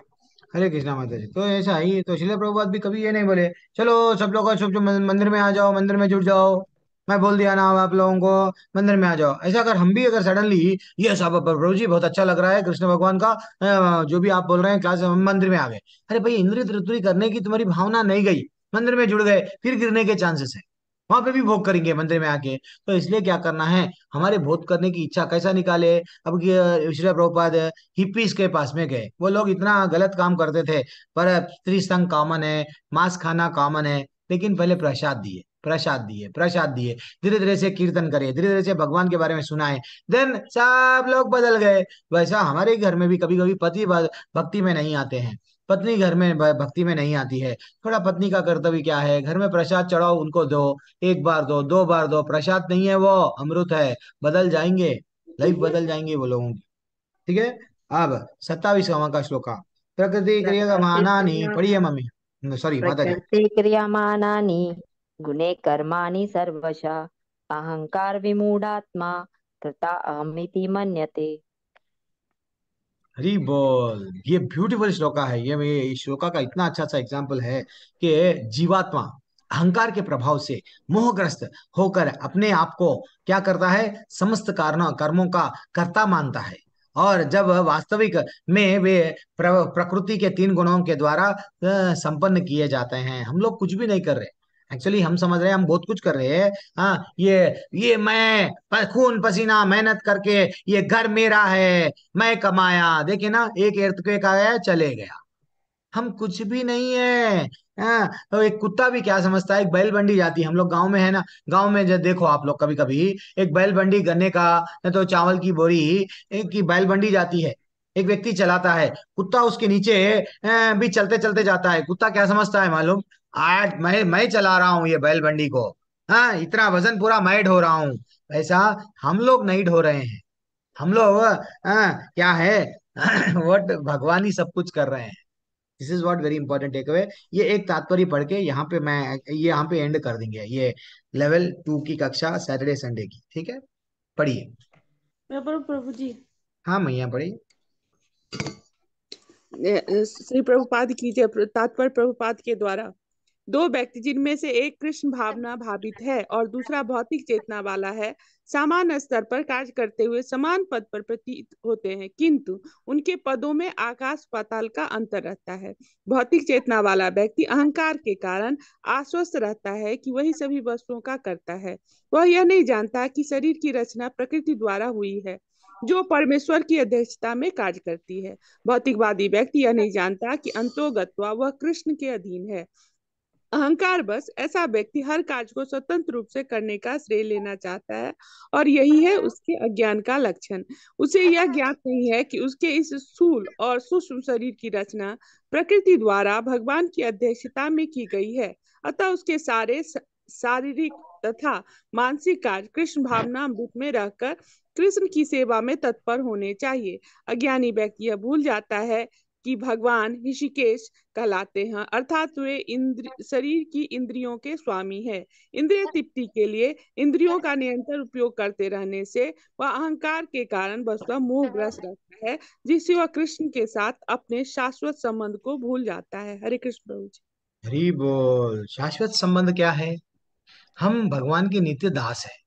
हरे कृष्णा माता जी। तो ऐसा ही, तो श्रील प्रभुपाद भी कभी ये नहीं बोले चलो सब लोग सब जो मंदिर में आ जाओ, मंदिर में जुट जाओ, मैं बोल दिया ना आप लोगों को मंदिर में आ जाओ। ऐसा अगर हम भी अगर सडनली, ये सब प्रभु जी बहुत अच्छा लग रहा है कृष्ण भगवान का, जो भी आप बोल रहे हैं क्लास, हम मंदिर में आ गए, अरे भाई इंद्रिय तृप्ति करने की तुम्हारी भावना नहीं गई, मंदिर में जुड़ गए, फिर गिरने के चांसेस है, वहां पे भी भोग करेंगे मंदिर में आके। तो इसलिए क्या करना है, हमारे भोग करने की इच्छा कैसा निकाले। अब श्रील प्रभुपाद हिप्पीज के पास में गए, वो लोग इतना गलत काम करते थे, पर स्त्री संग कॉमन है, मांस खाना कॉमन है, लेकिन पहले प्रसाद दिए, प्रसाद दिए, प्रसाद दिए, धीरे धीरे से कीर्तन करे, धीरे धीरे से भगवान के बारे में सुनाए, देन सब लोग बदल गए। वैसा हमारे घर में भी कभी कभी पति भक्ति में नहीं आते हैं, पत्नी घर में भक्ति में नहीं आती है। थोड़ा पत्नी का कर्तव्य क्या है, घर में प्रसाद चढ़ाओ, उनको दो, एक बार दो, दो बार दो, प्रसाद नहीं है वो, अमृत है, बदल जाएंगे, लाइफ बदल जाएंगे वो लोगों की। ठीक है। अब 27वां का श्लोका। प्रकृति क्रियमाणानि, पढ़िए मम्मी, सॉरी माता जी। प्रकृति क्रियमाणानि गुणे कर्माणि सर्वशः अहंकार विमूढ़ात्मा कृता अहमिति मन्यते। हरी बोल। ये ब्यूटीफुल श्लोका है। ये इस श्लोका का इतना अच्छा सा एग्जाम्पल है कि जीवात्मा अहंकार के प्रभाव से मोहग्रस्त होकर अपने आप को क्या करता है, समस्त कर्मों का कर्ता मानता है। और जब वास्तविक में वे प्रकृति के 3 गुणों के द्वारा संपन्न किए जाते हैं। हम लोग कुछ भी नहीं कर रहे, एक्चुअली हम समझ रहे हैं हम बहुत कुछ कर रहे हैं। हाँ, ये मैं खून पसीना मेहनत करके ये घर मेरा है, मैं कमाया, देखिए ना, एक earthquake आया चले गया। हम कुछ भी नहीं है। हाँ, तो एक कुत्ता भी क्या समझता है, एक बैल बंडी जाती है, हम लोग गांव में है ना, गांव में जब देखो आप लोग कभी कभी एक बैल बंडी गन्ने का या तो चावल की बोरी एक की बैल बंडी जाती है, एक व्यक्ति चलाता है, कुत्ता उसके नीचे भी चलते चलते जाता है। कुत्ता क्या समझता है मालूम, आज मैं चला रहा हूँ ये बैल बंडी को, हाँ, इतना वजन पूरा मैं ढो रहा हूँ। ऐसा हम लोग नहीं ढो रहे हैं। हम लोग क्या है वट भगवान ही सब कुछ कर रहे हैं। This is what very important take away. ये एक तात्पर्य पढ़ के यहाँ पे मैं ये यहाँ पे एंड कर देंगे ये लेवल 2 की कक्षा सैटरडे संडे की, ठीक है। पढ़िए। मैं पढ़ूं प्रभु जी? हाँ मैया पढ़िए। श्री प्रभुपाद की जय। तात्पर्य प्रभुपाद के द्वारा, दो व्यक्ति जिनमें से एक कृष्ण भावना भावित है और दूसरा भौतिक चेतना वाला है, समान स्तर पर कार्य करते हुए समान पद पर प्रतीत होते हैं, किंतु उनके पदों में आकाश पाताल का अंतर रहता है। भौतिक चेतना वाला व्यक्ति अहंकार के कारण आश्वस्त रहता है कि वही सभी वस्तुओं का करता है। वह यह नहीं जानता कि शरीर की रचना प्रकृति द्वारा हुई है, जो परमेश्वर की अध्यक्षता में कार्य करती है। भौतिकवादी व्यक्ति यह नहीं जानता कि अंतोगत्वा वह कृष्ण के अधीन है। अहंकार बस ऐसा व्यक्ति हर कार्य को स्वतंत्र रूप से करने का श्रेय लेना चाहता है, और यही है उसके अज्ञान का लक्षण। उसे यह ज्ञात नहीं है कि उसके इस स्थूल और सूक्ष्म शरीर की रचना प्रकृति द्वारा भगवान की अध्यक्षता में की गई है। अतः उसके सारे शारीरिक तथा मानसिक कार्य कृष्ण भावना अमृत में रहकर कृष्ण की सेवा में तत्पर होने चाहिए। अज्ञानी व्यक्ति यह भूल जाता है कि भगवान ऋषिकेश कहलाते हैं, अर्थात वे शरीर की इंद्रियों के स्वामी है। इंद्रिय तृप्ति के लिए इंद्रियों का निरंतर उपयोग करते रहने से वह अहंकार के कारण वस्तुतः मोहग्रस्त रहता है, जिससे वह कृष्ण के साथ अपने शाश्वत संबंध को भूल जाता है। हरे कृष्ण प्रभु जी। हरी बोल। शाश्वत संबंध क्या है, हम भगवान के नित्य दास है।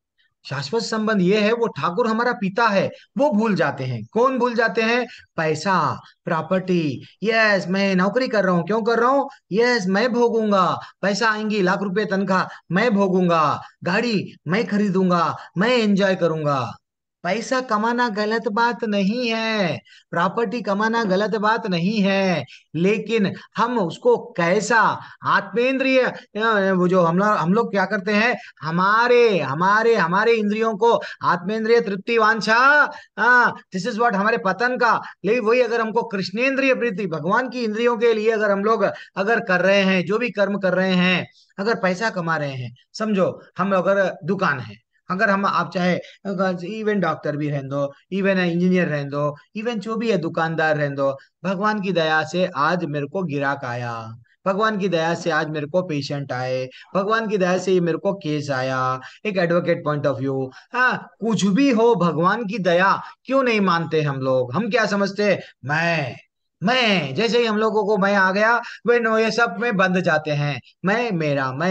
शाश्वत संबंध ये है, वो ठाकुर हमारा पिता है, वो भूल जाते हैं। कौन भूल जाते हैं, पैसा, प्रॉपर्टी। यस मैं नौकरी कर रहा हूँ, क्यों कर रहा हूँ, यस मैं भोगूंगा, पैसा आएंगी लाख रुपए तनख्वाह, मैं भोगूंगा, गाड़ी मैं खरीदूंगा, मैं एंजॉय करूंगा। पैसा कमाना गलत बात नहीं है, प्रॉपर्टी कमाना गलत बात नहीं है, लेकिन हम उसको कैसा आत्मेंद्रिय वो जो हम लोग क्या करते हैं, हमारे हमारे हमारे इंद्रियों को आत्मेंद्रिय तृप्ति वांछा, दिस इज व्हाट हमारे पतन का। लेकिन वही अगर हमको कृष्णेंद्रिय प्रीति, भगवान की इंद्रियों के लिए अगर हम लोग अगर कर रहे हैं, जो भी कर्म कर रहे हैं, अगर पैसा कमा रहे हैं, समझो हम अगर दुकान है, अगर हम आप चाहे इवन डॉक्टर भी रहने दो, इवन इंजीनियर रहने दो, इवन जो भी है दुकानदार रहने दो, भगवान की दया से आज मेरे को गिराक आया, भगवान की दया से आज मेरे को पेशेंट आए, भगवान की दया से ये मेरे को केस आया, एक एडवोकेट पॉइंट ऑफ व्यू, हाँ कुछ भी हो, भगवान की दया क्यों नहीं मानते हम लोग। हम क्या समझते, मैं जैसे ही हम लोगों को मैं आ गया, वे नो ये सब में बंद जाते हैं, मैं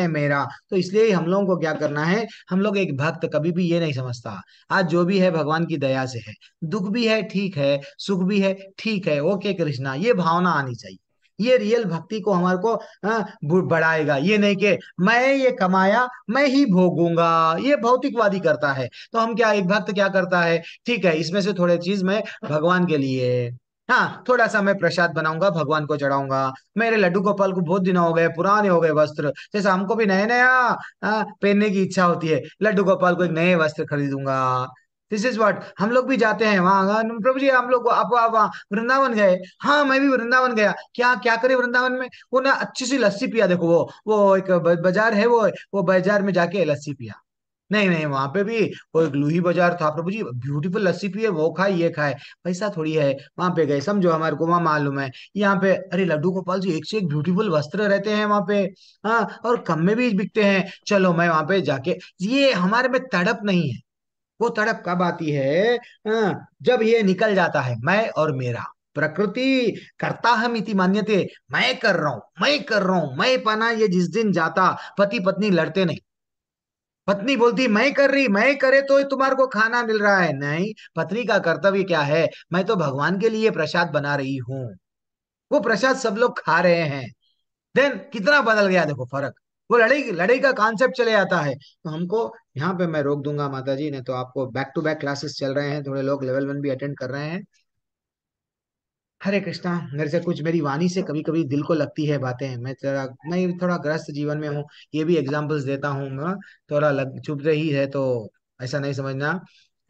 मेरा। तो इसलिए हम लोगों को क्या करना है, हम लोग एक भक्त कभी भी ये नहीं समझता आज जो भी है भगवान की दया से है, दुख भी है ठीक है, सुख भी है ठीक है, ओके कृष्णा, ये भावना आनी चाहिए। ये रियल भक्ति को हमारे को बढ़ाएगा। ये नहीं कि मैं ये कमाया मैं ही भोगूंगा, ये भौतिकवादी करता है। तो हम क्या, एक भक्त क्या करता है, ठीक है इसमें से थोड़े चीज मैं भगवान के लिए, हाँ थोड़ा सा मैं प्रसाद बनाऊंगा भगवान को चढ़ाऊंगा, मेरे लड्डू गोपाल को बहुत दिन हो गए, पुराने हो गए वस्त्र, जैसे हमको भी नया नया पहनने की इच्छा होती है, लड्डू गोपाल को एक नए वस्त्र खरीदूंगा। दिस इज व्हाट हम लोग भी जाते हैं वहां, प्रभु जी हम लोग आप वहाँ वृंदावन गए, हाँ मैं भी वृंदावन गया, क्या क्या करे वृंदावन में, वो ना अच्छी सी लस्सी पिया, देखो वो एक बाजार है, वो बाजार में जाके लस्सी पिया, नहीं नहीं, वहां पे भी वो एक लूही बाजार था प्रभु जी, ब्यूटीफुल लस्सी पिए, वो खाए ये खाए, पैसा थोड़ी है। वहां पे गए, समझो हमारे को वहाँ मालूम है। यहाँ पे अरे लड्डू गोपाल जी, एक से एक ब्यूटीफुल वस्त्र रहते हैं वहां पे। हाँ, और कम में भी बिकते हैं। चलो मैं वहां पे जाके, ये हमारे में तड़प नहीं है। वो तड़प कब आती है? जब ये निकल जाता है मैं और मेरा। प्रकृति करता हम इति मान्यते, मैं कर रहा हूं, मैं कर रहा हूं, मैं पाना ये जिस दिन जाता, पति पत्नी लड़ते नहीं। पत्नी बोलती मैं कर रही, मैं करे तो ही तुम्हारे को खाना मिल रहा है, नहीं। पत्नी का कर्तव्य क्या है? मैं तो भगवान के लिए प्रसाद बना रही हूँ, वो प्रसाद सब लोग खा रहे हैं। देन कितना बदल गया देखो फर्क। वो लड़ाई लड़ाई का कॉन्सेप्ट चले आता है। तो हमको यहाँ पे मैं रोक दूंगा माता जी ने, तो आपको बैक टू बैक क्लासेस चल रहे हैं, थोड़े लोग लेवल 1 भी अटेंड कर रहे हैं। हरे कृष्णा। मेरे से कुछ, मेरी वाणी से कभी कभी दिल को लगती है बातें। मैं थोड़ा ग्रस्त जीवन में हूँ, ये भी एग्जाम्पल्स देता हूँ मैं। थोड़ा चुभ रही है तो ऐसा नहीं समझना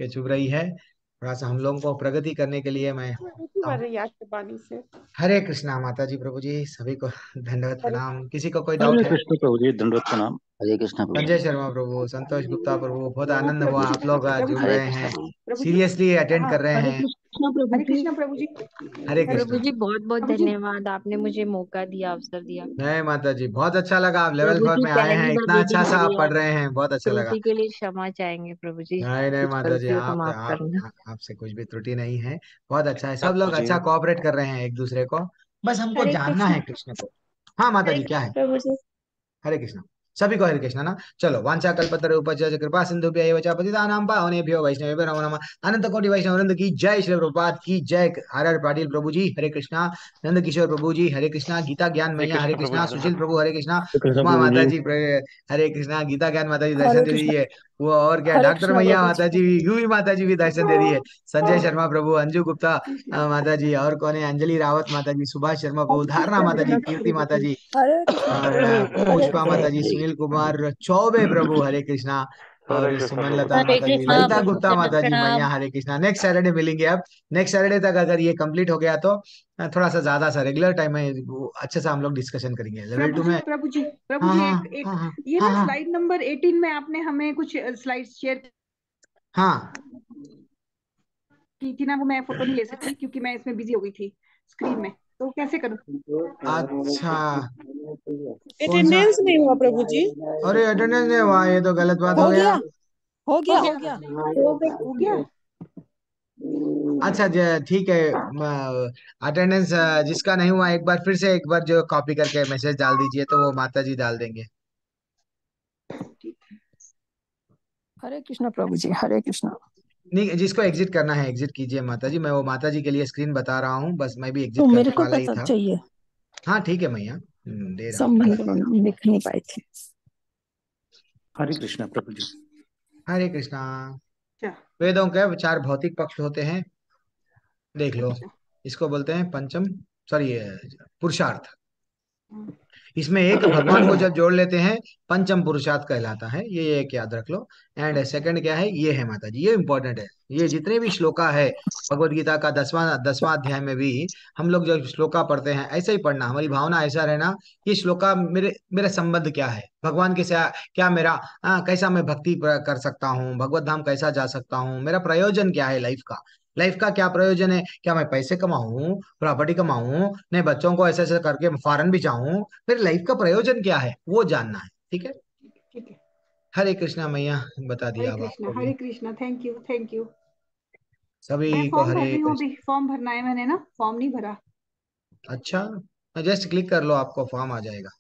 कि चुभ रही है, थोड़ा सा हम लोगों को प्रगति करने के लिए मैं की हूँ। बार याद के पानी से। हरे कृष्णा माता जी, प्रभु जी, सभी को धन्यवाद हरे प्रणाम। किसी को कोई डाउट हरे है? कृष्ण प्रभु जी, दंडवत प्रणाम। हरे कृष्ण प्रभु संजय जी। शर्मा प्रभु, संतोष गुप्ता प्रभु, बहुत हाँ आनंद प्रभु हुआ जी, आप लोग प्रभु जुड़ जी, हरे रहे कृष्ण हैं, प्रभु। प्रभु जी। सीरियसली अटेंड हाँ कर रहे हरे हैं। कृष्णा प्रभु हरे जी। कृष्णा प्रभु जी। हरे हरे प्रभु कृष्णा। जी बहुत बहुत प्रभु जी। धन्यवाद, आपने मुझे मौका दिया, अवसर दिया। नहीं माता जी, बहुत अच्छा लगा, आप लेवल प्रभु 4 जी में आए पहली हैं, बार इतना अच्छा रीडिंग सा हो आप गया, पढ़ रहे हैं, बहुत अच्छा लगा। त्रुटि के लिए क्षमा चाहेंगे प्रभु जी, नहीं नहीं कुछ माता जी, गलती हो तो आप माफ आप करना। आपसे कुछ भी त्रुटि नहीं है। बहुत अच्छा है, सब लोग जी। अच्छा कोऑपरेट कर रहे हैं एक दूसरे को। बस हमको हरे जानना कृष्ण। है कृष्ण को। हाँ माता हरे जी, क्या कृष्ण है? प्रभु जी। हरे कृष्णा। सभी को हरे कृष्णा ना। चलो, वांछा कल्पतरु उपज कृपा सिंधुभ्य एव च पतितानां पावनेभ्यो वैष्णवेभ्यो नमो नमः। अनंत कोटि वैष्णव वृंद की जय, श्री प्रभुपाद की जय। हर हर पाटिल प्रभु जी हरे कृष्णा, नंद किशोर प्रभु जी हरे कृष्णा, गीता ज्ञान हरे मैया हरे कृष्ण प्रभु कृष्णा, जी, सुशील प्रभु हरे कृष्णा, हरे कृष्ण उमा प्रभु माता जी। जी हरे कृष्णा, गीता ज्ञान माता जी दर्शन हरे दे कृष्ण। रही है। वो और क्या, हरे डॉक्टर कृष्ण मैया प्रभु माता जी। जी भी, यूं माता जी भी दर्शन दे रही है। संजय शर्मा प्रभु, अंजू गुप्ता माता जी, और कौन है, अंजलि रावत माता जी, सुभाष शर्मा प्रभु, धारणा हरे माता जी, कृष्ण कीर्ति प्रभु माता जी। जी, हरे कृष्ण और प्रभु जी। हरे पुष्पा कृष्ण। माता जी, सुनील कुमार चौबे प्रभु हरे कृष्णा, हरे और कृष्ण सुमन प्रभु लता जी। हरे माता जी, कृष्णा ललिता प्रभु गुप्ता चरण माता जी, मैया प्रणाम। हरे कृष्णा। नेक्स्ट सैटरडे मिलेंगे अब। नेक्स्ट सैटरडे तक अगर ये कंप्लीट हो गया तो थोड़ा सा ज्यादा सा रेगुलर टाइम में वो अच्छे से हम लोग डिस्कशन करेंगे लेवल प्रभु 2 जी, में। प्रभु जी, प्रभु हाँ जी, हाँ एक एक हाँ हाँ ये हाँ ना हाँ स्लाइड नंबर 18 में आपने हमें कुछ स्लाइड शेयर हाँ। की थी ना, वो मैं फोटो नहीं ले सकी क्योंकि मैं इसमें बिजी हो गई थी स्क्रीन में, तो कैसे करूं? अच्छा, कौन सा? अटेंडेंस नहीं हुआ प्रभु जी। अरे अटेंडेंस नहीं हुआ, ये तो गलत बात हो हो गया। गया, हो हो गया, गया, हो गया। हो गया। अच्छा ठीक है। अटेंडेंस जिसका नहीं हुआ, एक बार फिर से एक बार जो कॉपी करके मैसेज डाल दीजिए, तो वो माता जी डाल देंगे। हरे कृष्ण प्रभु जी। हरे कृष्ण। नहीं, जिसको एग्जिट करना है एग्जिट कीजिए माता जी, मैं वो माता जी के लिए स्क्रीन बता रहा हूँ, बस मैं भी तो एग्जिट मेरे करने को वाला ही पता था। चाहिए, हाँ ठीक है मैया, दे रहा हूँ। संबंध को नाम लिख नहीं पाए थे। हरे कृष्ण प्रभु जी। हरे कृष्णा। अच्छा। वेदों के चार भौतिक पक्ष होते हैं, देख लो। अच्छा। इसको बोलते हैं पंचम, सॉरी, पुरुषार्थ। हम्म। इसमें एक भगवान को जब जोड़ लेते हैं, पंचम पुरुषार्थ कहलाता है, ये एक याद रख लो। एंड सेकंड क्या है, ये है माता जी, ये इंपॉर्टेंट है। ये जितने भी श्लोका है भगवत गीता का 10वां अध्याय में भी, हम लोग जब श्लोका पढ़ते हैं ऐसे ही पढ़ना, हमारी भावना ऐसा रहना, ये श्लोका मेरे मेरा संबंध क्या है भगवान के साथ, क्या मेरा कैसा मैं भक्ति कर सकता हूँ, भगवत धाम कैसा जा सकता हूँ, मेरा प्रयोजन क्या है लाइफ का। लाइफ का क्या प्रयोजन है? क्या मैं पैसे कमाऊं, प्रॉपर्टी कमाऊं, नहीं बच्चों को ऐसे ऐसे करके फॉरेन भी जाऊं? फिर लाइफ का प्रयोजन क्या है वो जानना है, ठीक है। ठीक है। हरे कृष्णा मैया, बता दिया अब आपको भी। Hare Krishna, thank you, thank you. मैं सभी को फॉर्म भर हरे रही हूँ, कृष्ण। अभी फॉर्म भरना है मैंने ना, फॉर्म नहीं भरा। अच्छा, जस्ट क्लिक कर लो, आपको फॉर्म आ जाएगा।